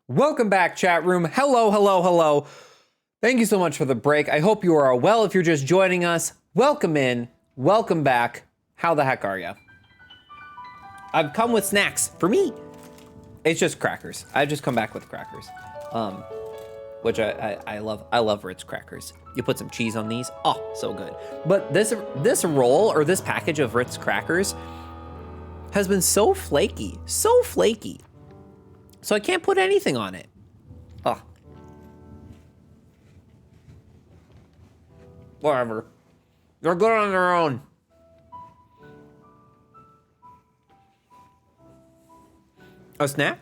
[SPEAKER 2] Welcome back, chat room. Hello, hello, hello. Thank you so much for the break. I hope you are well. If you're just joining us, welcome in, welcome back. How the heck are you? I've come with snacks for me. It's just crackers. I've just come back with crackers, which I love. I love Ritz crackers. You put some cheese on these. Oh, so good. But this roll or this package of Ritz crackers has been so flaky, so flaky. So I can't put anything on it. Oh. Whatever. They're good on their own. A snack?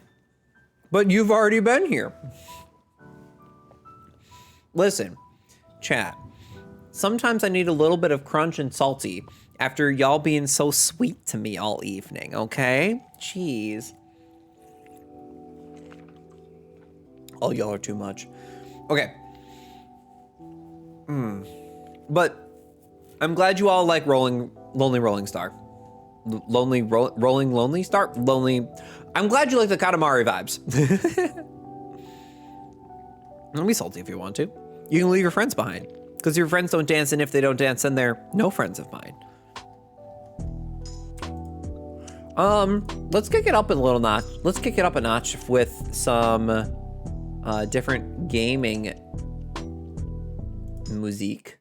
[SPEAKER 2] But you've already been here. Listen, chat. Sometimes I need a little bit of crunch and salty after y'all being so sweet to me all evening, okay? Jeez. Oh, y'all are too much. Okay. But I'm glad you all like Lonely Rolling Star. Lonely Star? Lonely. I'm glad you like the Katamari vibes. Don't be salty if you want to. You can leave your friends behind. Because your friends don't dance, and if they don't dance, then they're no friends of mine. Let's kick it up a little notch. Let's kick it up a notch with some different gaming music.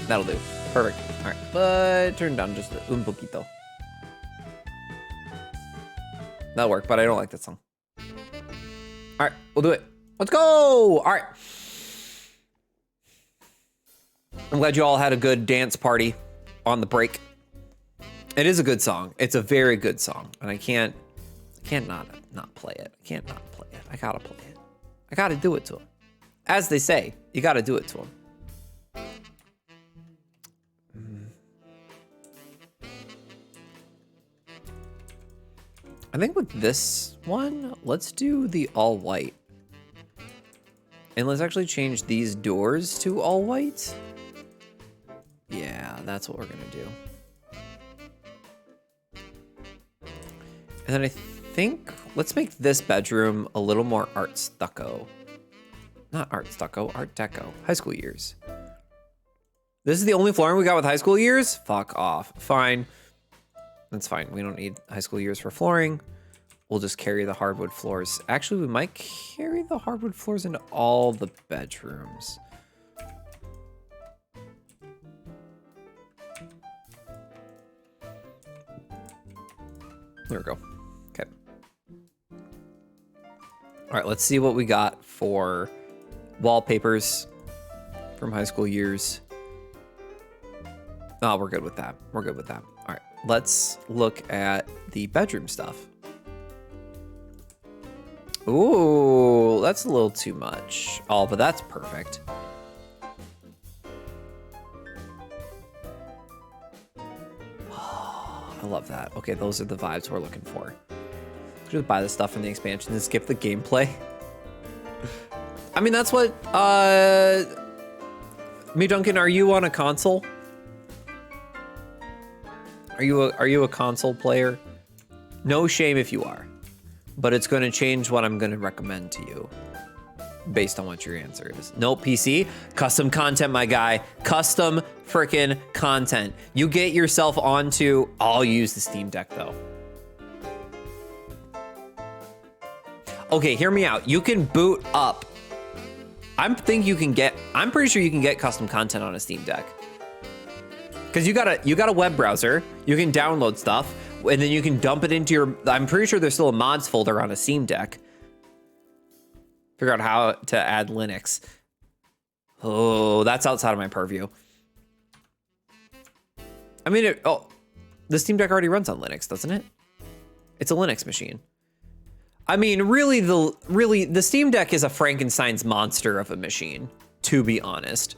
[SPEAKER 2] That'll do. Perfect. All right, but turn down just un poquito. That'll work, but I don't like that song. All right, we'll do it. Let's go. All right. I'm glad you all had a good dance party on the break. It is a good song. It's a very good song, and I can't not play it. I can't not play it. I gotta play it. I gotta do it to him. As they say, you gotta do it to him. I think with this one, let's do the all white. And let's actually change these doors to all white. Yeah, that's what we're gonna do. And then I think, let's make this bedroom a little more art stucco. Not art stucco, art deco. High school years. This is the only flooring we got with high school years? Fuck off. Fine. That's fine. We don't need high school years for flooring. We'll just carry the hardwood floors. Actually, we might carry the hardwood floors into all the bedrooms. There we go. Okay. All right, let's see what we got for wallpapers from high school years. Oh, we're good with that. We're good with that. All right, let's look at the bedroom stuff. Ooh, that's a little too much. Oh, but that's perfect. I love that. Okay, those are the vibes we're looking for. Just buy the stuff from the expansion and skip the gameplay. I mean, that's what, me Duncan, are you on a console? Are you a console player? No shame if you are, but it's going to change what I'm going to recommend to you based on what your answer is. No PC, custom content, my guy. Custom freaking content. You get yourself onto, I'll use the Steam Deck though. Okay, hear me out. You can boot up. I'm pretty sure you can get custom content on a Steam Deck. Because you got a web browser, you can download stuff, and then you can dump it into your, I'm pretty sure there's still a mods folder on a Steam Deck. Figure out how to add Linux. Oh, that's outside of my purview. I mean, the Steam Deck already runs on Linux, doesn't it? It's a Linux machine. I mean, really, the Steam Deck is a Frankenstein's monster of a machine, to be honest.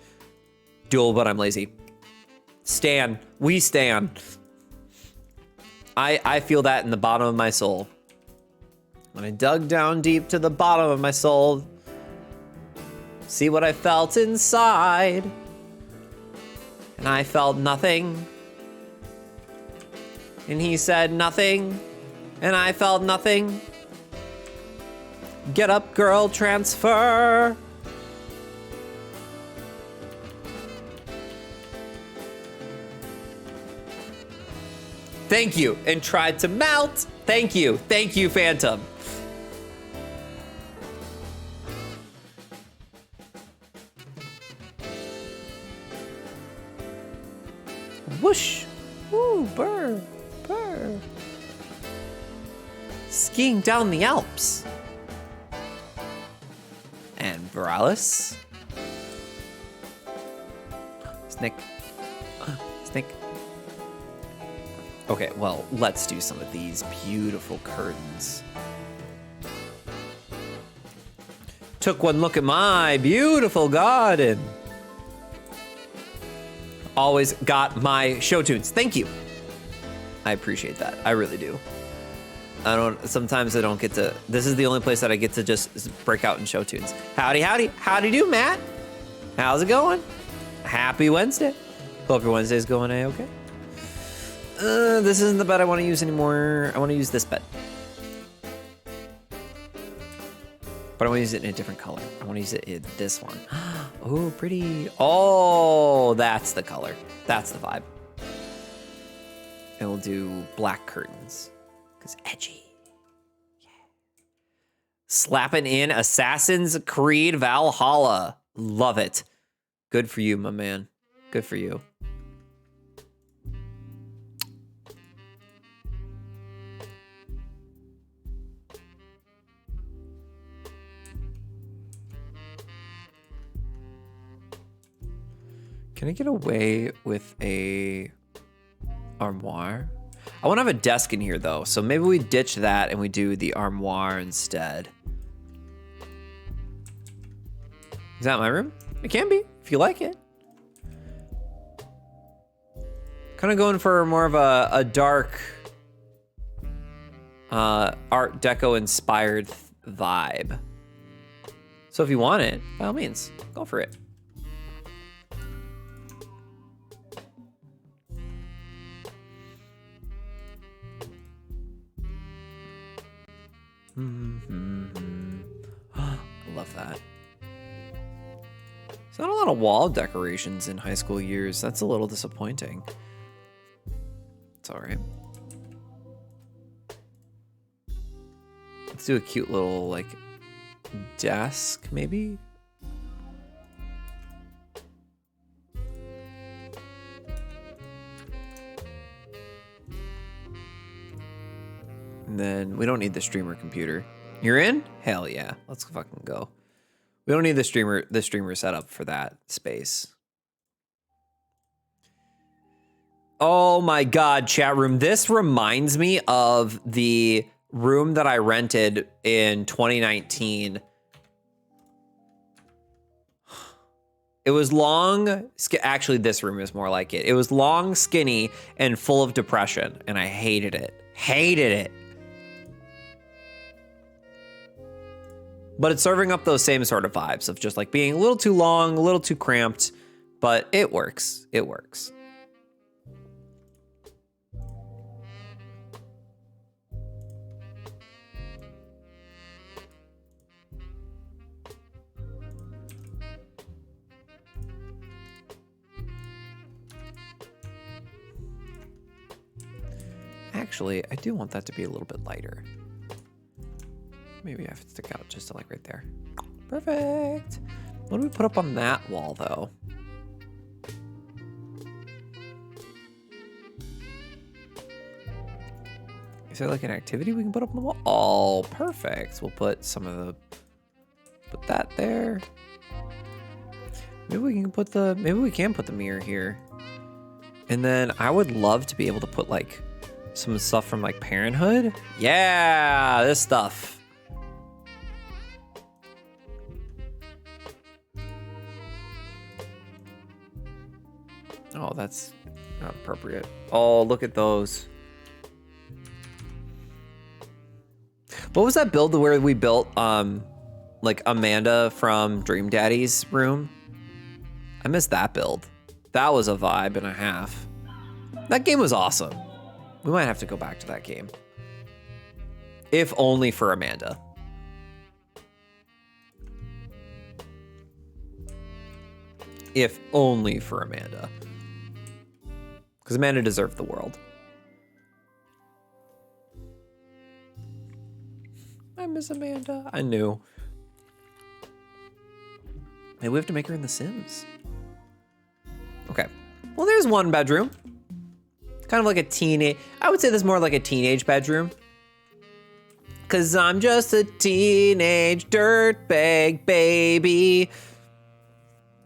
[SPEAKER 2] Duel, but I'm lazy. Stan, we stan. I feel that in the bottom of my soul. When I dug down deep to the bottom of my soul, see what I felt inside. And I felt nothing. And he said nothing. And I felt nothing. Get up, girl, transfer. Thank you, and tried to melt. Thank you, Phantom. Whoosh, woo, burr, burr. Skiing down the Alps. And Viralis. Snick, snick. Okay, well, let's do some of these beautiful curtains. Took one look at my beautiful garden. Always got my show tunes. Thank you. I appreciate that. I really do. Sometimes I don't get to, this is the only place that I get to just break out in show tunes. Howdy, howdy. Howdy do, Matt. How's it going? Happy Wednesday. Hope your Wednesday's going A-okay. This isn't the bed I want to use anymore. I want to use this bed. But I want to use it in a different color. I want to use it in this one. Oh, pretty. Oh, that's the color. That's the vibe. And we'll do black curtains. Because edgy. Yeah. Slapping in Assassin's Creed Valhalla. Love it. Good for you, my man. Good for you. Can I get away with a armoire? I want to have a desk in here though, so maybe we ditch that and we do the armoire instead. Is that my room? It can be, if you like it. Kind of going for more of a dark Art Deco inspired vibe. So if you want it, by all means, go for it. I love that. There's not a lot of wall decorations in high school years. That's a little disappointing. It's all right. Let's do a cute little, like, desk, maybe? And then we don't need the streamer computer. You're in? Hell yeah. Let's fucking go. We don't need the streamer setup for that space. Oh my God, chat room. This reminds me of the room that I rented in 2019. It was long. Actually, this room is more like it. It was long, skinny, and full of depression, and I hated it. Hated it. But it's serving up those same sort of vibes of just like being a little too long, a little too cramped, but it works. It works. Actually, I do want that to be a little bit lighter. Maybe I have to stick out just to like right there. Perfect. What do we put up on that wall though? Is there like an activity we can put up on the wall? Oh, perfect. We'll put some of the, put that there. Maybe we can put the, maybe we can put the mirror here. And then I would love to be able to put like some stuff from like Parenthood. Yeah, this stuff. Oh, that's not appropriate. Oh, look at those. What was that build where we built like Amanda from Dream Daddy's room? I missed that build. That was a vibe and a half. That game was awesome. We might have to go back to that game. If only for Amanda. If only for Amanda. Because Amanda deserved the world. I miss Amanda. I knew. Maybe we have to make her in The Sims. Okay. Well, there's one bedroom. Kind of like a teenage... I would say this is more like a teenage bedroom. Because I'm just a teenage dirtbag baby.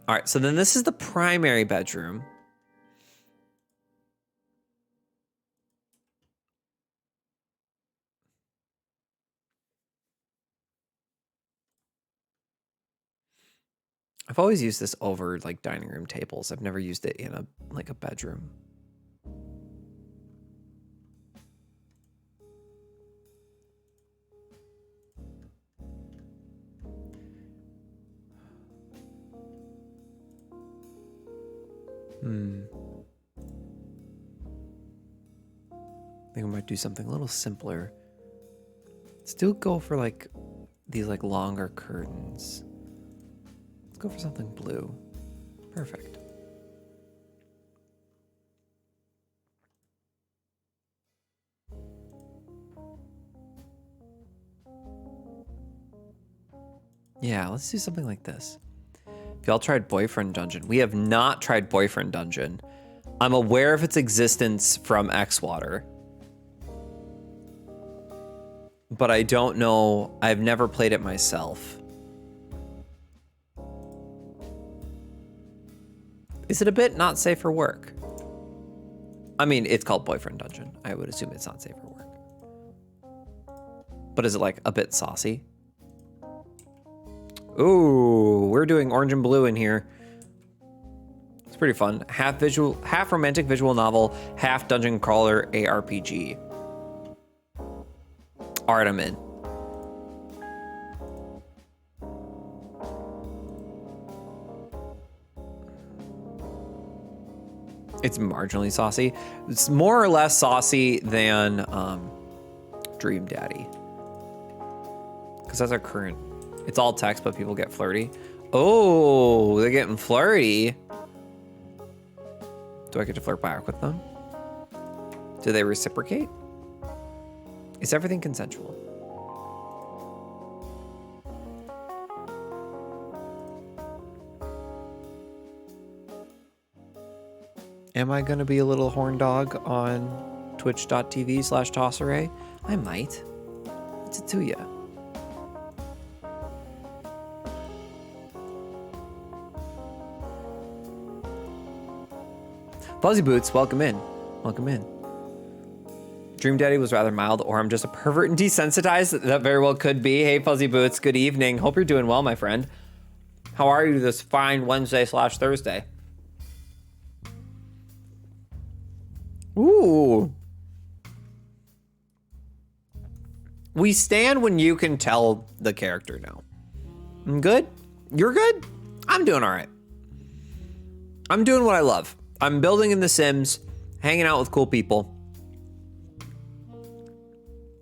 [SPEAKER 2] All right, so then this is the primary bedroom. I've always used this over like dining room tables. I've never used it in a like a bedroom. I think I might do something a little simpler. Still go for like these like longer curtains. Let's go for something blue. Perfect. Yeah, let's do something like this. If y'all tried Boyfriend Dungeon, we have not tried Boyfriend Dungeon. I'm aware of its existence from Xwater, but I don't know. I've never played it myself. Is it a bit not safe for work? I mean, it's called Boyfriend Dungeon. I would assume it's not safe for work. But is it like a bit saucy? Ooh, we're doing orange and blue in here. It's pretty fun. Half visual, half romantic visual novel, half dungeon crawler ARPG. All right, I'm in. It's marginally saucy. It's more or less saucy than Dream Daddy. Because that's our current. It's all text, but people get flirty. Oh, they're getting flirty. Do I get to flirt back with them? Do they reciprocate? Is everything consensual? Am I going to be a little horn dog on twitch.tv/tosseray? I might. What's it to ya? Fuzzy Boots, welcome in. Welcome in. Dream Daddy was rather mild, or I'm just a pervert and desensitized. That very well could be. Hey, Fuzzy Boots, good evening. Hope you're doing well, my friend. How are you this fine Wednesday/Thursday? Ooh. We stand when you can tell the character no. I'm good? You're good? I'm doing all right. I'm doing what I love. I'm building in The Sims, hanging out with cool people.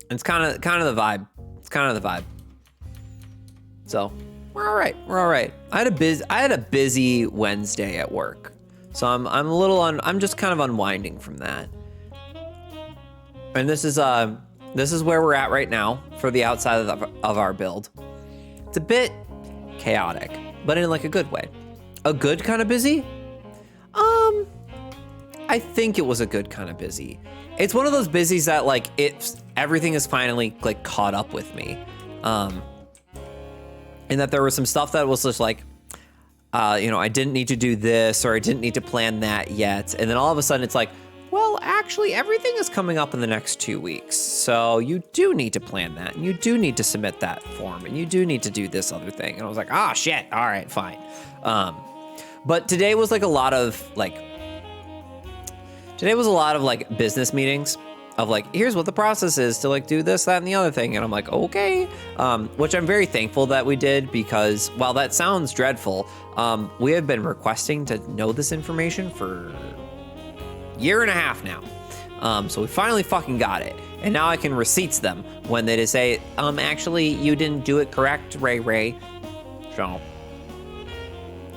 [SPEAKER 2] It's kind of the vibe. It's kind of the vibe. So we're all right. We're all right. I had a busy Wednesday at work, so I'm just kind of unwinding from that. And this is where we're at right now for the outside of our build. It's a bit chaotic, but in like a good way. A good kind of busy? I think it was a good kind of busy. It's one of those busies that like everything is finally like caught up with me. And that there was some stuff that was just like, I didn't need to do this or I didn't need to plan that yet. And then all of a sudden it's like, well, actually everything is coming up in the next 2 weeks. So you do need to plan that and you do need to submit that form and you do need to do this other thing. And I was like, oh shit. All right, fine. But today was a lot of business meetings of like, here's what the process is to like do this, that, and the other thing. And I'm like, okay, which I'm very thankful that we did because while that sounds dreadful, we have been requesting to know this information for a year and a half now. So we finally fucking got it. And now I can receipts them when they just say, actually, you didn't do it correct, Ray. So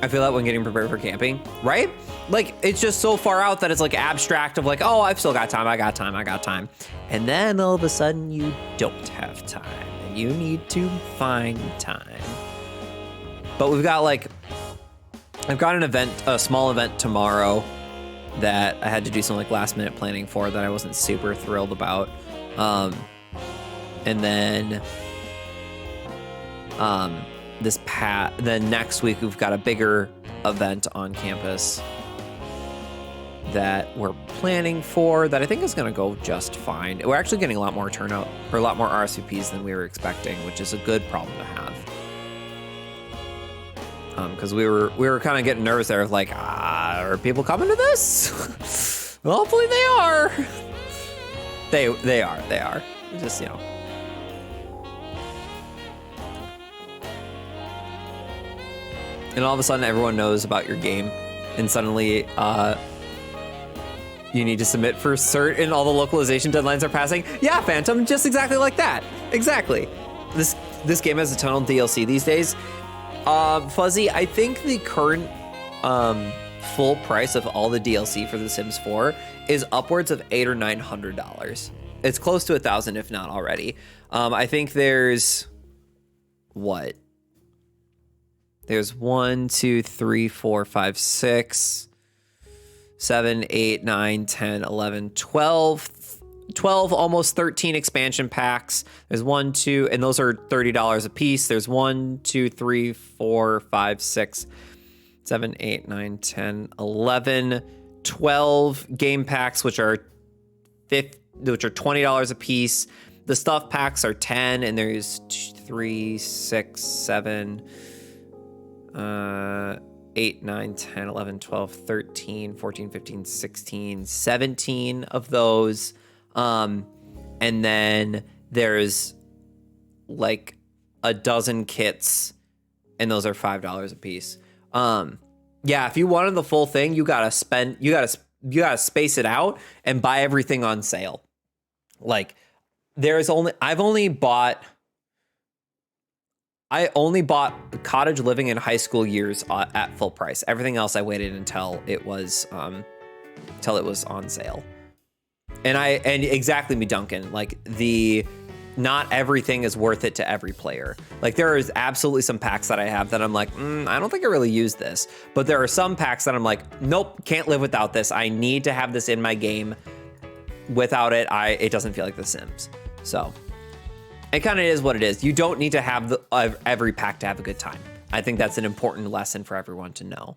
[SPEAKER 2] I feel that when getting prepared for camping, right? Like, it's just so far out that it's like abstract of like, oh, I've still got time, I got time. And then all of a sudden you don't have time and you need to find time. But we've got I've got an event, a small event tomorrow that I had to do some like last minute planning for that I wasn't super thrilled about. And then, then next week we've got a bigger event on campus that we're planning for that I think is going to go just fine. We're actually getting a lot more turnout or a lot more RSVPs than we were expecting, which is a good problem to have. Because we were kind of getting nervous there of like, are people coming to this? Well, hopefully they are. They are. Just, And all of a sudden, everyone knows about your game, and suddenly you need to submit for cert, and all the localization deadlines are passing. Yeah, Phantom, just exactly like that. Exactly. This game has a ton of DLC these days. Fuzzy, I think the current full price of all the DLC for The Sims 4 is upwards of $800 or $900. It's close to $1,000, if not already. I think there's what? There's 1, 2, 3, 4, 5, 6, 7, 8, 9, 10, 11, 12, almost 13 expansion packs. There's 1, 2, and those are $30 a piece. There's 1, 2, 3, 4, 5, 6, 7, 8, 9, 10, 11, 12 game packs, which are $20 a piece. The stuff packs are 10, and there's 3, 6, 7, 8, 9, 10, 11, 12, 13, 14, 15, 16, 17 of those. And then there's like a dozen kits, and those are $5 a piece. Yeah, if you wanted the full thing, you gotta space it out and buy everything on sale. Like I've only bought I only bought Cottage Living in High School Years at full price. Everything else I waited until it was on sale. And exactly me, Duncan. Like not everything is worth it to every player. Like there is absolutely some packs that I have that I'm like, I don't think I really use this. But there are some packs that I'm like, nope, can't live without this. I need to have this in my game. Without it, it doesn't feel like The Sims. So it kind of is what it is. You don't need to have every pack to have a good time. I think that's an important lesson for everyone to know.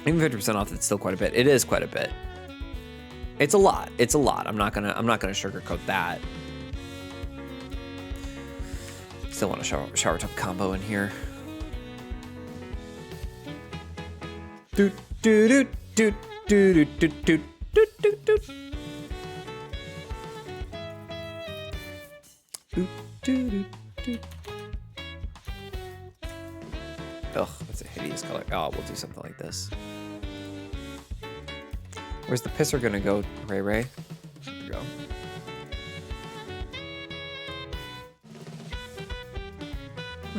[SPEAKER 2] Even 50% off, it's still quite a bit. It is quite a bit. It's a lot. It's a lot. I'm not gonna sugarcoat that. Still want a shower tub combo in here. Doot doot doot doot doot doot doot doot doot. Doot doot doot. Ugh, that's a hideous color. Oh, we'll do something like this. Where's the pisser gonna go, Ray Ray? There we go.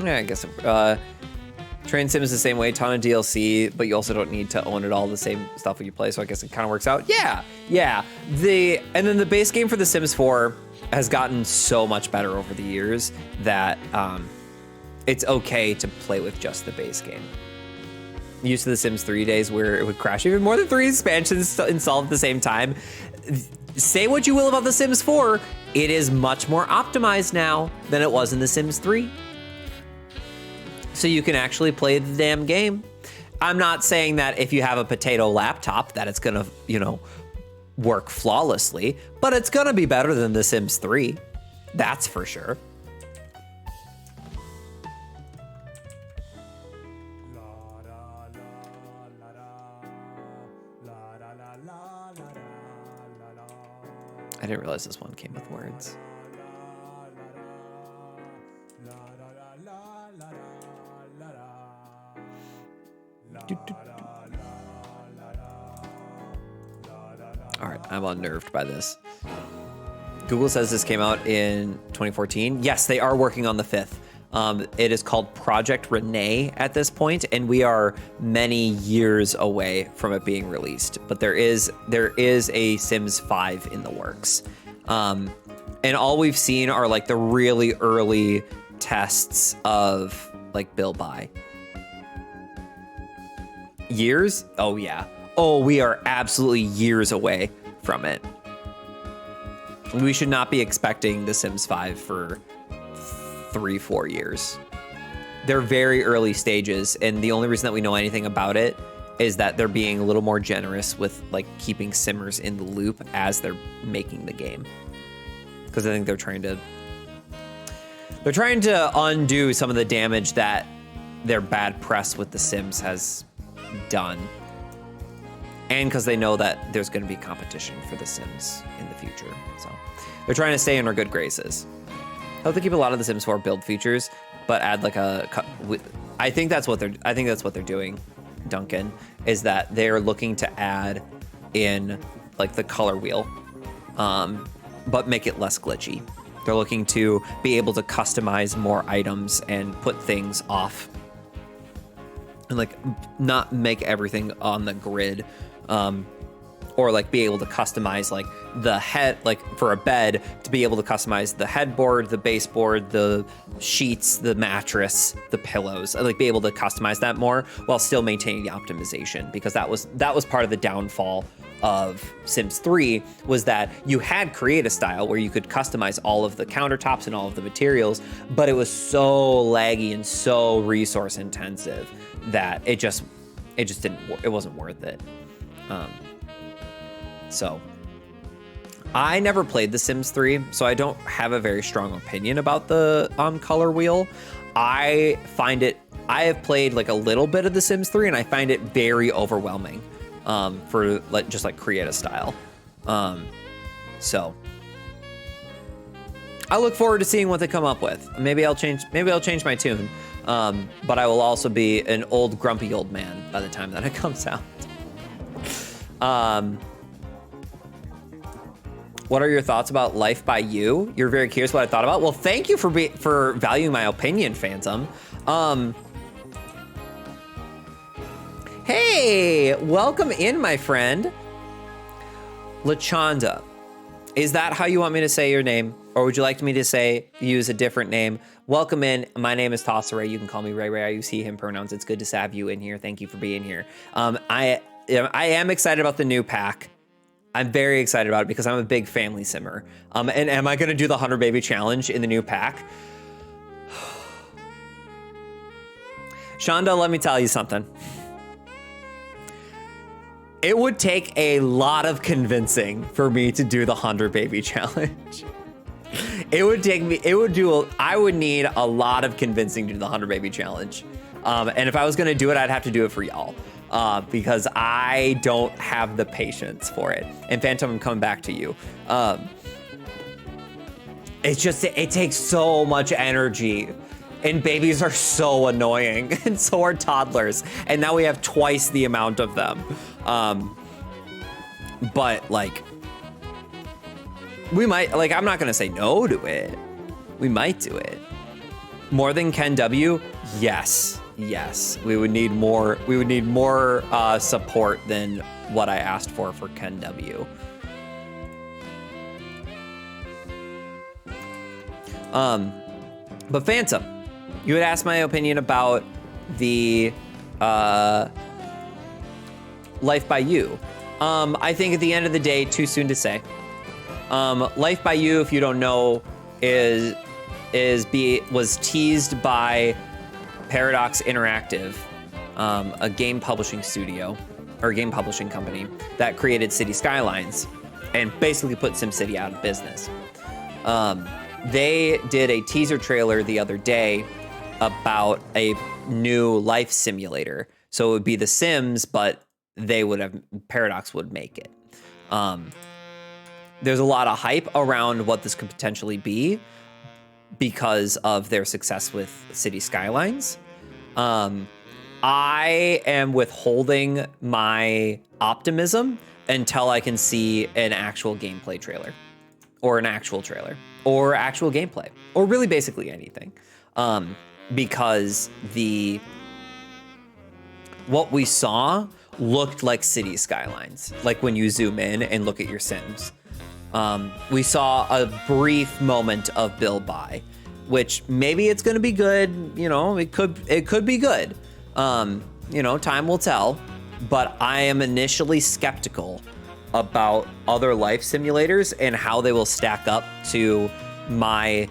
[SPEAKER 2] Yeah, I guess Train Sim is the same way, ton of DLC, but you also don't need to own it all the same stuff when you play, so I guess it kind of works out. Yeah. And then the base game for The Sims 4 has gotten so much better over the years that it's okay to play with just the base game. Used to The Sims 3 days where it would crash even more than 3 expansions installed at the same time. Say what you will about The Sims 4, it is much more optimized now than it was in The Sims 3. So you can actually play the damn game. I'm not saying that if you have a potato laptop that it's gonna, work flawlessly, but it's gonna be better than The Sims 3. That's for sure. I didn't realize this one came with words. All right, I'm unnerved by this. Google says this came out in 2014. Yes, they are working on the 5th. It is called Project Renee at this point, and we are many years away from it being released. But there is a Sims 5 in the works. And all we've seen are like the really early tests of like Bill Buy. Years? Oh yeah. Oh, we are absolutely years away from it. We should not be expecting The Sims 5 for 3-4 years. They're very early stages, and the only reason that we know anything about it is that they're being a little more generous with like keeping simmers in the loop as they're making the game. Because I think they're trying to undo some of the damage that their bad press with The Sims has done. And because they know that there's going to be competition for The Sims in the future. So they're trying to stay in our good graces. I hope they keep a lot of The Sims 4 build features, but add like I think that's what they're doing, Duncan, is that they're looking to add in like the color wheel, but make it less glitchy. They're looking to be able to customize more items and put things off, and like not make everything on the grid, or like be able to customize like the head, like for a bed, to be able to customize the headboard, the baseboard, the sheets, the mattress, the pillows, and like be able to customize that more while still maintaining the optimization, because that was part of the downfall of Sims 3, was that you had create a style where you could customize all of the countertops and all of the materials, but it was so laggy and so resource intensive that it wasn't worth it. So I never played The Sims 3, so I don't have a very strong opinion about the color wheel. I have played like a little bit of The Sims 3, and I find it very overwhelming for like just like create a style. So I look forward to seeing what they come up with. Maybe I'll change my tune, but I will also be an old grumpy old man by the time that it comes out. What are your thoughts about Life by You? You're very curious what I thought about. Well, thank you for valuing my opinion, Phantom. Hey, welcome in, my friend. Lachanda. Is that how you want me to say your name? Or would you like me to use a different name? Welcome in. My name is Tossaray. You can call me Ray Ray. I use he, him pronouns. It's good to have you in here. Thank you for being here. I am excited about the new pack. I'm very excited about it because I'm a big family simmer. And am I going to do the 100 Baby Challenge in the new pack? Shonda, let me tell you something. It would take a lot of convincing for me to do the 100 Baby Challenge. I would need a lot of convincing to do the 100 Baby Challenge. And if I was gonna do it, I'd have to do it for y'all. Because I don't have the patience for it. And Phantom, I'm coming back to you. It takes so much energy. And babies are so annoying, and so are toddlers. And now we have twice the amount of them. But like, we might, like, I'm not gonna say no to it. We might do it. More than Ken W? Yes, yes. We would need more support than what I asked for Ken W. But Phantom, you had asked my opinion about the Life by You. I think at the end of the day, too soon to say. Life by You, if you don't know, was teased by Paradox Interactive, a game publishing studio or game publishing company that created City Skylines and basically put SimCity out of business. They did a teaser trailer the other day about a new life simulator. So it would be The Sims, but Paradox would make it. There's a lot of hype around what this could potentially be because of their success with City Skylines. I am withholding my optimism until I can see an actual gameplay trailer or an actual trailer or actual gameplay or really basically anything. Because what we saw looked like City Skylines, like when you zoom in and look at your Sims. We saw a brief moment of build by, which maybe it's gonna be good, you know, it could be good. You know, time will tell, but I am initially skeptical about other life simulators and how they will stack up to my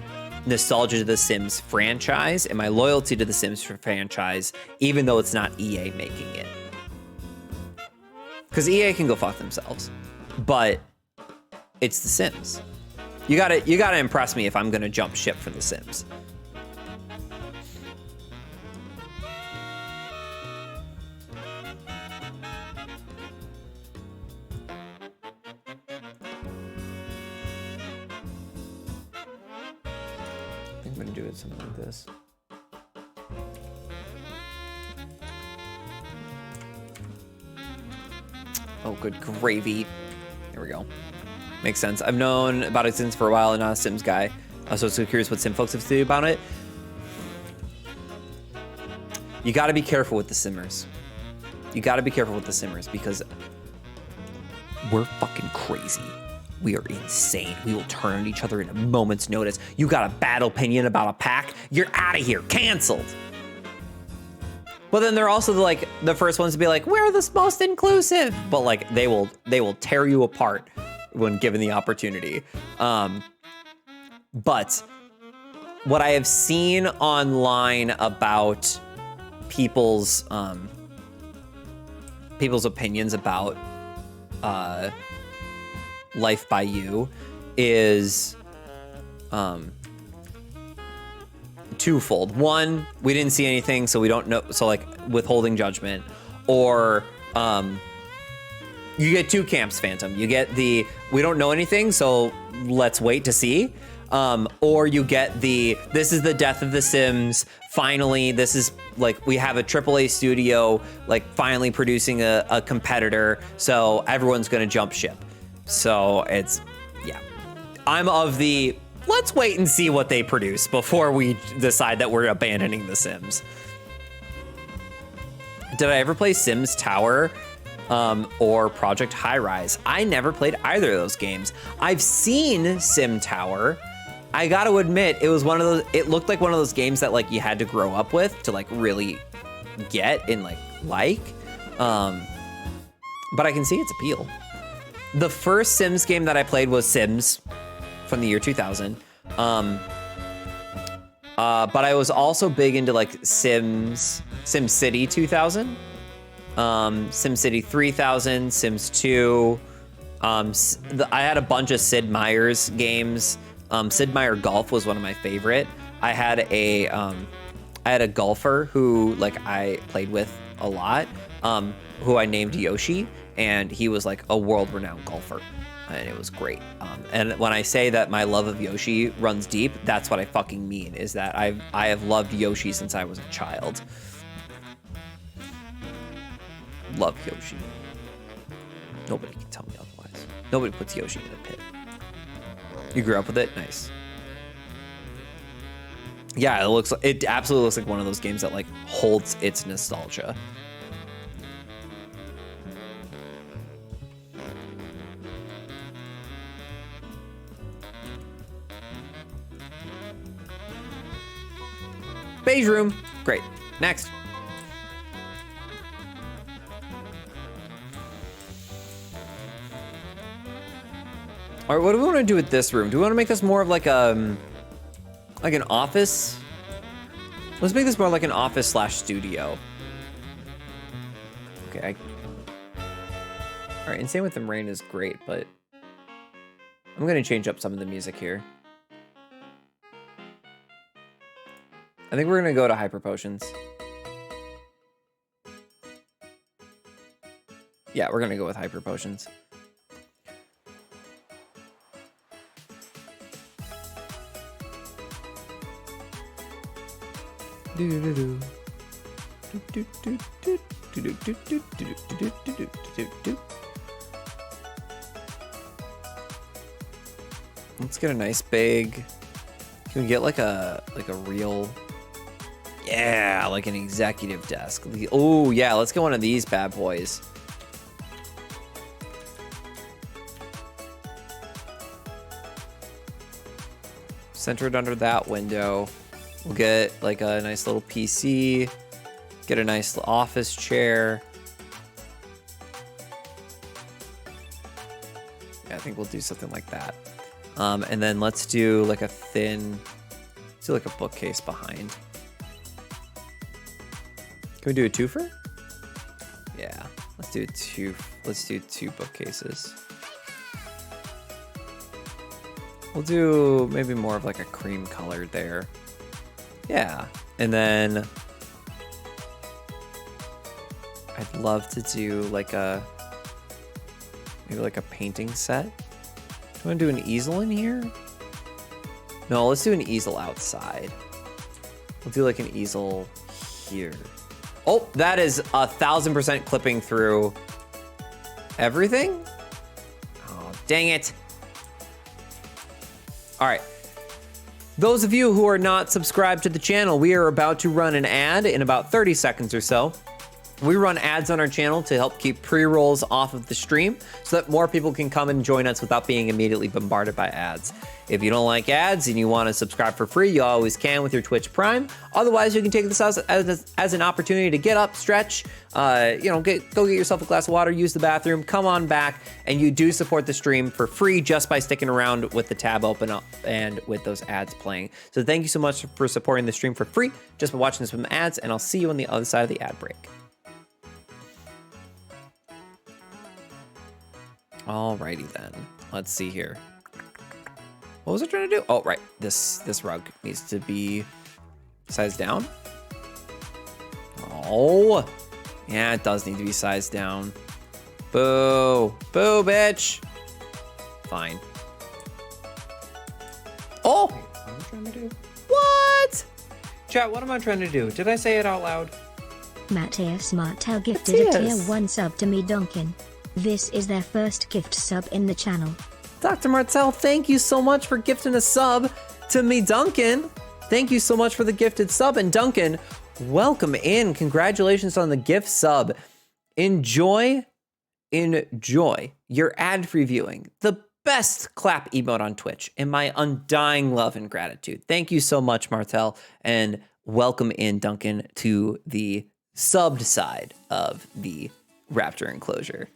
[SPEAKER 2] nostalgia to the Sims franchise and my loyalty to the Sims franchise, even though it's not EA making it. Because EA can go fuck themselves, but it's the Sims. You gotta impress me if I'm gonna jump ship for the Sims. I'm gonna do it something like this. Oh, good gravy. Here we go. Makes sense. I've known about it since for a while and not a Sims guy. So curious what Sim folks have to say about it. You gotta be careful with the Simmers. You gotta be careful with the Simmers because we're fucking crazy. We are insane. We will turn on each other in a moment's notice. You got a bad opinion about a pack? You're out of here. Canceled. But then they're also the first ones to be like, we're the most inclusive. But like they will tear you apart when given the opportunity. But what I have seen online about people's opinions about Life by You is twofold. One, we didn't see anything, so we don't know, so like withholding judgment. Or you get two camps, Phantom. You get the we don't know anything, so let's wait to see. Or you get this is the death of the Sims. Finally, this is like we have a AAA studio like finally producing a competitor, so everyone's gonna jump ship. So Yeah. I'm of the, let's wait and see what they produce before we decide that we're abandoning The Sims. Did I ever play Sims Tower or Project High Rise? I never played either of those games. I've seen Sim Tower. I gotta admit, it was one of those, it looked like one of those games that like you had to grow up with to like really get and like. But I can see its appeal. The first Sims game that I played was Sims from the year 2000. But I was also big into like SimCity 2000, SimCity 3000, Sims 2. I had a bunch of Sid Meier's games. Sid Meier Golf was one of my favorite. I had a golfer who like I played with a lot, who I named Yoshi, and he was like a world-renowned golfer, and it was great. And when I say that my love of Yoshi runs deep, that's what I fucking mean, is that I have loved Yoshi since I was a child. Love Yoshi. Nobody can tell me otherwise. Nobody puts Yoshi in a pit. You grew up with it? Nice. Yeah, it absolutely looks like one of those games that like holds its nostalgia. Beige room. Great. Next. All right, what do we want to do with this room? Do we want to make this more of like an office? Let's make this more like an office slash studio. Okay. All right, Insane with the Rain is great, but I'm going to change up some of the music here. I think we're going to go to Hyper Potions. Yeah, we're going to go with Hyper Potions. Let's get a nice big. Can we get like a real? Yeah, like an executive desk. Oh yeah, let's get one of these bad boys. Centered under that window. We'll get like a nice little PC, get a nice office chair. Yeah, I think we'll do something like that. And then let's do like a like a bookcase behind. Can we do a twofer? Yeah, let's do two bookcases. We'll do maybe more of like a cream color there. Yeah, and then I'd love to do like maybe like a painting set. Do you want to do an easel in here? No, let's do an easel outside. We'll do like an easel here. Oh, that is 1000% clipping through everything. Oh, dang it. All right. Those of you who are not subscribed to the channel, we are about to run an ad in about 30 seconds or so. We run ads on our channel to help keep pre-rolls off of the stream so that more people can come and join us without being immediately bombarded by ads. If you don't like ads and you want to subscribe for free, you always can with your Twitch Prime. Otherwise, you can take this as an opportunity to get up, stretch, go get yourself a glass of water, use the bathroom, come on back, and you do support the stream for free just by sticking around with the tab open up and with those ads playing. So thank you so much for supporting the stream for free just by watching some ads, and I'll see you on the other side of the ad break. Alrighty then, let's see here. What was I trying to do? Oh, right, this rug needs to be sized down. Oh, yeah, it does need to be sized down. Boo, boo, bitch. Fine. Oh,
[SPEAKER 3] What am I trying to do?
[SPEAKER 2] what?
[SPEAKER 3] Chat, what am I trying to do? Did I say it out loud?
[SPEAKER 4] Matthias Martel gifted a tier
[SPEAKER 2] Matthias.
[SPEAKER 4] 1 sub to me Duncan. This is their first gift sub in the channel.
[SPEAKER 2] Dr. Martell, thank you so much for gifting a sub to me, Duncan. Thank you so much for the gifted sub. And Duncan, welcome in. Congratulations on the gift sub. Enjoy your ad-free viewing. The best clap emote on Twitch, and my undying love and gratitude. Thank you so much, Martell, and welcome in, Duncan, to the subbed side of the Raptor enclosure.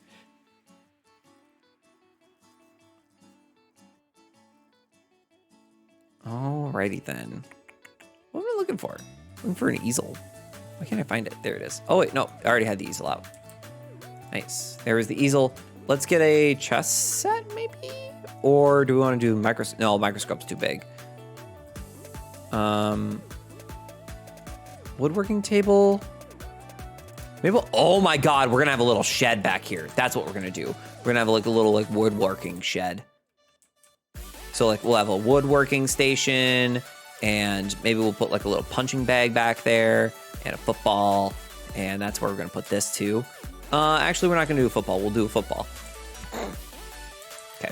[SPEAKER 2] Alrighty then. What am I looking for? Looking for an easel. Why can't I find it? There it is. Oh wait, no, I already had the easel out. Nice. There is the easel. Let's get a chess set, maybe? Or do we want to do microscope? No, microscope's too big. Woodworking table. Maybe. Oh my God, we're gonna have a little shed back here. That's what we're gonna do. We're gonna have like a little like woodworking shed. So like we'll have a woodworking station, and maybe we'll put like a little punching bag back there and a football, and that's where we're gonna put this too. Actually, we're not gonna do a football. We'll do a football. Okay.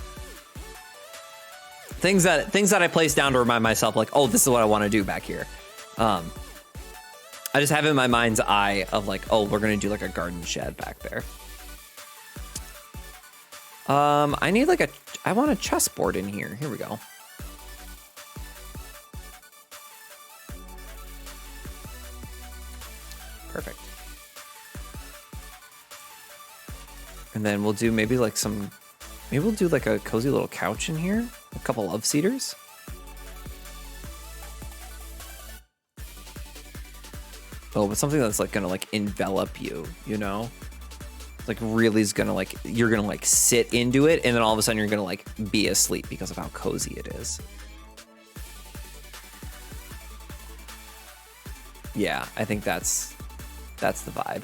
[SPEAKER 2] Things that I place down to remind myself, like, oh, this is what I want to do back here. I just have it in my mind's eye of like, oh, we're gonna do like a garden shed back there. I need like I want a chessboard in here. Here we go. Perfect. And then we'll do maybe like maybe we'll do like a cozy little couch in here. A couple love seaters. Oh, but something that's like gonna like envelop you, you know? Like really is gonna like, you're gonna like sit into it, and then all of a sudden you're gonna like be asleep because of how cozy it is. Yeah, I think that's the vibe.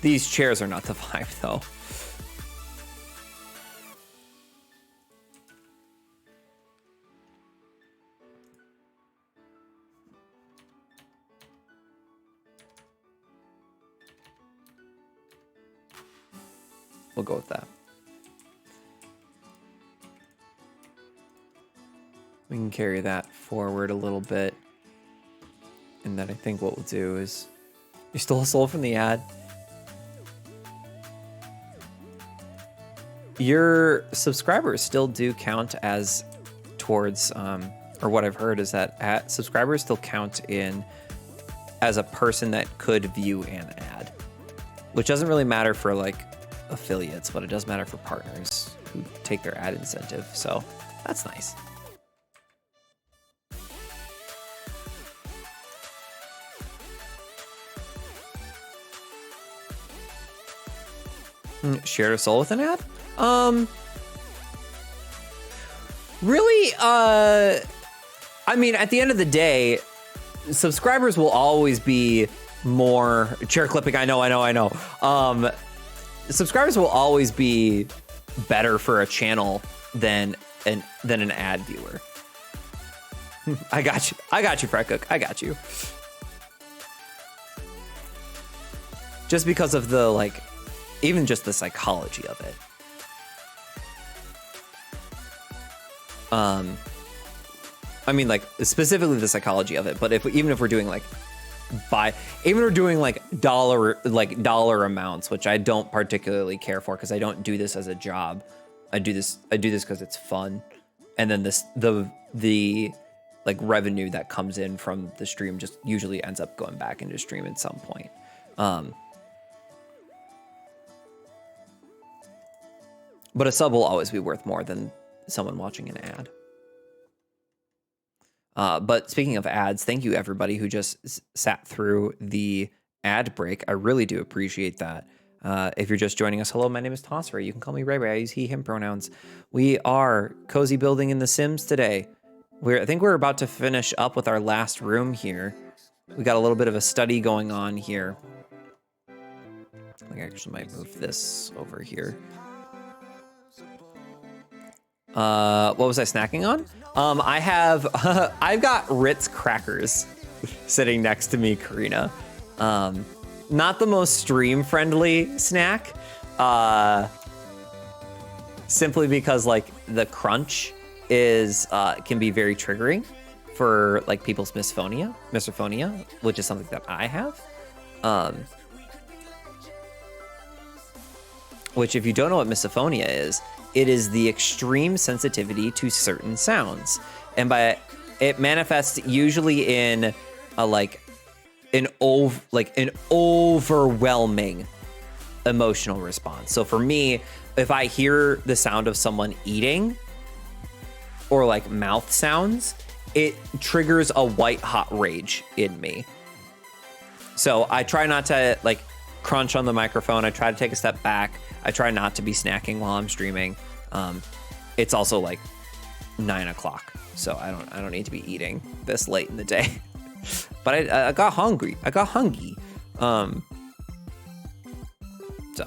[SPEAKER 2] These chairs are not the vibe though. We'll go with that. We can carry that forward a little bit. And then I think what we'll do is... You stole a soul from the ad? Your subscribers still do count as towards... or what I've heard is that subscribers still count in as a person that could view an ad. Which doesn't really matter for like affiliates, but it does matter for partners who take their ad incentive, so that's nice. Shared a soul with an ad? Really, I mean, at the end of the day, subscribers will always be more chair clipping. I know. Subscribers will always be better for a channel than an ad viewer. I got you, Fred Cook. I got you. Just because of the like, even just the psychology of it. I mean, like specifically the psychology of it. But even if we're doing like dollar amounts, which I don't particularly care for because I don't do this as a job. I do this because it's fun. And then the like revenue that comes in from the stream just usually ends up going back into stream at some point. But a sub will always be worth more than someone watching an ad. But speaking of ads, thank you everybody who just sat through the ad break. I really do appreciate that. If you're just joining us, hello, my name is Tosser. You can call me Ray Ray. I use he, him pronouns. We are cozy building in The Sims today. I think we're about to finish up with our last room here. We got a little bit of a study going on here. I think I actually might move this over here. What was I snacking on? I've got Ritz crackers sitting next to me, Karina. Not the most stream friendly snack. simply because like the crunch is can be very triggering for like people's misophonia, which is something that I have. Which, if you don't know what misophonia is, it is the extreme sensitivity to certain sounds, and by it manifests usually in an overwhelming emotional response. So for me, if I hear the sound of someone eating or like mouth sounds, it triggers a white hot rage in me. So I try not to like crunch on the microphone. I try to take a step back. I try not to be snacking while I'm streaming. It's also like 9 o'clock, so I don't need to be eating this late in the day. But I got hungry. So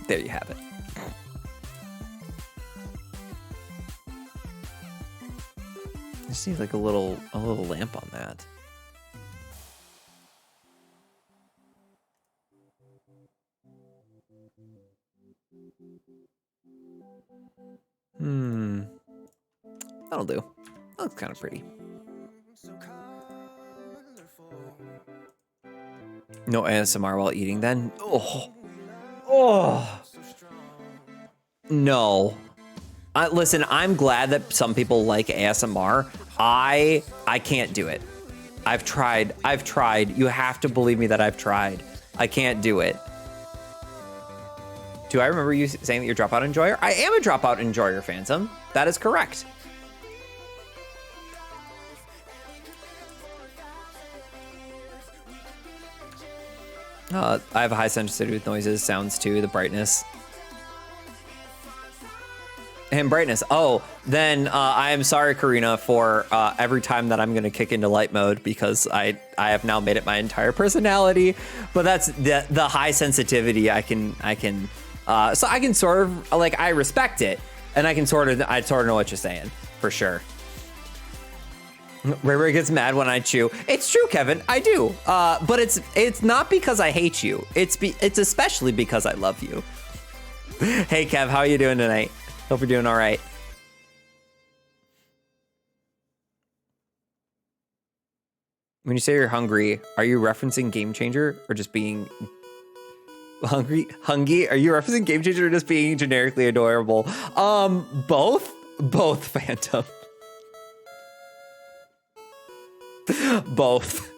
[SPEAKER 2] there you have it. There seems like a little lamp on that. That'll do. That looks kind of pretty. No ASMR while eating then? Oh. No. Listen, I'm glad that some people like ASMR. I can't do it. I've tried. You have to believe me that I've tried. I can't do it. Do I remember you saying that you're a dropout enjoyer? I am a dropout enjoyer, Phantom. That is correct. I have a high sensitivity with noises, sounds too, the brightness. And brightness. Oh, then I am sorry, Karina, for every time that I'm gonna kick into light mode, because I have now made it my entire personality. But that's the high sensitivity. So I can sort of like, I respect it, and I sort of know what you're saying for sure. Ray Ray gets mad when I chew. It's true, Kevin. I do. But it's not because I hate you. It's especially because I love you. Hey, Kev, how are you doing tonight? Hope you're doing all right. When you say you're hungry, are you referencing Game Changer or just being hungry? Are you referencing Game Changer or just being generically adorable? Both, Phantom. Both.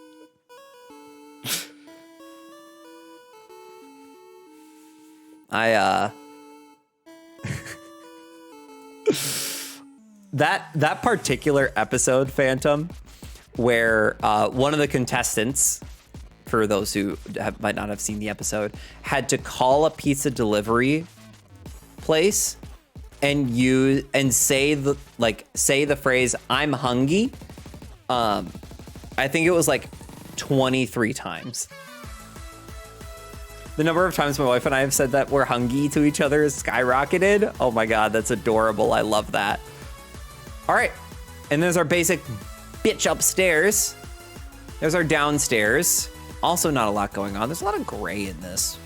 [SPEAKER 2] That particular episode, Phantom, where one of the contestants, for those who might not have seen the episode, had to call a pizza delivery place and say the phrase "I'm hungry." I think it was like 23 times. The number of times my wife and I have said that we're hungry to each other has skyrocketed. Oh my God, that's adorable. I love that. All right, and there's our basic bitch upstairs. There's our downstairs. Also not a lot going on. There's a lot of gray in this.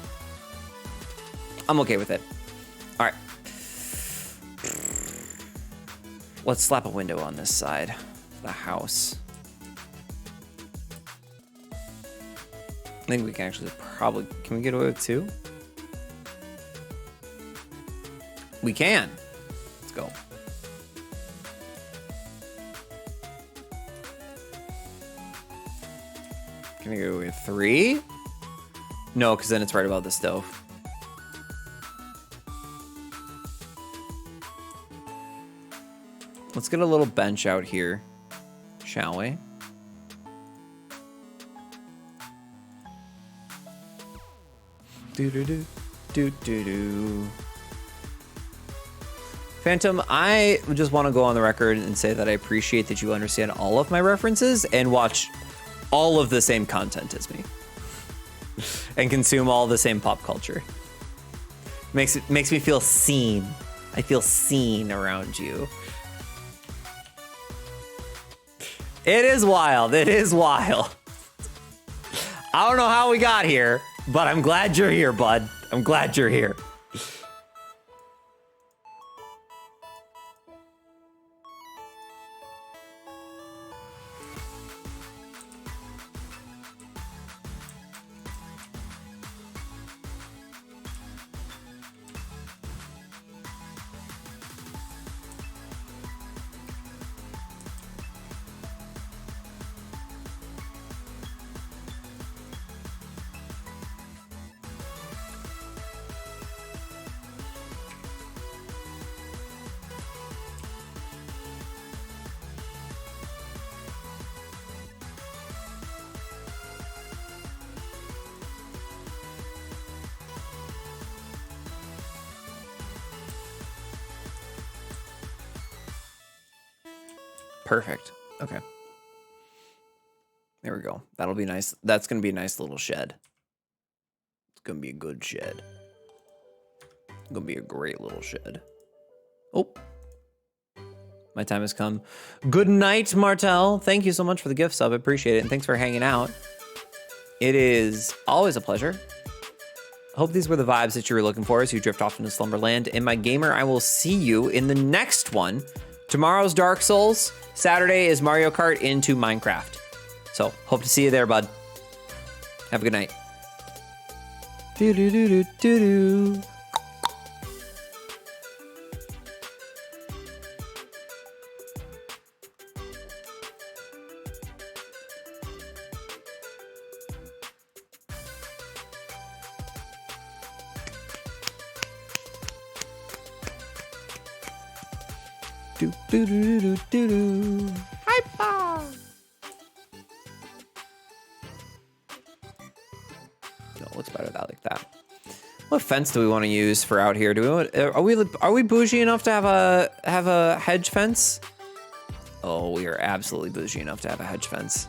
[SPEAKER 2] I'm okay with it. All right. Let's slap a window on this side of the house. I think we can actually can we get away with 2? We can. Let's go. Can we get away with 3? No, because then it's right above the stove. Let's get a little bench out here, shall we? Do. Phantom, I just want to go on the record and say that I appreciate that you understand all of my references and watch all of the same content as me and consume all the same pop culture. Makes me feel seen. I feel seen around you. It is wild. I don't know how we got here, But I'm glad you're here, bud. I'm glad you're here. Perfect. Okay. There we go. That'll be nice. That's going to be a nice little shed. It's going to be a good shed. It's going to be a great little shed. Oh. My time has come. Good night, Martel. Thank you so much for the gift sub. I appreciate it. And thanks for hanging out. It is always a pleasure. Hope these were the vibes that you were looking for as you drift off into Slumberland. And my gamer, I will see you in the next one. Tomorrow's Dark Souls. Saturday is Mario Kart into Minecraft. So, hope to see you there, bud. Have a good night. Do-do-do-do-do-do. Do do do do do do. Hyper. No, let's better that like that. What fence do we want to use for out here? Do we want, are we bougie enough to have a hedge fence? Oh, we are absolutely bougie enough to have a hedge fence.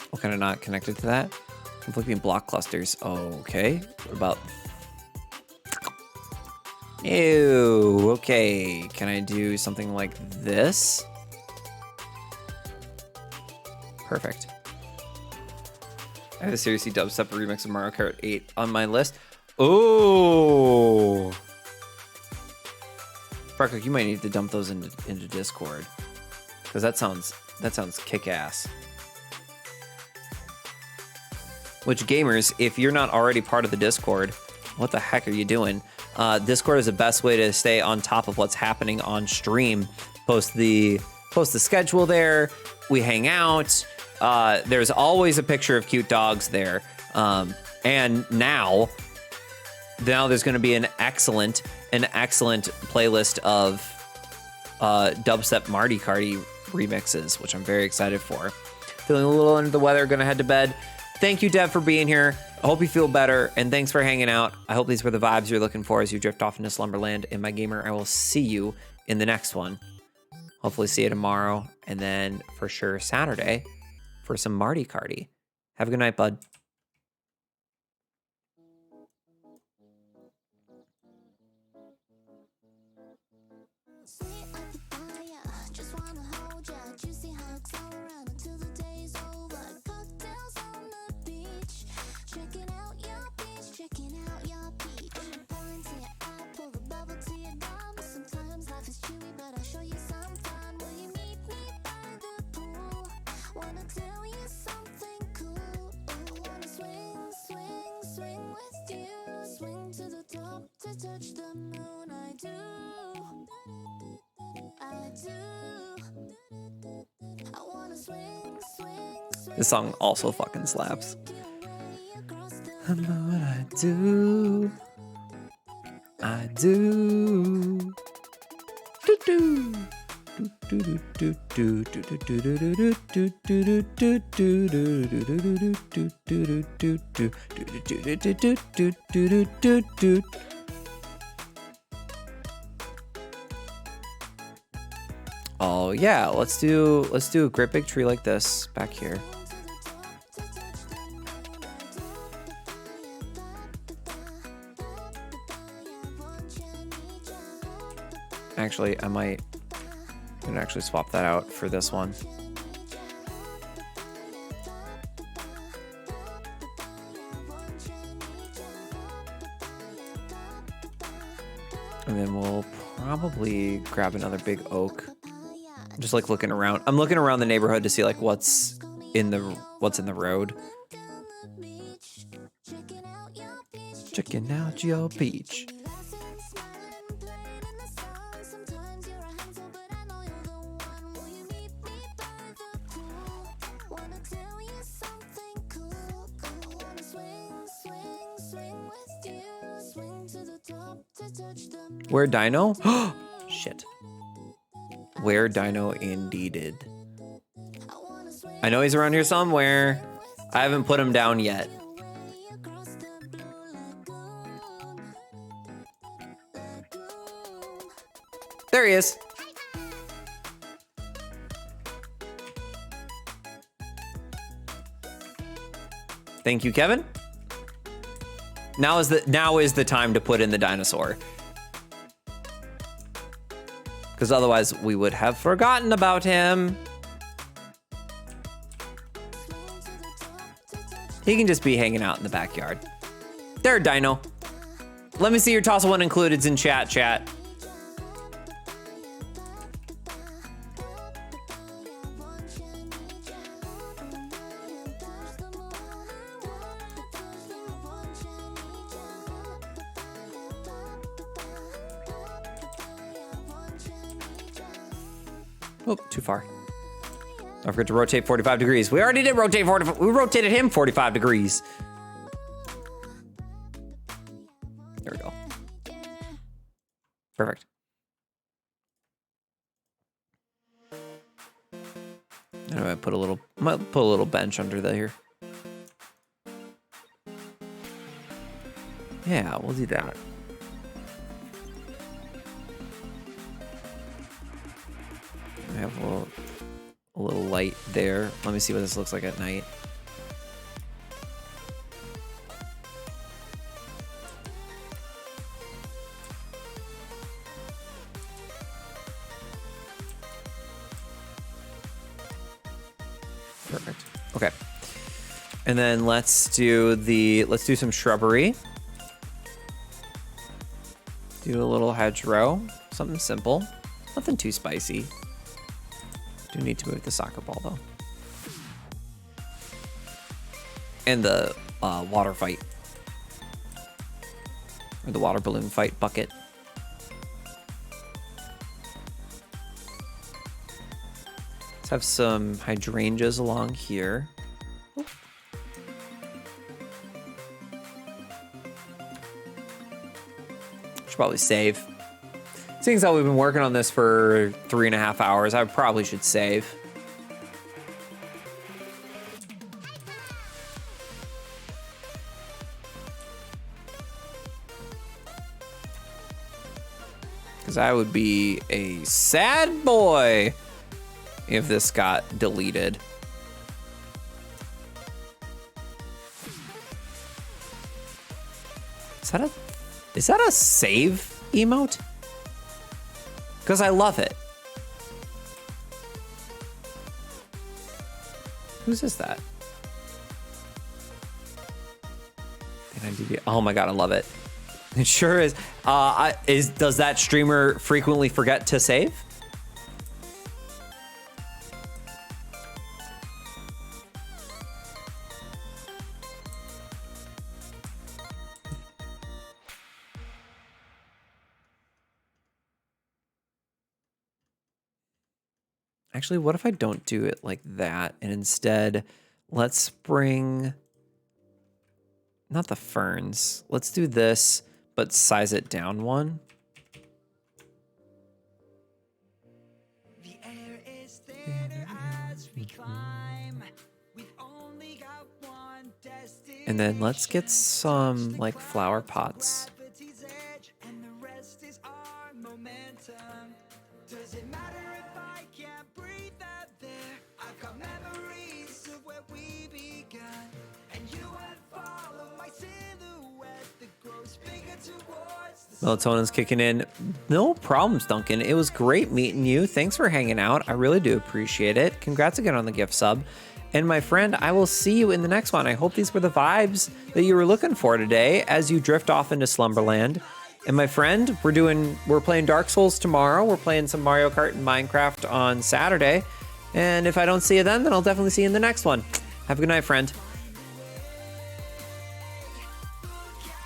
[SPEAKER 2] What kind of not connected to that? Conflicting block clusters. Okay. What about? Ew. Okay. Can I do something like this? Perfect. I have a seriously dubstep remix of Mario Kart 8 on my list. Oh. Farcook, you might need to dump those into Discord, because that sounds kick-ass. Which gamers, if you're not already part of the Discord, what the heck are you doing? Discord is the best way to stay on top of what's happening on stream. Post the schedule there. We hang out. There's always a picture of cute dogs there. And now there's going to be an excellent playlist of dubstep Marty Carty remixes, which I'm very excited for. Feeling a little under the weather, gonna head to bed. Thank you, Dev, for being here. I hope you feel better, and thanks for hanging out. I hope these were the vibes you're looking for as you drift off into Slumberland. And my gamer, I will see you in the next one. Hopefully see you tomorrow, and then for sure Saturday for some Marty Carty. Have a good night, bud.
[SPEAKER 1] Touch the moon, I do. I wanna swing.
[SPEAKER 2] This song also fucking slaps. I know what I do. I do. Do do. Oh yeah, let's do a great big tree like this back here. Actually, I might I'm gonna actually swap that out for this one. And then we'll probably grab another big oak. I'm just like looking around. I'm looking around the neighborhood to see like what's in the road. Checking out your beach. Where Dino? Shit. Where Dino indeeded. I know he's around here somewhere. I haven't put him down yet. There he is. Thank you, Kevin. Now is the time to put in the dinosaur. Because otherwise we would have forgotten about him. He can just be hanging out in the backyard. There, Dino. Let me see your toss one included in chat. Oh, too far. Don't forget to rotate 45 degrees. We already did rotate 45. We rotated him 45 degrees. There we go. Perfect. And I might put a little bench under there. Yeah, we'll do that. I have a little light there. Let me see what this looks like at night. Perfect. Okay. And then let's do some shrubbery. Do a little hedgerow. Something simple. Nothing too spicy. Do need to move the soccer ball though. And the water fight. Or the water balloon fight bucket. Let's have some hydrangeas along here. Oop. Should probably save. Seeing as how we've been working on this for 3.5 hours, I probably should save. Because I would be a sad boy if this got deleted. Is that a save emote? Because I love it. Whose is that? Oh my god, I love it. It sure is. Does that streamer frequently forget to save? Actually, what if I don't do it like that and instead let's bring, not the ferns, let's do this, but size it down one. The air is thinner as we climb. We've only got one destiny. And then let's get some like flower pots. And the rest is our momentum. Does it matter if I can't breathe out there? I've got memories of where we began, and you would follow my silhouette that grows Melatonin's kicking in. No problems, Duncan. It was great meeting you. Thanks for hanging out. I really do appreciate it. Congrats again on the gift sub. And my friend, I will see you in the next one. I hope these were the vibes that you were looking for today as you drift off into Slumberland. And my friend, we're playing Dark Souls tomorrow. We're playing some Mario Kart and Minecraft on Saturday. And if I don't see you then I'll definitely see you in the next one. Have a good night, friend.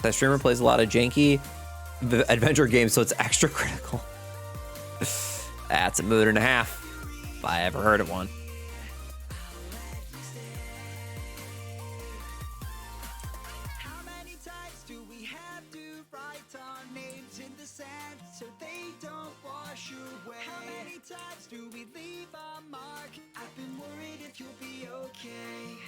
[SPEAKER 2] That streamer plays a lot of janky adventure games, so it's extra critical. That's a mood and a half, if I ever heard of one.
[SPEAKER 5] How many times do we have to write our names in the sand so they don't wash away? How many times do we leave a mark? I've been worried if you'll be okay.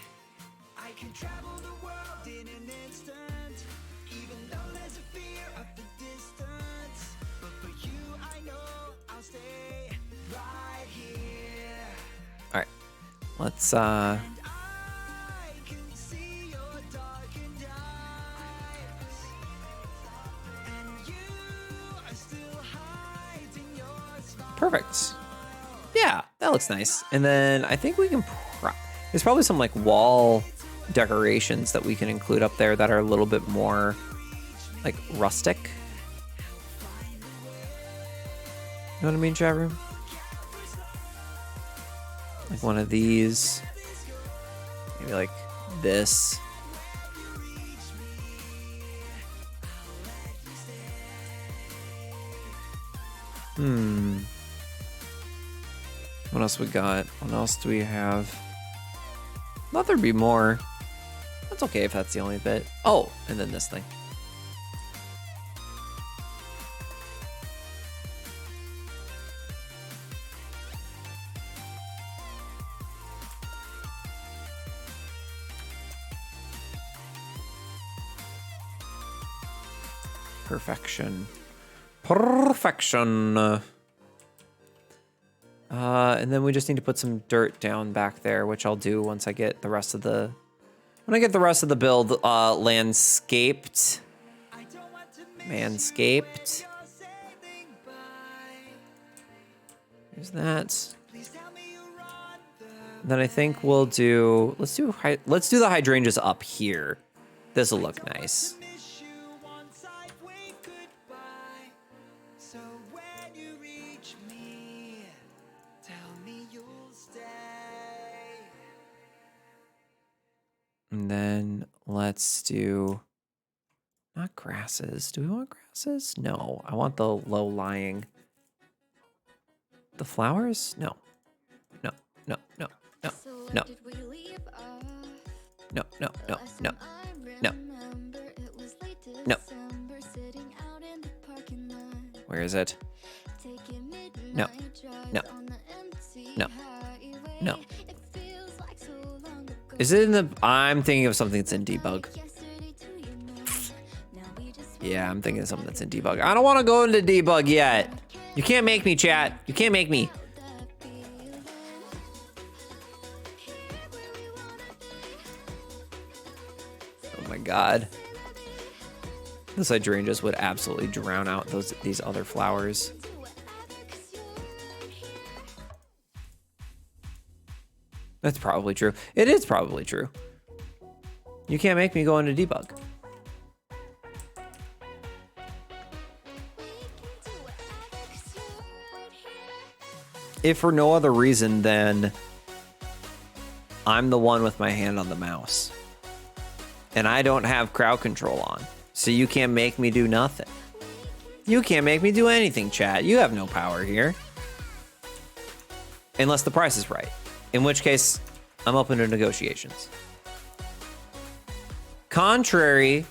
[SPEAKER 5] I can travel the world in an instant, even though there's a fear of the distance. But for you, I know I'll stay right here.
[SPEAKER 2] All right, let's
[SPEAKER 5] And I can see your darkened eyes, and you are still hiding your smile.
[SPEAKER 2] perfect. Yeah, that looks nice. And then I think we can, there's probably some like wall decorations that we can include up there that are a little bit more like rustic. You know what I mean, chat room? Like one of these. Maybe like this. What else we got? What else do we have? Thought there'd be more. That's okay if that's the only bit. Oh, and then this thing. Perfection. Perfection. And then we just need to put some dirt down back there, which I'll do once I get the rest of the, when I get the rest of the build landscaped. Manscaped. There's that. Then I think we'll do, let's do the hydrangeas up here. This will look nice. And then let's do, not grasses. Do we want grasses? No, I want the low-lying. The flowers? No. No, no, no, no, no. No, no, no, no. No. No. Where is it? No. No. No. No. Is it in the... I'm thinking of something that's in debug. Yeah, I'm thinking of something that's in debug. I don't want to go into debug yet. You can't make me, chat. You can't make me. Oh my god. This hydrangeas would absolutely drown out these other flowers. That's probably true. It is probably true. You can't make me go into debug. If for no other reason than I'm the one with my hand on the mouse. And I don't have crowd control on. So you can't make me do nothing. You can't make me do anything, chat. You have no power here. Unless the price is right. In which case, I'm open to negotiations. Contrary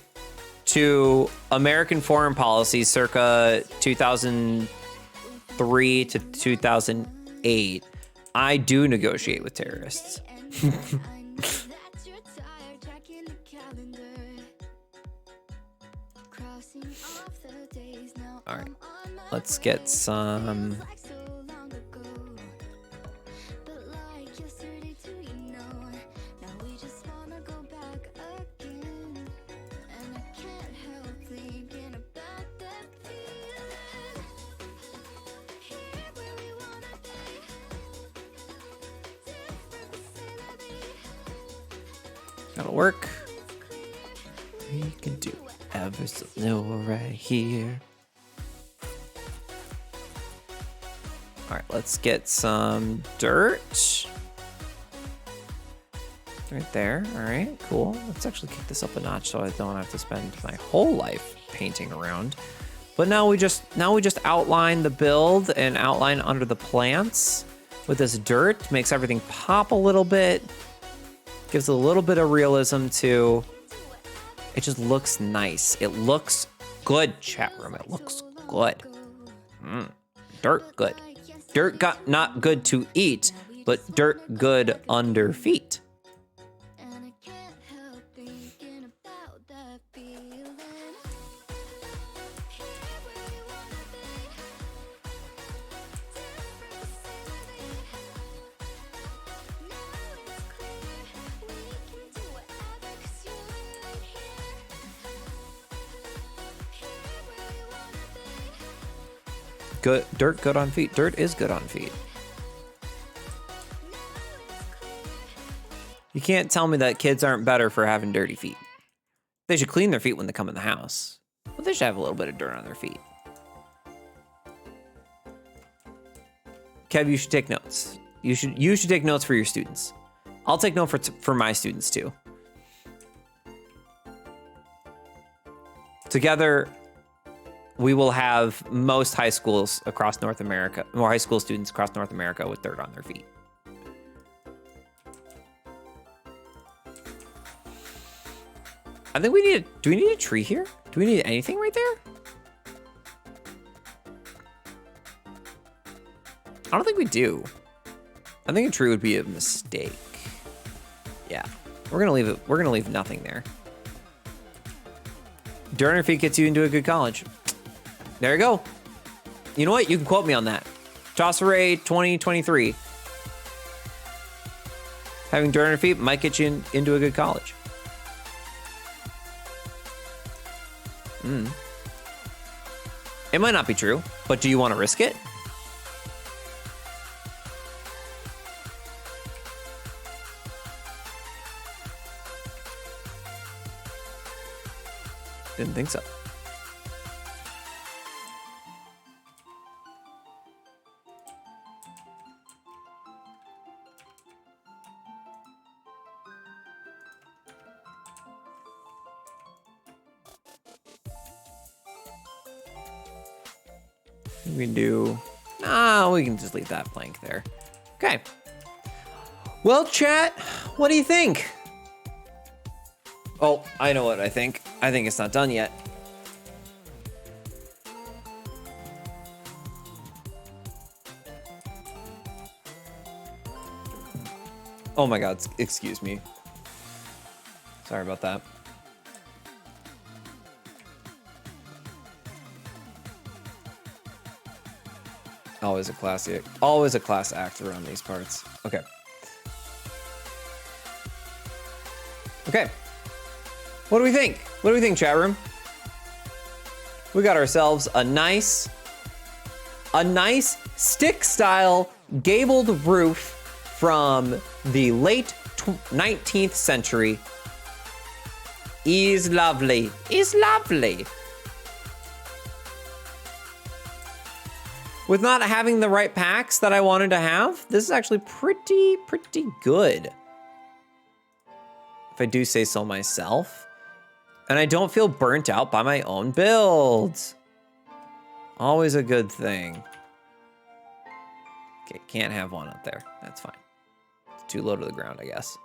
[SPEAKER 2] to American foreign policy circa 2003 to 2008, I do negotiate with terrorists. All right, let's get some... That'll work. We can do ever so little right here. All right, let's get some dirt. Right there. All right, cool. Let's actually kick this up a notch so I don't have to spend my whole life painting around. But now we just outline the build and outline under the plants with this dirt. Makes everything pop a little bit. Gives a little bit of realism to. It just looks nice. It looks good, chat room. It looks good. Dirt good. Dirt not good to eat, but dirt good under feet. Good dirt good on feet. Dirt is good on feet. You can't tell me that kids aren't better for having dirty feet. They should clean their feet when they come in the house, but they should have a little bit of dirt on their feet. Kev, you should take notes. You should take notes for your students. I'll take note for my students too. Together, we will have most high schools across North America, more high school students across North America with dirt on their feet. I think do we need a tree here? Do we need anything right there? I don't think we do. I think a tree would be a mistake. Yeah, we're gonna leave it. We're gonna leave nothing there. Dirt on your feet gets you into a good college. There you go. You know what? You can quote me on that. Tosseray 2023. Having dirt on your feet might get you into a good college. It might not be true, but do you want to risk it? Didn't think so. We can do, we can just leave that blank there. Okay. Well, chat, what do you think? Oh, I know what I think. I think it's not done yet. Oh my God, excuse me. Sorry about that. Always a classic. Always a class act around these parts. Okay. Okay. What do we think? What do we think, chat room? We got ourselves a nice stick-style gabled roof from the late 19th century. Is lovely. Is lovely. With not having the right packs that I wanted to have, this is actually pretty good. If I do say so myself. And I don't feel burnt out by my own builds. Always a good thing. Okay, can't have one up there. That's fine. It's too low to the ground, I guess.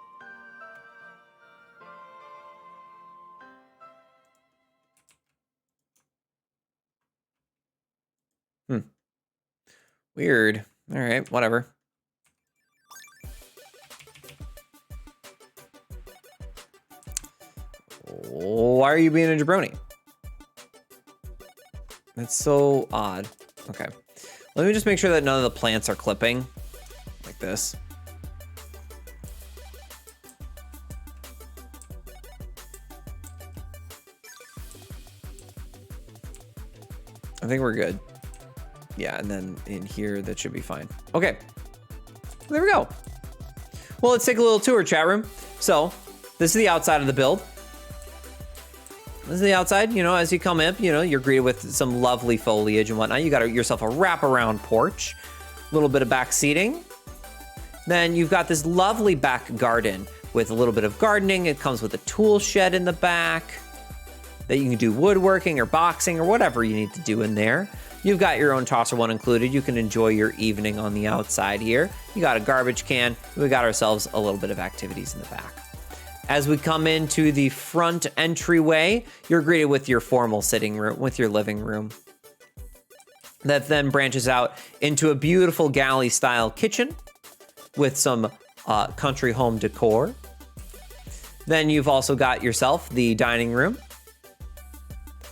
[SPEAKER 2] Weird. All right, whatever. Why are you being a jabroni? That's so odd. Okay. Let me just make sure that none of the plants are clipping. Like this. I think we're good. Yeah, and then in here, that should be fine. Okay. There we go. Well, let's take a little tour, chat room. So, This is the outside of the build. This is the outside, you know, as you come in, you know, you're greeted with some lovely foliage and whatnot. You got yourself a wraparound porch, a little bit of back seating. Then you've got this lovely back garden with a little bit of gardening. It comes with a tool shed in the back that you can do woodworking or boxing or whatever you need to do in there. You've got your own tosser one included. You can enjoy your evening on the outside here. You got a garbage can. We got ourselves a little bit of activities in the back. As we come into the front entryway, you're greeted with your formal sitting room, with your living room. That then branches out into a beautiful galley-style kitchen with some country home decor. Then you've also got yourself the dining room.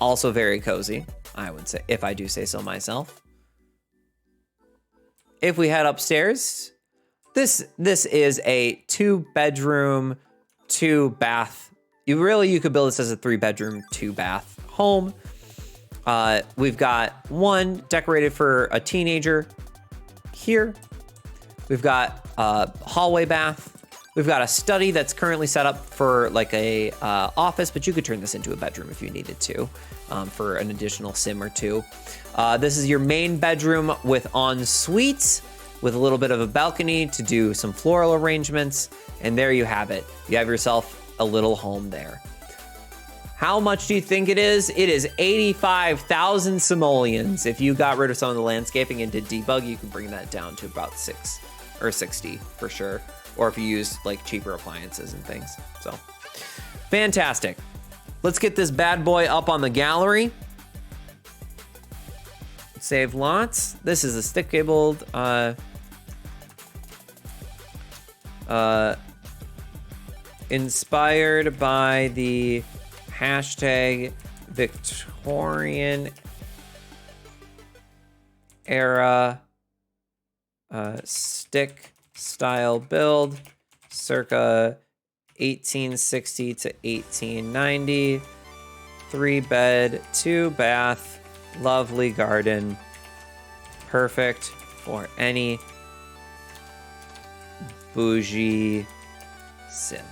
[SPEAKER 2] Also very cozy, I would say, if I do say so myself. If we head upstairs, this is a 2-bedroom, 2-bath. You could build this as a 3-bedroom, 2-bath home. We've got one decorated for a teenager here. We've got a hallway bath. We've got a study that's currently set up for like a office, but you could turn this into a bedroom if you needed to, for an additional sim or two. This is your main bedroom with en-suite, with a little bit of a balcony to do some floral arrangements. And there you have it. You have yourself a little home there. How much do you think it is? It is 85,000 simoleons. If you got rid of some of the landscaping and did debug, you could bring that down to about 6 or 60 for sure. Or if you use like cheaper appliances and things. So fantastic. Let's get this bad boy up on the gallery. Save lots. This is a stick cabled inspired by the hashtag Victorian era stick style build circa 1860 to 1890. 3-bed, 2-bath, lovely garden. Perfect for any bougie sim.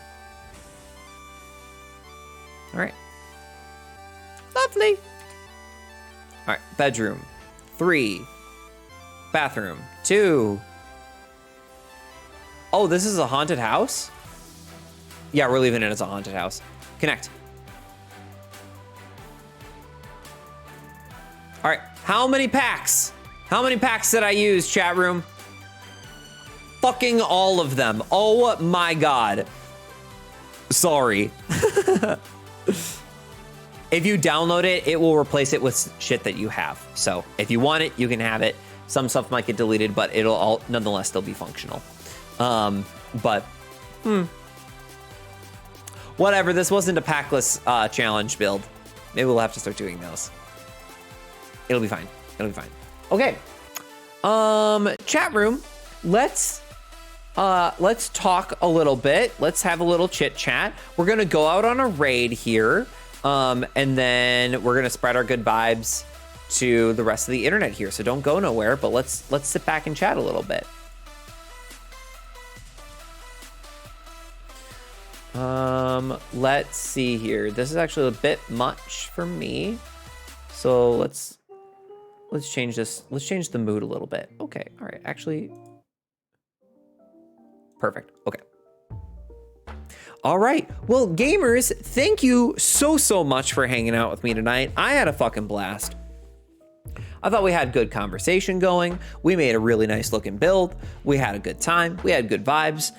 [SPEAKER 2] All right. Lovely. All right, bedroom 3, bathroom 2. Oh, this is a haunted house? Yeah, we're leaving it as a haunted house. Connect. All right, how many packs? How many packs did I use, chat room? Fucking all of them. Oh my God. Sorry. If you download it, it will replace it with shit that you have. So if you want it, you can have it. Some stuff might get deleted, but it'll all nonetheless still be functional. Whatever, this wasn't a packless challenge build. Maybe we'll have to start doing those. It'll be fine. It'll be fine. Okay. Chat room, let's talk a little bit. Let's have a little chit chat. We're gonna go out on a raid here, and then we're gonna spread our good vibes to the rest of the internet here. So don't go nowhere, but let's sit back and chat a little bit. Let's see here. This is actually a bit much for me. So let's change this. Let's change the mood a little bit. Okay. All right. Actually, perfect. Okay. All right. Well, gamers, thank you so much for hanging out with me tonight. I had a fucking blast. I thought we had good conversation going. We made a really nice looking build. We had a good time. We had good vibes.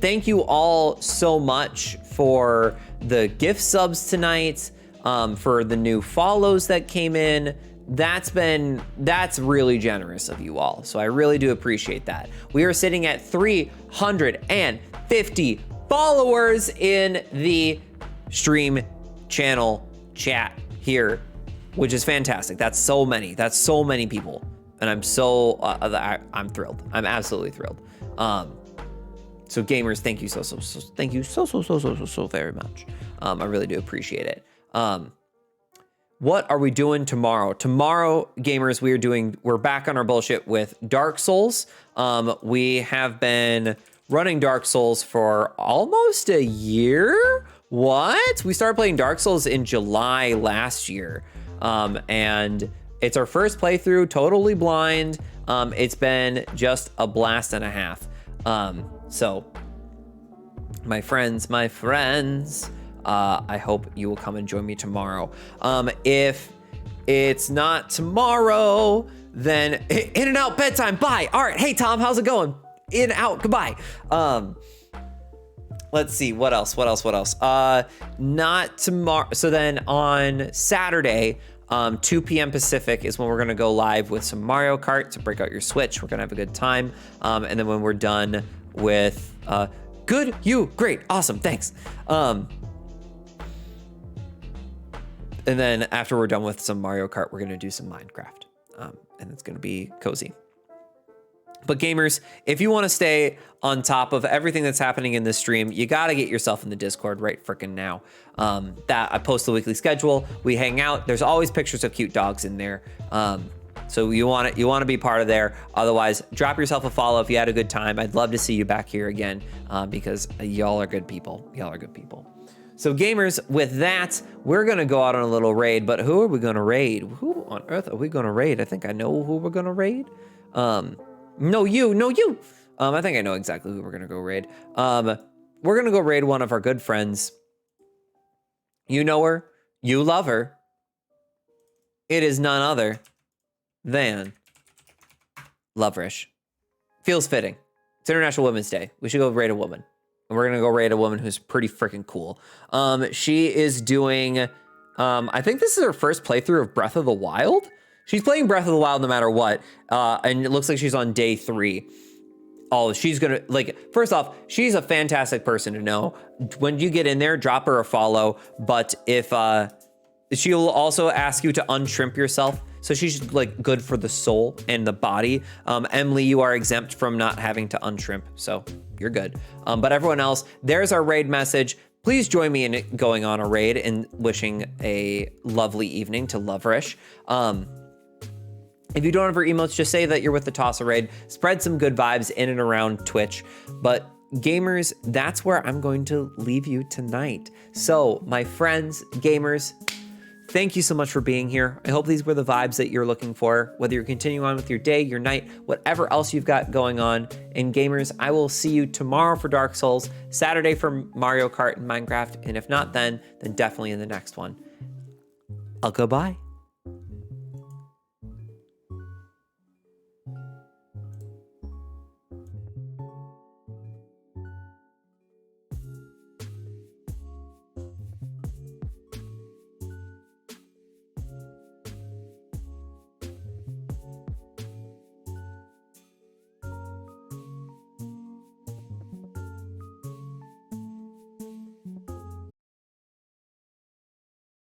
[SPEAKER 2] Thank you all so much for the gift subs tonight, for the new follows that came in. That's really generous of you all. So I really do appreciate that. We are sitting at 350 followers in the stream channel chat here, which is fantastic. That's so many. That's so many people. And I'm so, I'm thrilled. I'm absolutely thrilled. So gamers, thank you thank you so very much. I really do appreciate it. What are we doing tomorrow? Tomorrow, gamers, we're back on our bullshit with Dark Souls. We have been running Dark Souls for almost a year. What? We started playing Dark Souls in July last year. And it's our first playthrough, totally blind. It's been just a blast and a half. So my friends, I hope you will come and join me tomorrow. If it's not tomorrow, then in and out bedtime. Bye. All right. Hey, Tom, how's it going? In, out, goodbye. Let's see, what else? Not tomorrow. So then on Saturday, 2 p.m. Pacific is when we're gonna go live with some Mario Kart to break out your Switch. We're gonna have a good time. And then when we're done with, good, you, great, awesome, thanks. And then after we're done with some Mario Kart, we're gonna do some Minecraft. And it's gonna be cozy. But gamers, if you want to stay on top of everything that's happening in this stream, you got to get yourself in the Discord right freaking now. That I post the weekly schedule. We hang out. There's always pictures of cute dogs in there. So you want to be part of there. Otherwise, drop yourself a follow if you had a good time. I'd love to see you back here again because y'all are good people. So gamers, with that, we're going to go out on a little raid. But who are we going to raid? Who on earth are we going to raid? I think I know who we're going to raid. No, you. I think I know exactly who we're gonna go raid. We're gonna go raid one of our good friends. You know her, you love her. It is none other than Loverish. Feels fitting. It's International Women's Day. We should go raid a woman. And we're gonna go raid a woman who's pretty freaking cool. She is doing, I think this is her first playthrough of Breath of the Wild. She's playing Breath of the Wild no matter what, and it looks like she's on day 3. Oh, she's gonna, like, first off, she's a fantastic person to know. When you get in there, drop her a follow, but if, she'll also ask you to unshrimp yourself, so she's, like, good for the soul and the body. Emily, you are exempt from not having to unshrimp, so you're good. But everyone else, there's our raid message. Please join me in going on a raid and wishing a lovely evening to Loverish. If you don't have her emotes, just say that you're with the Tossa Raid. Spread some good vibes in and around Twitch. But gamers, that's where I'm going to leave you tonight. So my friends, gamers, thank you so much for being here. I hope these were the vibes that you're looking for, whether you're continuing on with your day, your night, whatever else you've got going on. And gamers, I will see you tomorrow for Dark Souls, Saturday for Mario Kart and Minecraft. And if not then definitely in the next one. I'll go bye.